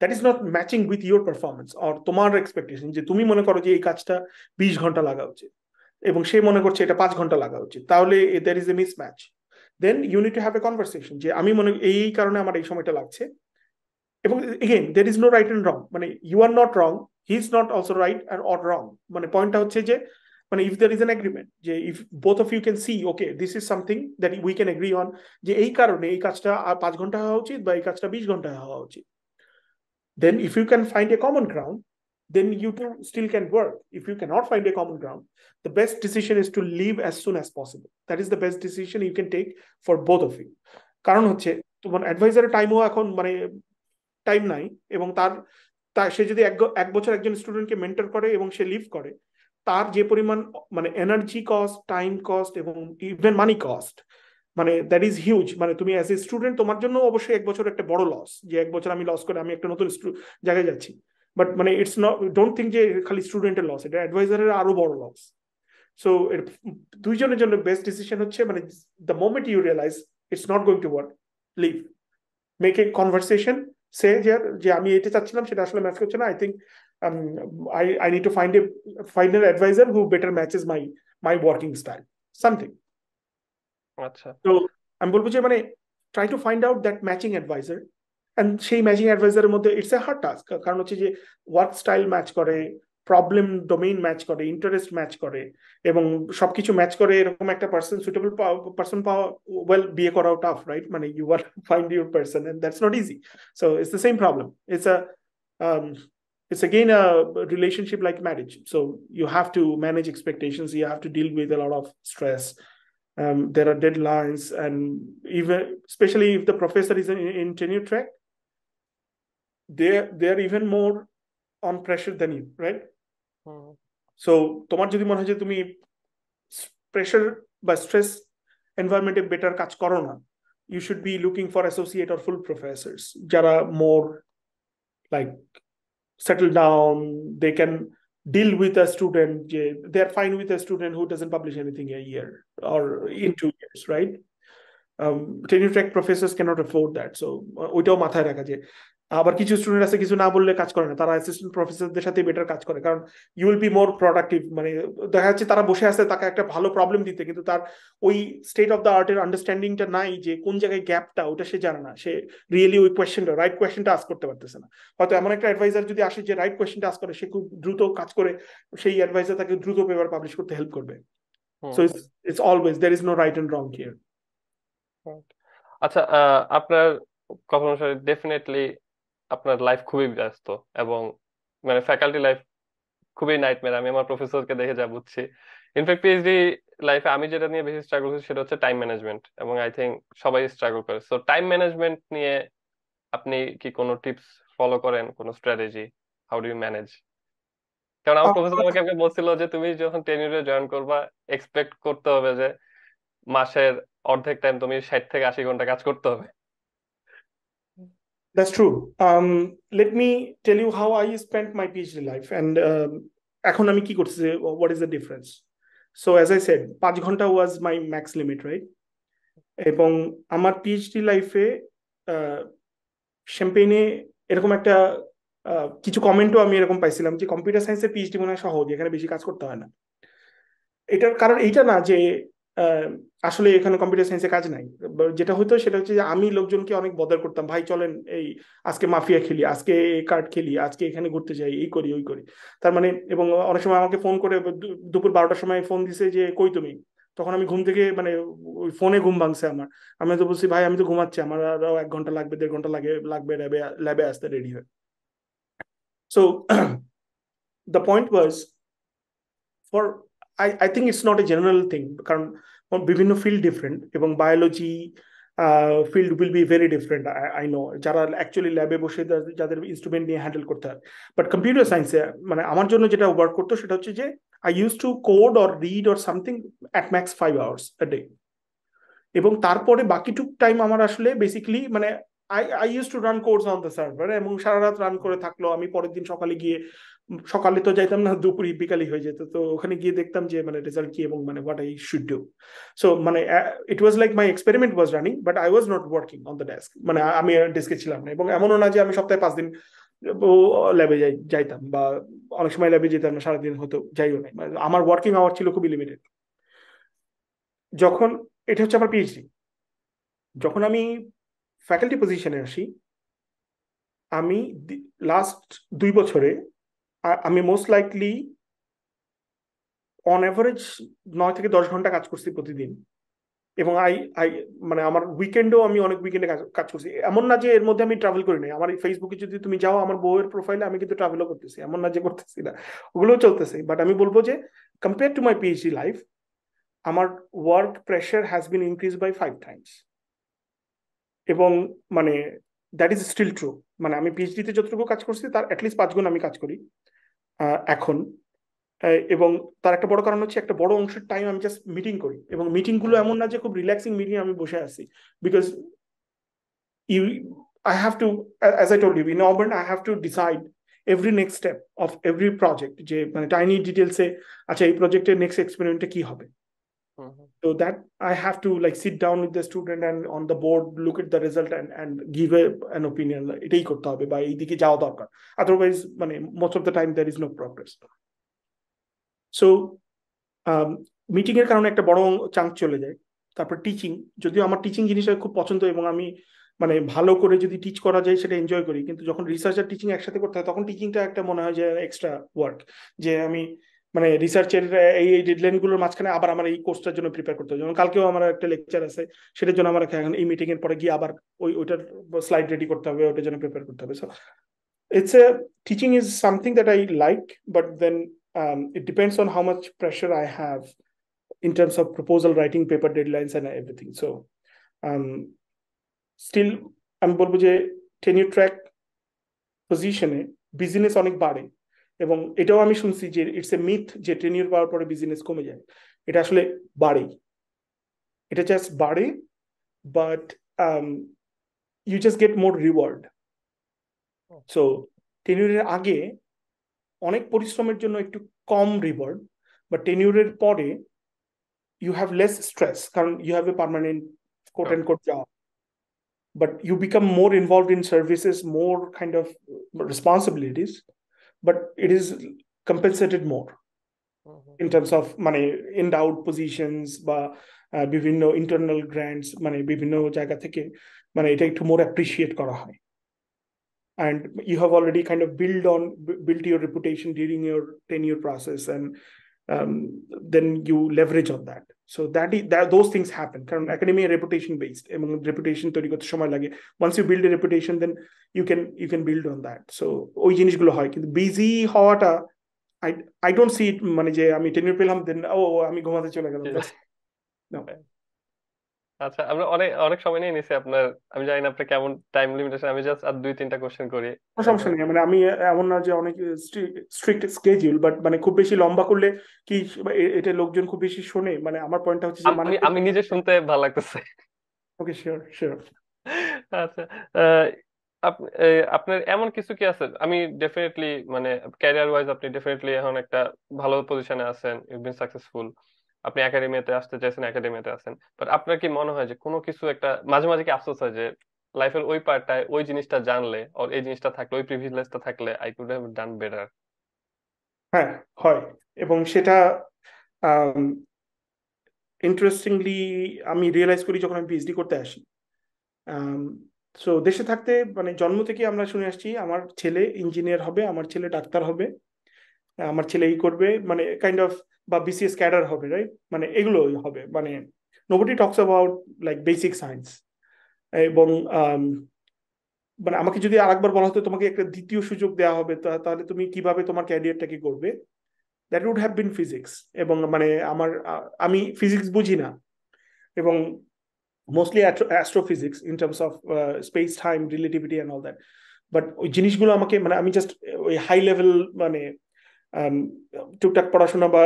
That is not matching with your performance or তোমার এক্সপেকটেশন, যে তুমি মনে করো যে এই কাজটা 20 ঘন্টা লাগা উচিত এবং সে মনে করছে এটা 5 ঘন্টা লাগা উচিত, তাহলে there is a mismatch. Then you need to have a conversation, যে আমি মনে এই কারণে আমার এই সময়টা লাগছে, এবং again there is no right and wrong, মানে you are not wrong, he is not also right or wrong. মানে পয়েন্টটা হচ্ছে যে মানে if there is an agreement, যে if both of you can see okay this is something that we can agree on, যে এই কারণে এই কাজটা 5 ঘন্টা হওয়া উচিত বা এই কাজটা 20 ঘন্টা হওয়া উচিত, then if you can find a common ground, then you two still can work. If you cannot find a common ground, the best decision is to leave as soon as possible. That is the best decision you can take for both of you. কারণ হচ্ছে তোমার অ্যাডভাইজারের টাইমও এখন মানে time নাই, এবং তার সে যদি 1 বছর একজন স্টুডেন্টকে মেন্টর করে এবং সে লিভ করে, তার যে পরিমাণ মানে এনার্জি কস্ট, টাইম কস্ট এবং ইভেন মানি কস্ট, মানে দ্যাট ইজ হিউজ। মানে তুমি অ্যাজ এ স্টুডেন্ট তোমার জন্য অবশ্যই 1 বছর একটা বড় লস, যে 1 বছর আমি লস করে আমি একটা নতুন জায়গায় যাচ্ছি। বাট মানে ইটস নট, ডোন্ট থিঙ্ক যে খালি স্টুডেন্টের লস, এটা অ্যাডভাইজারের আরো বড় লস। সো দুইজনের জন্য বেস্ট ডিসিশন হচ্ছে মানে the moment you realize it's not going to work, leave, make a conversation, say যে আমি এটা চাচ্ছিলাম সেটা আসলে ম্যাচ করছে না। I think I need to find an advisor who better matches my working style, something. আচ্ছা। তো আমি বলবো যে মানে try to find out that matching advisor. And সেই ম্যাচিং অ্যাডভাইজারের মধ্যে ইটস এ হার্ড টাস্ক, কারণ হচ্ছে যে ওয়ার্ক স্টাইল ম্যাচ করে, প্রবলেম ডোমেইন ম্যাচ করে, ইন্টারেস্ট ম্যাচ করে, এবং সবকিছু ম্যাচ করে এরকম একটা পার্সন, সুইটেবল পার্সন পাওয়া, ওয়েল, বিয়ে করাও টাফ, রাইট? মানে you are find your person and that's not easy. So it's the same problem. It's again a relationship like marriage. So you have to manage expectations, you have to deal with a lot of stress. There are deadlines, and even especially if the professor is in tenure track, they're even more on pressure than you, right? So তোমার যদি মনে হয় যে তুমি pressure বা stress এনভায়রনমেন্টে better কাজ করো না, you should be looking for associate or full professors যারা more like settle down, they can deal with a student, they're fine with a student who doesn't publish anything a year or in 2 years, right? Tenure track professors cannot afford that. So ওইটাও মাথায় রাখা, যে আবার কিছু student আছে কিছু না বললে কাজ করে না, তারা অ্যাসিস্ট্যান্ট প্রফেসরদের সাথে বেটার কাজ করে, কারণ you will be more productive. মানে দেখা যাচ্ছে তারা বসে আছে তাকে একটা ভালো প্রবলেম দিতে, কিন্তু তার ওই স্টেট অফ দ্য আর্টের আন্ডারস্ট্যান্ডিংটা নাই, যে কোন জায়গায় গ্যাপটা ওটা সে জানে না, সে রিয়েলি ওই কোয়েশ্চেনটা, রাইট কোয়েশ্চেনটা আস্ক করতে পারতেছে না। হয়তো এমন একটা অ্যাডভাইজার যদি আসে যে রাইট কোয়েশ্চেনটা আস্ক করে, সে খুব দ্রুত কাজ করে, সেই অ্যাডভাইজার তাকে দ্রুত পেপার পাবলিশ করতে হেল্প করবে। So it's always, there is no right and wrong here. আচ্ছা, আপনার কথা অনুসারে ডেফিনেটলি আপনার লাইফ খুবই ব্যস্ত, এবং মানে ফ্যাকাল্টি লাইফ খুবই নাইটমেয়ার। আমি আমার প্রফেসরকে দেখে যা বুঝছি। ইনফ্যাক্ট পিএইচডি লাইফে আমি যেটা নিয়ে বেশি স্ট্রাগল করছি সেটা হচ্ছে টাইম ম্যানেজমেন্ট, এবং আই থিঙ্ক সবাই স্ট্রাগল করে। সো টাইম ম্যানেজমেন্ট নিয়ে আপনি কি কোনো টিপস ফলো করেন, কোনো strategy? How do you manage? কারণ আমার প্রফেসর আমাকে বলছিল যে তুমি যখন টেনিউরে জয়েন করবা, এক্সপেক্ট করতে হবে যে মাসের অর্ধেক টাইম তুমি 60 থেকে 80 ঘন্টা কাজ করতে হবে। That's true. Let me tell you how I spent my PhD life, and এখন আমি কি করতেছি, what is the difference? So as I said, 5 ঘন্টা was my max limit, right? এবং আমার পিএইচডি লাইফে শ্যাম্পেইনে এরকম একটা কিছু কমেন্টও আমি এরকম পাইছিলাম যে কম্পিউটার সায়েন্সের পিএইচডি মনে হয় সহজ, এখানে বেশি কাজ করতে হয় না। এটার কারণ এইটা না যে আসলে এখানে কম্পিউটার সায়েন্সে কাজ নাই। যেটা হতো সেটা হচ্ছে যে আমি লোকজনকে অনেক বদার করতাম, ভাই চলেন এই আজকে মাফিয়া খেলি, আজকে এই কার্ড খেলি, আজকে এখানে ঘুরতে যাই, এই করি ওই করি। তার মানে, এবং অনেক সময় আমাকে ফোন করে দুপুর 12টার সময় ফোন দিছে যে কই তুমি, তখন আমি ঘুম থেকে মানে ওই ফোনে ঘুম ভাঙছে আমার। আমি তো বলছি ভাই আমি তো ঘুমাচ্ছি, আমার আরো 1 ঘন্টা লাগবে, 1.5 ঘন্টা লাগবে ল্যাবে আসতে রেডি হয়ে। So the point was for I think it's not a general thing, কারণ বিভিন্ন ফিল্ড ডিফারেন্ট, এবং biology field will be very different. I know যারা অ্যাকচুয়ালি ল্যাবে বসে যাদের ইনস্ট্রুমেন্ট নিয়ে হ্যান্ডেল করতে হয়। বাট কম্পিউটার সায়েন্সে মানে আমার জন্য যেটা ওয়ার্ক করতো সেটা হচ্ছে যে I use to code or read or something at max 5 hours a day, এবং তারপরে বাকিটুক টাইম আমার আসলে বেসিক্যালি মানে I used to run codes on the server, এবং সারা রাত রান করে থাকলো। আমি পরের দিন সকালে গিয়ে, সকালে তো যাইতাম না, দুপুরে বিকালই হয়ে যেত, তো ওখানে গিয়ে দেখতাম যে মানে রেজাল্ট কি এবং মানে what I should do. So মানে it was like my experiment was running, but I was not working on the desk. মানে আমি ডেস্কে ছিলাম না, এবং এমনও না যে আমি সপ্তাহে 5 দিন ল্যাবে যাইতাম, বা অনেক সময় ল্যাবে যেতাম না, সারাদিন হতো যাইও নাই। আমার ওয়ার্কিং আওয়ার ছিল খুবই লিমিটেড। যখন এটা হচ্ছে আমার পিএইচডি, যখন আমি ফ্যাকাল্টি পজিশনে আসি, আমি লাস্ট 2 বছরে আমি মোস্ট লাইকলি অন অ্যাভারেজ 9 থেকে 10 ঘন্টা কাজ করছি প্রতিদিন। এবং আই আই মানে আমার উইকেন্ডেও আমি অনেক উইকেন্ডে কাজ করছি। এমন না যে এর মধ্যে আমি ট্রাভেল করি নাই, আমার ফেসবুকে যদি তুমি যাও আমার বউয়ের প্রোফাইলে আমি কিন্তু ট্রাভেলও করতেছি, এমন না যে করতেছি না, ওগুলোও চলতেছে। বাট আমি বলবো যে compare to my PhD life, আমার work pressure has been increase by 5 times। এবং মানে দ্যাট ইজ স্টিল ট্রু। মানে আমি পিএইচডিতে যতটুকু কাজ করছি তার অ্যাটলিস্ট 5 গুণ আমি কাজ করি এখন। এবং তার একটা বড় কারণ হচ্ছে একটা বড় অংশের টাইম আমি জাস্ট মিটিং করি, এবং মিটিং গুলো এমন না যে খুব রিল্যাক্সিং মিটিং আমি বসে আছি, because you I have to, as I told you, in Auburn I have to decide every next step of every project, যে মানে টাইনি ডিটেলসে আচ্ছা এই প্রজেক্টের নেক্সট এক্সপেরিমেন্টে কি হবে। So that I have to like sit down with the student and on the board look at the result and give an opinion, এটাই করতে হবে বা এইদিকে যাওয়া দরকার, otherwise মানে most of the time there is no progress. So meeting এর কারণে একটা বড় চাঙ্ক চলে যায়। তারপর টিচিং, যদিও আমার টিচিং জিনিসটা খুব পছন্দ এবং আমি মানে ভালো করে যদি টিচ করা যায় সেটা এনজয় করি, কিন্তু যখন রিসার্চ আর টিচিং একসাথে করতে হয় তখন টিচিংটা একটা মনে হয় যে এক্সট্রা ওয়ার্ক, যে আমি মানে রিসার্চের এই ডেডলাইন গুলোর মাঝখানে আবার আমার এই কোর্সটার জন্য প্রিপেয়ার করতে হবে। যেমন কালকেও আমার একটা লেকচার আছে, সেটার জন্য আমার এখন এই মিটিং এর পরে গিয়ে আবার ওইটার স্লাইড রেডি করতে হবে, ওইটার জন্য প্রিপেয়ার করতে হবে। So it's a teaching is something that I like, but then it depends on how much pressure I have in terms of proposal writing, paper deadlines and everything. So um, still আমি বলবো যে tenure track পজিশনে business অনেক বাড়ে, এবং এটাও আমি শুনছি যে ইটস এ মিথ যে টেনিউর পাওয়ার পরে বিজনেস কমে যায়। এটা আসলে বাড়েই, এটা জাস্ট বাড়ে, but you just get more reward. So টেনিউরের আগে অনেক পরিশ্রমের জন্য একটু কম রিওয়ার্ড, বাট টেনিউরের পরে you have less stress কারণ you have a permanent quote unquote job, but you become more involved in services, more kind of responsibilities, but it is compensated more in terms of মানে endowed positions বা বিভিন্ন internal grants, মানে বিভিন্ন জায়গা থেকে মানে এটা একটু more appreciate করা হয়, and you have already kind of built your reputation during your tenure process, and then you leverage on that. So those things happen কারণ একাডেমি reputation based এবং reputation তৈরি করতে সময় লাগে। once you build a reputation then you can build on that. So ওই জিনিসগুলো হয়, কিন্তু বিজি হওয়াটা I I don't see it মানে যে আমি টেনিউর পেলাম দেন আমি ঘুমাতে চলে গেলাম, no. আচ্ছা, আমরা অনেক অনেক সময় নিয়ে নিছি আপনার। আমি জানি না আপনার কেমন টাইম লিমিটেশন, আমি জাস্ট আর 2-3টা কোশ্চেন করি কোনো সমস্যা নেই, মানে আমি এমন না যে অনেক স্ট্রিক্ট স্কেডিউল, বাট মানে খুব বেশি লম্বা করলে কি এটা লোকজন খুব বেশি শোনে, মানে আমার পয়েন্টটা হচ্ছে যে মানে আমি আমি নিজে শুনতে ভালো লাগতেছে। Okay sure sure. আচ্ছা, আপনার এমন কিছু কি আছে? আমি ডেফিনেটলি মানে ক্যারিয়ার ওয়াইজ আপনি ডেফিনেটলি এখন একটা ভালো পজিশনে আছেন, ইউ বিন সাকসেসফুল, আপনি একাডেমিতে আসতে চাইছেন, একাডেমিতে আছেন, বাট আপনার কি মনে হয় যে কোনো কিছু একটা মাঝে মাঝে কি আফসোস হয় যে লাইফের ওই পার্টটায় ওই জিনিসটা জানলে আর এই জিনিসটা থাকলে, ওই প্রিভিলেজটা থাকলে I could have done better? হ্যাঁ, হয়, এবং সেটা ইন্টারেস্টিংলি আমি রিয়েলাইজ করি যখন আমি পিএইচডি করতে আসি। সো দেশে থাকতে মানে জন্ম থেকে আমরা শুনে আসছি আমার ছেলে ইঞ্জিনিয়ার হবে, আমার ছেলে ডাক্তার হবে, আমার ছেলে এই করবে, মানে কাইন্ড অফ, বা বিসিএস ক্যাডার হবে, রাইট, মানে এগুলো হবে, মানে nobody talks about like basic science. এবং মানে আমাকে যদি আরেকবার বলা হতো তোমাকে একটা দ্বিতীয় সুযোগ দেওয়া হবে তাহলে তুমি কিভাবে তোমার ক্যারিয়ারটাকে করবে, that would have been physics. এবং মানে আমি ফিজিক্স বুঝি না, এবং mostly astrophysics in terms of space time relativity and all that, but ওই জিনিসগুলো আমাকে মানে আমি জাস্ট ওই হাই লেভেল মানে টুকটাক পড়াশোনা বা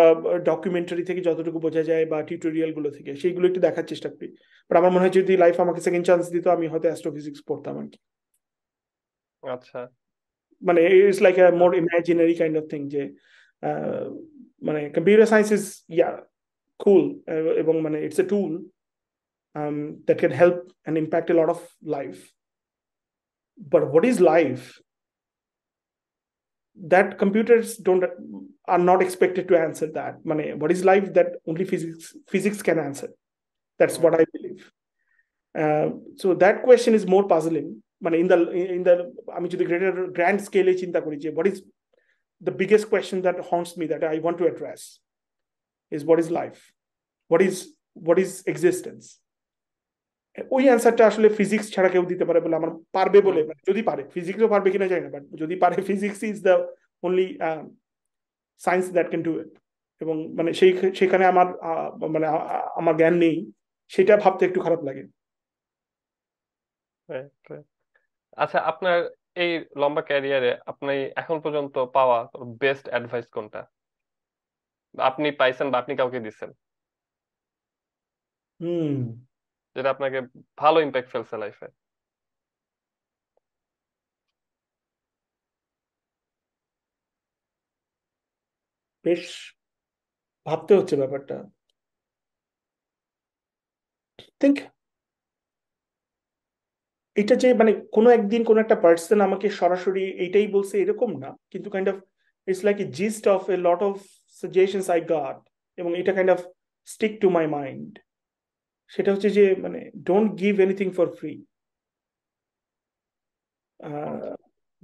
ডকুমেন্টারি থেকে যতটুকু বোঝা যায় বা টিউটোরিয়াল গুলো থেকে সেইগুলো একটু দেখার চেষ্টা করি। বাট আমার মনে হয় যদি লাইফ আমাকে সেকেন্ড চান্স দিত আমি হয়তো অ্যাস্ট্রোফিজিক্স পড়তাম আর কি। আচ্ছা, মানে it's like a more imaginary kind of thing, যে মানে কম্পিউটার সায়েন্স ইজ কুল, এবং মানে it's a tool that can help and impact a lot of life. But what is life? That computers don't are not expected to answer that. Mane, what is life? That only physics can answer. That's what I believe. So that question is more puzzling. Mane, in the I mean, to the grand scale, chinta kori je, what is the biggest question that haunts me that I want to address is what is life? What is existence? ওই অ্যান্সারটা আসলে physics ছাড়া কেউ দিতে পারে বলে আমার পারবে বলে, যদি পারে, ফিজিক্সও পারবে কিনা জানি না, বাট যদি পারে physics is the only science that can do it. এবং মানে সেখানে আমার মানে আমার জ্ঞান নেই, সেটা ভাবতে একটু খারাপ লাগে। আচ্ছা, আপনার এই লম্বা ক্যারিয়ারে আপনি এখন পর্যন্ত পাওয়া বেস্ট অ্যাডভাইস কোনটা? আপনি পাইছেন বা আপনি কাউকে দিচ্ছেন, হুম যেটা আপনাকে ভালো ইম্প্যাক্ট ফেলছে লাইফে? বেশ ভাবতে হচ্ছে ব্যাপারটা। থিঙ্ক এটা যে মানে কোনো একদিন কোনো একটা পার্সন আমাকে সরাসরি এইটাই বলছে এরকম না, কিন্তু kind of its like a gist of A lot of suggestions I got, এবং এটা kind of stick to my mind. সেটা হচ্ছে যে মানে don't give anything for free,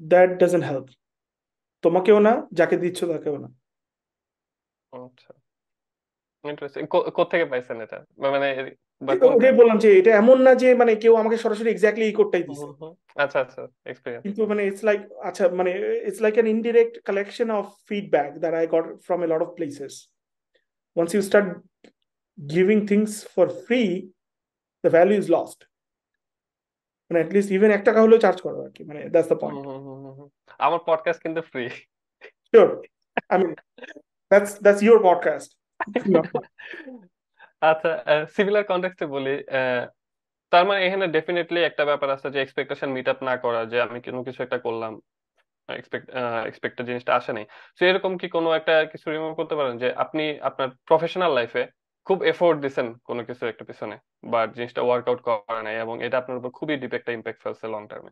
that doesn't help, তোমাকেও না, যাকে দিচ্ছ তাকেও না। আচ্ছা, ইন্টারেস্টিং। কোত্থেকে পাইছেন এটা, মানে বা কোন ওটাই বললাম যে এটা এমন না যে মানে কেউ আমাকে সরাসরি এক্স্যাক্টলি এই কোডটাই হুম, দিছে, হুম। আচ্ছা আচ্ছা, এক্সপিরিয়েন্স। কিন্তু মানে ইটস লাইক, আচ্ছা মানে it's like an indirect collection of feedback that I got from a lot of places. Once you start giving things for free, the value is lost. মানে অ্যাটলিস্ট ইভেন 1 টাকা হলেও charge করো আর কি, মানে that's the hmm, point. Hmm, hmm, hmm, hmm. আমার podcast কিন্তু free. Sure, I mean that's your podcast, not mine. আচ্ছা, সিমিলার কনটেক্সটে বলি, তার মানে এখানে ডেফিনেটলি একটা ব্যাপার আছে যে এক্সপেকটেশন মিট আপ না করা, যে আমি কোনো কিছু একটা করলাম, এক্সপেক্টেড জিনিসটা আসে নাই। তো এরকম কি কোনো একটা কিছু রিমেম্বার করতে পারেন যে আপনি আপনার প্রফেশনাল লাইফে খুব এফোর্ট দিছেন কোনো কিছু একটা পিছনে, বাট জিনিসটা ওয়ার্কআউট করে নাই এবং এটা আপনার উপর খুবই ডিপ একটা ইম্প্যাক্ট ফেলছে লং টার্মে?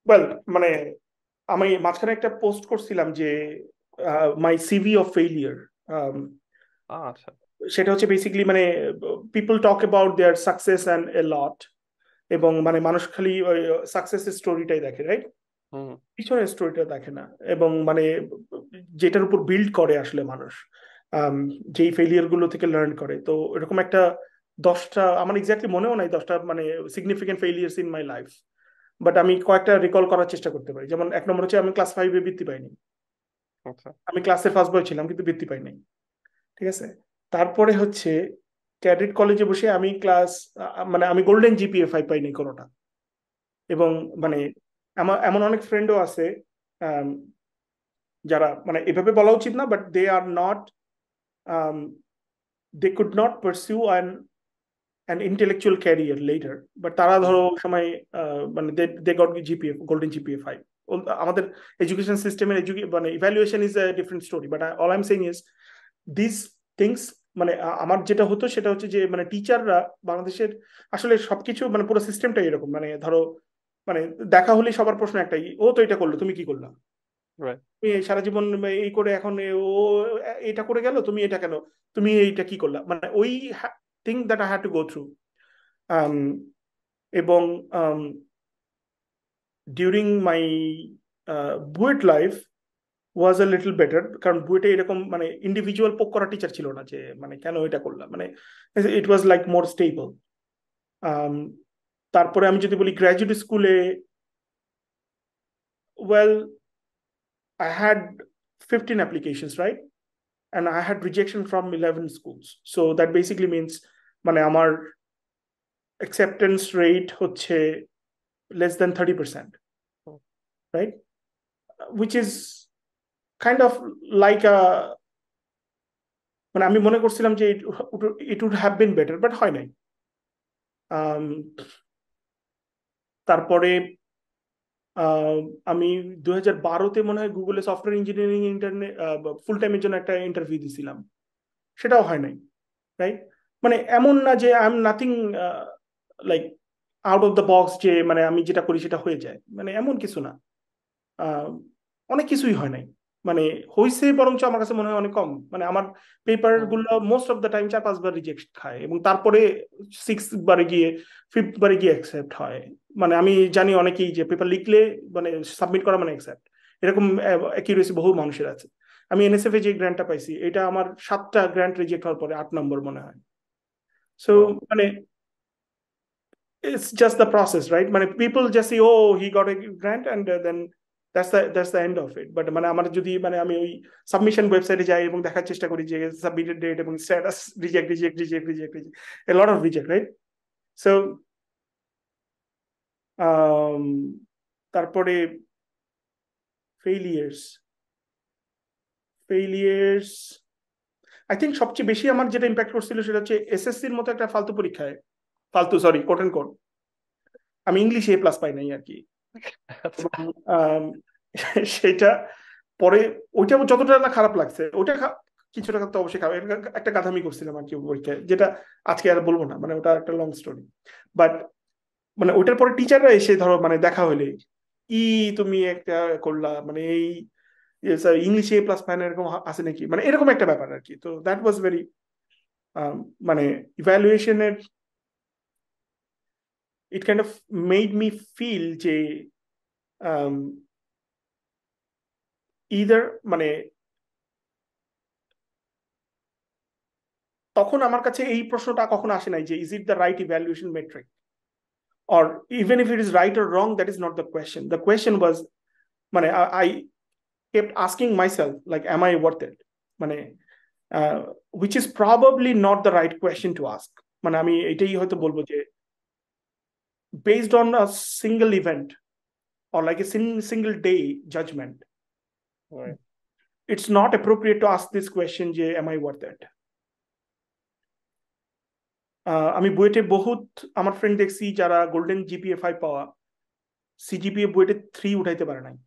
ওয়েল মানে আমি মাঝখানে একটা পোস্ট করছিলাম যে মাই সিভি অফ ফেইলিয়ার। আচ্ছা। সেটা হচ্ছে বেসিক্যালি মানে people talk about their success and a lot, এবং মানে মানুষ খালি ওই সাকসেসের স্টোরিটাই দেখে, রাইট? হুম, পিছনের স্টোরিটা দেখে না, এবং মানে যেটার উপর বিল্ড করে আসলে মানুষ, আম, যেই ফেলিয়ার গুলো থেকে লার্ন করে। তো এরকম একটা 10টা, আমার এক্স্যাক্টলি মনেও নাই 10টা মানে significant failures in my life, but আমি কয়েকটা রিকল করার চেষ্টা করতে পারি। যেমন 1 নম্বর হচ্ছে আমি ক্লাস 5-এ বৃত্তি পাইনি। আচ্ছা। আমি ক্লাসের ফার্স্ট বয় ছিলাম কিন্তু বৃত্তি পাইনি, ঠিক আছে। তারপরে হচ্ছে ক্যাডেট কলেজে বসে আমি ক্লাস মানে আমি গোল্ডেন জিপিএ 5 পাইনি কোনোটা। এবং মানে আমার এমন অনেক ফ্রেন্ডও আছে আম, যারা মানে এভাবে বলা উচিত না, but they are not, they could not pursue an intellectual career later, but তারা হুম, ধরো সময় মানে they got GPA golden GPA 5। আমাদের এডুকেশন সিস্টেমের মানে evaluation is a different story, but all I am saying is this things. মানে আমার যেটা হতো সেটা হচ্ছে যে মানে টিচাররা বাংলাদেশের আসলে সবকিছু মানে পুরো সিস্টেমটাই এরকম, মানে ধরো মানে দেখা হলেই সবার প্রশ্ন একটাই, ও তো এটা করলো তুমি কি করলা, রাইট। তুমি সারা জীবন এই করে এখন ও এটা করে গেল, তুমি এটা কেন, তুমি এইটা কি করলা, মানে ওই thing that I had to go through. এবং during my BUET life was a little better, কারণ বুয়েটে এরকম মানে ইন্ডিভিজুয়াল পোক করা টিচার ছিল না যে মানে কেন এটা করলাম, মানে it was like more stable. তারপরে আমি যদি বলি গ্র্যাজুয়েট স্কুলে, well I had 15 applications, right? And I had rejection from 11 schools. So that basically means মানে আমার acceptance rate হচ্ছে less than 30%, right? Which is kind of like a মানে আমি মনে করছিলাম যে it would have been better, but হয় নাই। Um, তারপরে আহ, আমি 2012-তে মনে হয় গুগলে সফটওয়্যার ইঞ্জিনিয়ারিং ইন্টারনেট ফুল টাইমের জন্য একটা ইন্টারভিউ দিছিলাম, সেটাও হয় নাই, রাইট? মানে এমন না যে I am nothing like out of the box, যে মানে আমি যেটা করি সেটা হয়ে যায়, মানে এমন কিছু না। আহ, অনেক কিছুই হয় নাই, মানে হয়েছে বরঞ্চ আমার কাছে মনে হয় অনেক কম। মানে আমার পেপার হুম, গুলো most of the time 4-5 bar reject খায়, এবং তারপরে 6 বারে গিয়ে 5th বারে গিয়ে অ্যাকসেপ্ট হয়। মানে আমি জানি অনেকেই যে পেপার লিখলে মানে সাবমিট করা মানে অ্যাকসেপ্ট, এরকম অ্যাকিউরেসি বহু মানুষের আছে। আমি এনএসএফ এ যে গ্র্যান্টটা পাইছি, এটা আমার 7টা গ্র্যান্ট রিজেক্ট হওয়ার পরে 8 নম্বর মনে হয়। সো ও, মানে it's just the process, right? মানে people just say oh he got a grant, and then that's the end of it. But মানে আমার যদি মানে আমি ওই সাবমিশন ওয়েবসাইটে যাই এবং দেখার চেষ্টা করি যে সাবমিটেড ডেট এবং status, reject reject reject reject reject, a lot of reject, right? So um, তারপরে failures ফেইলিয়ার্স, আই থিঙ্ক সবচেয়ে বেশি আমার যেটা ইম্প্যাক্ট করছিল সেটা হচ্ছে এসএসসির মতো একটা ফালতু পরীক্ষায়, ফালতু সরি কোট এন্ড কোট, আমি ইংলিশে A+ পাই নাই আর কি। আচ্ছা। এবং সেটা পরে ওইটা যতটা না খারাপ লাগছে, ওটা কিছুটা তো অবশ্যই খারাপ, একটা গাধামি করছিলাম আর কি পরীক্ষায়, যেটা আজকে আর বলবো না, মানে ওটা একটা লং স্টোরি। বাট মানে ওইটার পরে টিচাররা এসে ধরো মানে দেখা হলে ই তুমি একটা করলা, মানে এই ইংলিশে A+ পায় না এরকম আছে নাকি, মানে এরকম একটা ব্যাপার আর কি। তো দ্যাট ওয়াজ ভেরি মানে ইভ্যালুয়েশনের, it kind of made me feel যে ইদার মানে তখন আমার কাছে এই প্রশ্নটা কখনো আসে নাই যে is it the right evaluation metric, or even if it is right or wrong, that is not the question. The question ওয়াজ মানে I kept asking myself like am I worth it, মানে which is probably not the right question to ask। মানে আমি এটাই হয়তো বলবো যে based on a single event or like a single day judgment, Right. it's not appropriate to ask this question যে am I worth it। আমি বুয়েটে বহুত আমার ফ্রেন্ড দেখছি যারা গোল্ডেন জিপিএ 5 পাওয়া, সিজিপিএ বুয়েটে 3 উঠাইতে পারে নাই।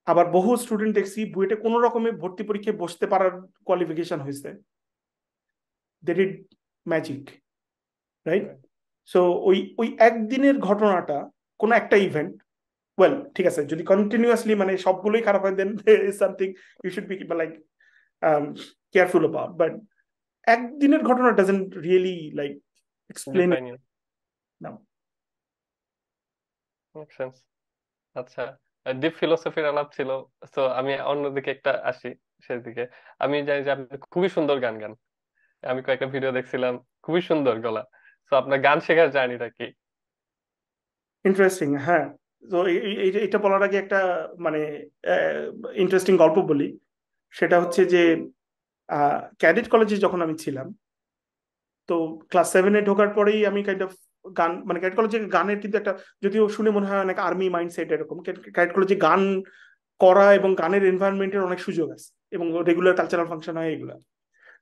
আবার বহু স্টুডেন্ট দেখছি বুয়েটে কোনো রকমের ভর্তি পরীক্ষায় বসতে পারার কোয়ালিফিকেশন হয়েছে, they did magic, right? Right. So ওই ওই একদিনের ঘটনাটা, কোনো একটা ইভেন্ট, ওয়েল ঠিক আছে যদি কন্টিনিউয়াসলি মানে সবগুলোই খারাপ হয় then something you should be like careful about, but একদিনের ঘটনা doesn't really like explain Define you. নাও। Makes sense. আচ্ছা, ডিপ ফিলোসফির আলাপ ছিল, তো আমি অন্যদিকে একটা আসি, সেদিকে। আমি জানি যে আপনি খুবই সুন্দর গান গান, আমি কয়েকটা ভিডিও দেখছিলাম, খুবই সুন্দর গলা। তো আপনার গান শেখার জার্নিটা কি? ইন্টারেস্টিং, হ্যাঁ। তো এটা বলার আগে একটা মানে ইন্টারেস্টিং গল্প বলি। সেটা হচ্ছে যে ক্যাডেট কলেজে যখন আমি ছিলাম, তো ক্লাস 7-এ ঢোকার পরেই আমি কাইন্ড অফ গান, মানে ক্যাডেট কলেজে গানের কিন্তু একটা, যদিও শুনে মনে হয় অনেক আর্মি মাইন্ডসেট এরকম, ক্যাডেট কলেজে গান করা এবং গানের এনভায়রনমেন্টের অনেক সুযোগ আছে এবং রেগুলার কালচারাল ফাংশন হয় এগুলো।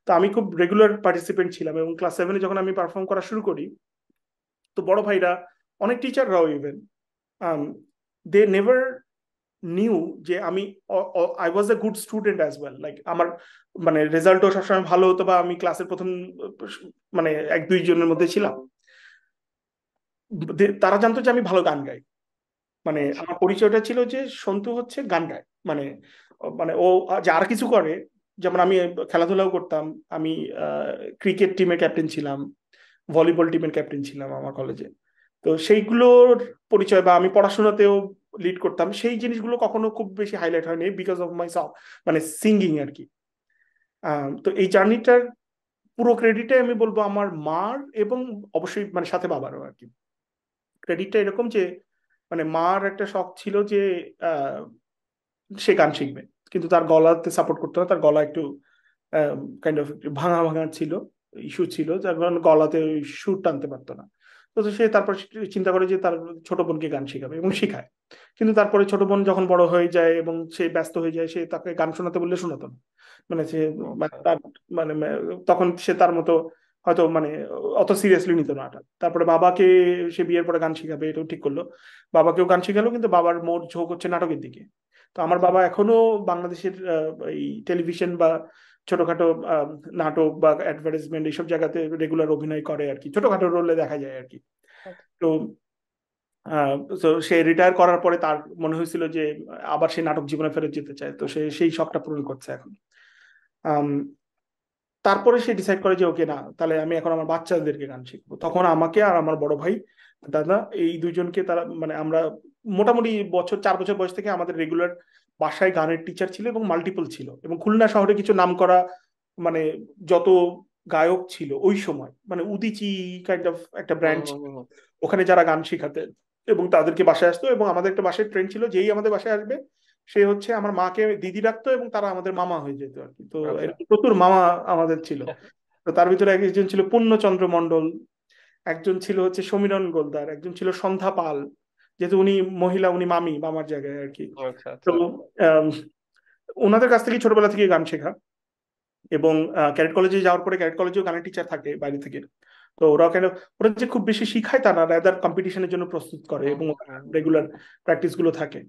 তো আমি খুব রেগুলার পার্টিসিপেন্ট ছিলাম এবং ক্লাস 7-এ যখন আমি পারফর্ম করা শুরু করি, তো বড় ভাইরা, অনেক টিচাররাও ইভেন, দে নেভার নিউ যে আমি I was a good student as well, like আমার মানে রেজাল্টও সবসময় ভালো হতো বা আমি ক্লাসের প্রথম মানে 1-2 জনের মধ্যে ছিলাম। তারা জানতো যে আমি ভালো গান গাই, মানে আচ্ছা। আমার পরিচয়টা ছিল যে সন্তু হচ্ছে গান গায়, মানে মানে ও যে আর কিছু করে, যেমন আমি খেলাধুলাও করতাম, আমি ক্রিকেট টিমের ক্যাপ্টেন ছিলাম, ভলিবল টিমের ক্যাপ্টেন ছিলাম আমার কলেজে। তো সেইগুলোর পরিচয়, বা আমি পড়াশোনাতেও লিড করতাম, সেই জিনিসগুলো কখনো খুব বেশি হাইলাইট হয়নি বিকজ অফ মাই মানে সিঙ্গিং আর কি। তো এই জার্নিটার পুরো ক্রেডিটে আমি বলবো আমার মার, এবং অবশ্যই মানে সাথে বাবারও আর কি। ক্রেডিটটা এরকম যে মানে মার একটা শখ ছিল যে আহ, সে গান শিখবে, কিন্তু তার গলাতে সাপোর্ট করতো না, তার গলা একটু কাইন্ড অফ ভাঙা ভাঙা ছিল, ইস্যু ছিল, যার কারণে গলাতে সুর টানতে পারতো না। তো তো সে তারপর চিন্তা করে যে তার ছোট বোনকে গান শেখাবে এবং শেখায়। কিন্তু তারপরে ছোট বোন যখন বড় হয়ে যায় এবং সে ব্যস্ত হয়ে যায়, সে তাকে গান শোনাতে বললে শোনাতো না। মানে সে মানে আচ্ছা। তার মানে তখন সে তার মতো হয়তো মানে অত সিরিয়াসলি নিত না এটা। তারপরে বাবাকে সে বিয়ের পরে গান শিখাবে এটাও ঠিক করলো, বাবাকেও গান শিখালো, কিন্তু বাবার মোর ঝোঁক হচ্ছে নাটকের দিকে। তো আমার আচ্ছা। বাবা এখনো বাংলাদেশের এই টেলিভিশন বা ছোটখাটো নাটক বা অ্যাডভার্টাইজমেন্ট এইসব জায়গাতে রেগুলার অভিনয় করে আর কি, ছোটখাটো রোলে দেখা যায় আর কি। আচ্ছা। তো তো সে রিটায়ার করার পরে তার মনে হয়েছিল যে আবার সে নাটক জীবনে ফেরত যেতে চায়, তো সে সেই শখটা পূরণ করছে এখন। আম, তারপরে সে ডিসাইড করে যে ওকে না, তাহলে আমি এখন আমার বাচ্চাদেরকে গান শিখবো। তখন আমাকে আর আমার বড় ভাই দাদা, এই দুইজনকে তারা মানে আমরা মোটামুটি 4 বছর বয়স থেকে আমাদের রেগুলার বাসায় গানের টিচার ছিল এবং মাল্টিপল ছিল, এবং খুলনা শহরে কিছু নামকরা মানে যত গায়ক ছিল ওই সময়, মানে উদিচি কাইন্ড অফ একটা হুম ব্র্যান্ড হুম ছিল, হুম হুম। ওখানে যারা গান শেখাতেন এবং তাদেরকে বাসায় আসতো। এবং আমাদের একটা বাসায় ট্রেন্ড ছিল, যেই আমাদের বাসায় আসবে সে হচ্ছে আমার মাকে দিদি রাখতো এবং তারা আমাদের মামা হয়ে যেত আর কি। তো আচ্ছা। এরকম প্রচুর মামা আমাদের ছিল। তো তার ভিতরে একজন ছিল পূর্ণচন্দ্র মণ্ডল, একজন ছিল হচ্ছে সমীরণ গোলদার, একজন ছিল সন্ধ্যা পাল, যেহেতু উনি মহিলা উনি মামি মামার জায়গায় আর কি। আচ্ছা। তো আচ্ছা। আম, ওনাদের কাছ থেকে ছোটবেলা থেকে গান শেখা, এবং ক্যাডেট কলেজে যাওয়ার পরে ক্যাডেট কলেজেও গানের টিচার থাকে বাইরে থেকে। তো ওরা কেন, ওরা যে খুব বেশি শিখায় তা না, রাদার কম্পিটিশনের জন্য প্রস্তুত করে এবং রেগুলার প্র্যাকটিস গুলো থাকে।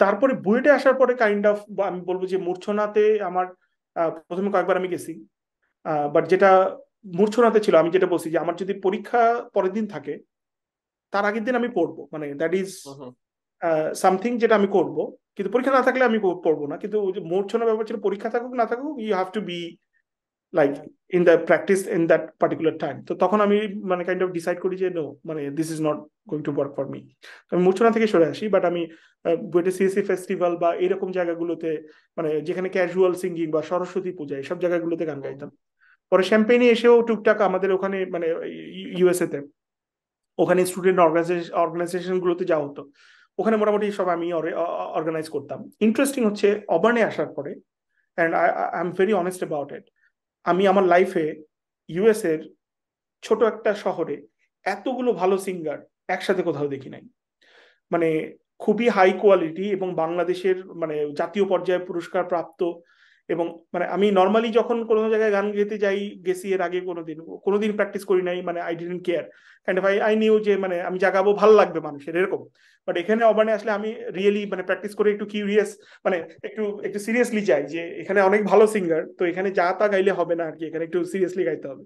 তারপরে বুয়েটে আসার পরে কাইন্ড অফ আমি বলবো যে মূর্ছনাতে আমার প্রথমে কয়েকবার আমি গেছি, বাট যেটা মূর্ছনাতে ছিল, আমি যেটা বলছি যে আমার যদি পরীক্ষা পরের দিন থাকে তার আগের দিন আমি পড়বো, মানে দ্যাট ইজ সামথিং যেটা আমি করব। কিন্তু পরীক্ষা না থাকলে আমি পড়বো না। কিন্তু ওই যে মূর্ছনা ব্যাপার ছিল, পরীক্ষা থাকুক না থাকুক you have to be like in the practice in that particular time. তো তখন আমি মানে কাইন্ড অফ ডিসাইড করি যে নো, মানে this is not going to work for me. আমি মূর্ছনা থেকে সরে আসি, বাট আমি বুয়েটে সিএসসি ফেস্টিভ্যাল বা এরকম জায়গাগুলোতে, মানে যেখানে ক্যাজুয়াল সিঙ্গিং বা সরস্বতী পূজা এসব জায়গাগুলোতে গান গাইতাম। পরে শ্যাম্পেইনে এসেও টুকটাক আমাদের ওখানে মানে ইউএসএ তে ওখানে স্টুডেন্ট অর্গানাইজেশন গুলোতে যাওয়া হতো, ওখানে মোটামুটি সব আমি অর্গানাইজ করতাম। ইন্টারেস্টিং হচ্ছে অবার্নে আসার পরে, and I am very honest about it, আমি আমার লাইফে ইউএস এর ছোট একটা শহরে এতগুলো ভালো সিঙ্গার একসাথে কোথাও দেখি নাই। মানে খুবই হাই কোয়ালিটি এবং বাংলাদেশের মানে জাতীয় পর্যায়ে পুরস্কার প্রাপ্ত। এবং মানে আমি নর্মালি যখন কোনো জায়গায় গান গেতে যাই, গেছি এর আগে কোনোদিন প্র্যাকটিস করি নাই, মানে I didn't care, kind of I knew যে মানে আমি জাগাবো, ভালো লাগবে মানুষের এরকম। বাট এখানে অবানে আসলে আমি রিয়েলি মানে প্র্যাকটিস করে একটু কিউরিয়াস, মানে একটু একটু সিরিয়াসলি যাই যে এখানে অনেক ভালো সিঙ্গার, তো এখানে যা তা গাইলে হবে না আর কি, এখানে একটু সিরিয়াসলি গাইতে হবে।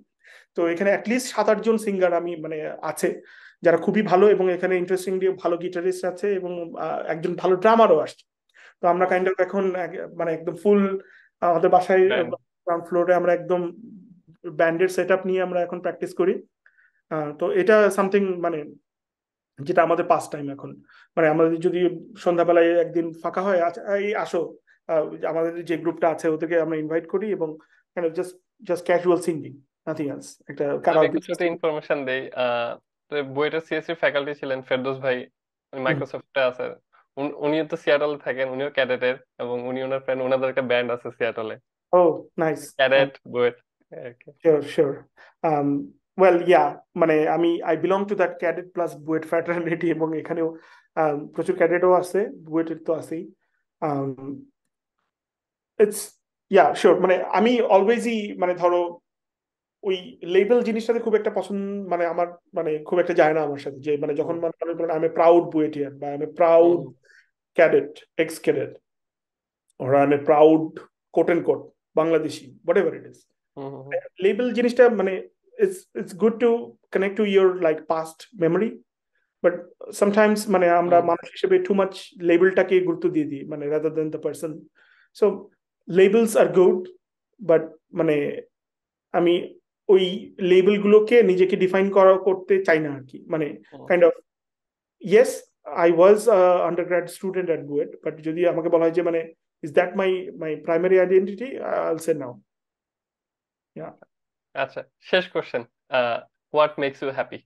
তো এখানে অ্যাটলিস্ট 7-8 জন সিঙ্গার আমি মানে আছে যারা খুবই ভালো, এবং এখানে ইন্টারেস্টিংলি ভালো গিটারিস্ট আছে, এবং একজন ভালো ড্রামারও আসছে। তো আমরা কাইন্ড অফ এখন মানে একদম ফুল আমাদের বাসায় গ্রাউন্ড ফ্লোরে আমরা একদম ব্যান্ডের সেট আপ নিয়ে আমরা এখন প্র্যাকটিস করি। তো এটা সামথিং মানে যেটা আমাদের পাস টাইম এখন। মানে আমাদের যদি সন্ধ্যাবেলায় একদিন ফাঁকা হয়, এই আসো, আমাদের যে গ্রুপটা আছে ওদেরকে আমরা ইনভাইট করি, এবং just just casual singing, nothing else, একটা আমি কারাওকে। একটু ছোট ইনফরমেশন দেই। তো বুয়েটের সিএসসি ফ্যাকাল্টি ছিলেন ফেরদৌস ভাই, উনি মাইক্রোসফটে আছে। উনিও তো সিয়াটলে থাকেন, উনিও ক্যাডেটের, এবং উনি ওনার ফ্রেন্ড, ওনাদের একটা ব্যান্ড আছে সিয়াটলে, ও nice. Cadet BUET. Sure sure. Well yeah, মানে I belong to that cadet plus BUET fraternity, এবং এখানেও প্রচুর ক্যাডেটও আছে, বুয়েটের তো আছেই। ইটস ইয়া শিওর, মানে আমি অলওয়েজই মানে ধরো ওই লেবেল জিনিসটাতে খুব একটা পছন্দ, মানে আমার মানে খুব একটা যায় না আমার সাথে, যে মানে যখন মানে আমি প্রাউড বুয়েটিয়ান বা আমি proud cadet, x cadet, or I'm a proud quote unquote Bangladeshi, whatever it is. Label জিনিসটা মানে it's good to connect to your like past memory, but sometimes মানে আমরা মানুষ হিসেবে too much লেবেলটাকে গুরুত্ব দিয়ে দিই, মানে rather than the person. So labels are good, but মানে আমি ওই লেবেল গুলোকে নিজেকে ডিফাইন করতে চাই না আর কি। মানে kind of yes, I was a undergrad student at BUET, but যদি আমাকে বলা হয় যে মানে is that my primary identity, I'll say no. Yeah. আচ্ছা, শেষ question, what makes you happy?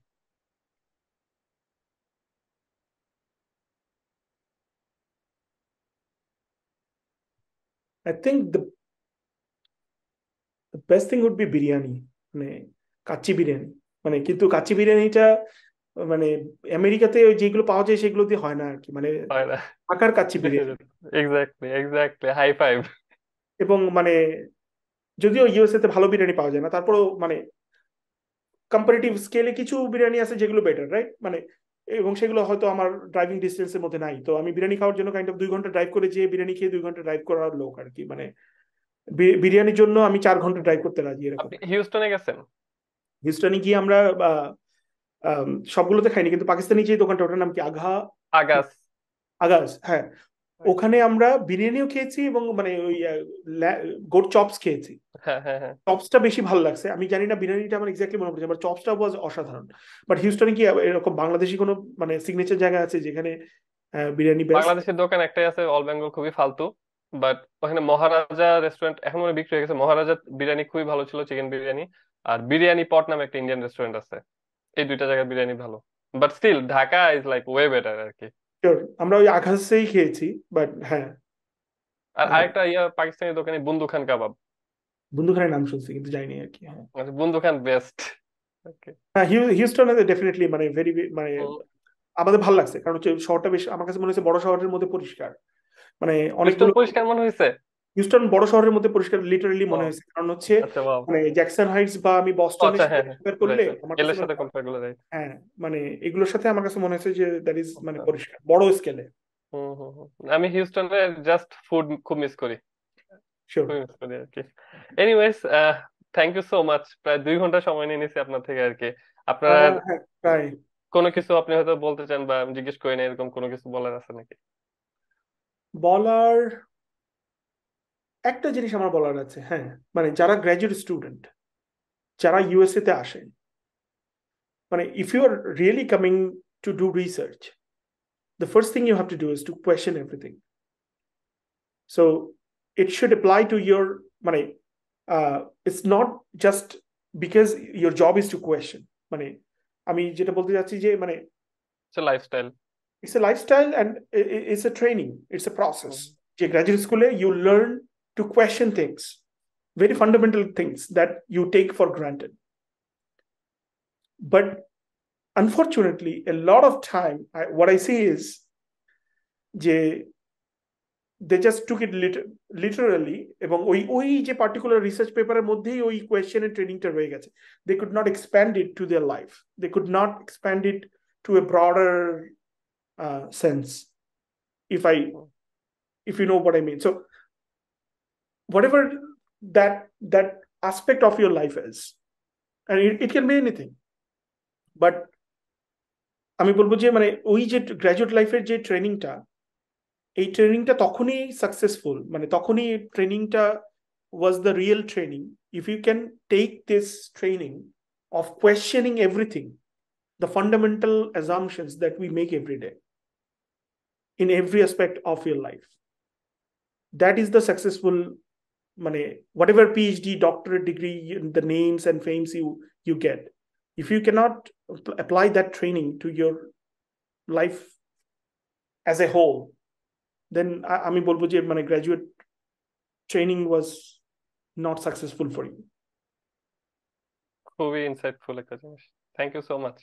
I think the best thing would be biryani, মানে কাচ্চি বিরিয়ানি। মানে কিন্তু কাচ্চি বিরিয়ানিটা মানে আমেরিকাতে যেগুলো পাওয়া যায় সেগুলো দিয়ে হয় না আর কি, মানে হয় না, ঢাকার kacchi biryani. Exactly exactly, high five. এবং মানে যদিও ইউএসএ তে ভালো বিরিয়ানি পাওয়া যায় না, তারপরেও মানে কম্পারেটিভ স্কেলে কিছু বিরিয়ানি আছে যেগুলো বেটার, রাইট? মানে এবং সেগুলো হয়তো আমার ড্রাইভিং ডিস্টেন্সের মধ্যে নাই, তো আমি বিরিয়ানি খাওয়ার জন্য কাইন্ড অফ 2 ঘন্টা ড্রাইভ করে, যে বিরিয়ানি খেয়ে 2 ঘন্টা ড্রাইভ করার লোক আর কি। মানে বিরিয়ানির জন্য আমি 4 ঘন্টা ড্রাইভ করতে রাজি এরকম। আপনি হিউস্টনে গেছেন? হিউস্টনে গিয়ে আমরা সবগুলোতে খাইনি, কিন্তু পাকিস্তানি যে দোকানটা, ওটার নাম কি আগাস। আগাস, হ্যাঁ, ওখানে আমরা বিরিয়ানিও খেয়েছি এবং মানে ওই গোট চপস খেয়েছি। চপসটা বেশি ভালো লাগছে, আমি জানি না বিরিয়ানিটা আমার এক্স্যাক্টলি মনে পড়ছে, বাট চপসটা ওয়াজ অসাধারণ। বাট হিউস্টনে কি এরকম বাংলাদেশি কোনো মানে সিগনেচার জায়গা আছে যেখানে বিরিয়ানি বেস্ট? বাংলাদেশের দোকান একটাই আছে, অল বেঙ্গল, খুবই ফালতু, বাট ওখানে মহারাজা রেস্টুরেন্ট এখন মনে হয় বিক্রি হয়ে গেছে। মহারাজা বিরিয়ানি খুবই ভালো ছিল, চিকেন বিরিয়ানি। আর বিরিয়ানি পট নামে একটা ইন্ডিয়ান রেস্টুরেন্ট আছে, এই দুইটা জায়গার বিরিয়ানি ভালো, but still Dhaka is like way better আর কি। আমরা ওই আঘাসেই খেয়েছি, বাট হ্যাঁ। আর আরেকটা পাকিস্তানি দোকানে বুন্দু খান কাবাব। বুন্দু খানের নাম শুনছি কিন্তু যাইনি আর কি। হ্যাঁ, বুন্দু খান বেস্ট। হ্যাঁ, হিউস্টনে ডেফিনেটলি মানে ভেরি মানে আমাদের ভালো লাগছে, কারণ হচ্ছে শহরটা বেশ, আমার কাছে মনে হচ্ছে বড় শহরের মধ্যে পরিষ্কার, মানে অনেকগুলো পরিষ্কার মনে হয়েছে। হিউস্টন বড় শহরের মধ্যে পরিষ্কার লিটারালি মনে Wow. হয়েছে, কারণ হচ্ছে আচ্ছা ওয়াও মানে জ্যাকসন হাইটস বা আমি বস্টনের আচ্ছা সাথে হ্যাঁ হ্যাঁ কম্পেয়ার করলে রাইট আমার কাছে এলের সাথে কম্পেয়ার করলে রাইট হ্যাঁ মানে এগুলোর সাথে আমার কাছে মনে হয়েছে যে দ্যাট ইজ মানে আচ্ছা পরিষ্কার বড় স্কেলে। আমি হিউস্টনে জাস্ট ফুড খুব মিস করি শিওর। খুবই মিস করি আর কি। Anyways thank you so much, প্রায় 2 ঘন্টা সময় নিয়ে নিছি আপনার থেকে আর কি। আপনার হ্যাঁ প্রায়। কোনো কিছু আপনি হয়তো বলতে চান বা আমি জিজ্ঞেস করি না এরকম কোনো কিছু বলার আছে নাকি? বলার একটা জিনিস আমার বলার আছে, হ্যাঁ মানে যারা গ্র্যাজুয়েট স্টুডেন্ট যারা ইউএসএ তে আসে, মানে if you are really coming to do research, the first thing you have to do is to question everything. So it should apply to your মানে it's not just because your job is to question, মানে আমি যেটা বলতে যাচ্ছি যে মানে lifestyle it's a lifestyle and it's a training, it's a process. যে graduate স্কুলে you learn to question things, very fundamental things that you take for granted. But unfortunately a lot of time what I see is যে they just took it literally এবং ওই যে particular research পেপারের মধ্যেই ওই কোয়েশ্চেনের ট্রেনিংটা রয়ে গেছে। they could not expand it to their life, they could not expand it to a broader sense, if you know what I mean. So whatever that aspect of your life is, and it can be anything, but আমি বলবো যে মানে ওই যে graduate লাইফের যে ট্রেনিংটা, এই ট্রেনিংটা তখনই সাকসেসফুল, মানে তখনই ট্রেনিংটা was the real training if you can take this training of questioning everything, the fundamental assumptions that we make every day in every aspect of your life. That is the successful, মানে whatever PhD, doctorate degree, the names and fames you get, if you cannot apply that training to your life as a whole, then আমি বলবো যে মানে graduate training was not successful for you. খুবই insightful একটা জিনিস, thank you so much.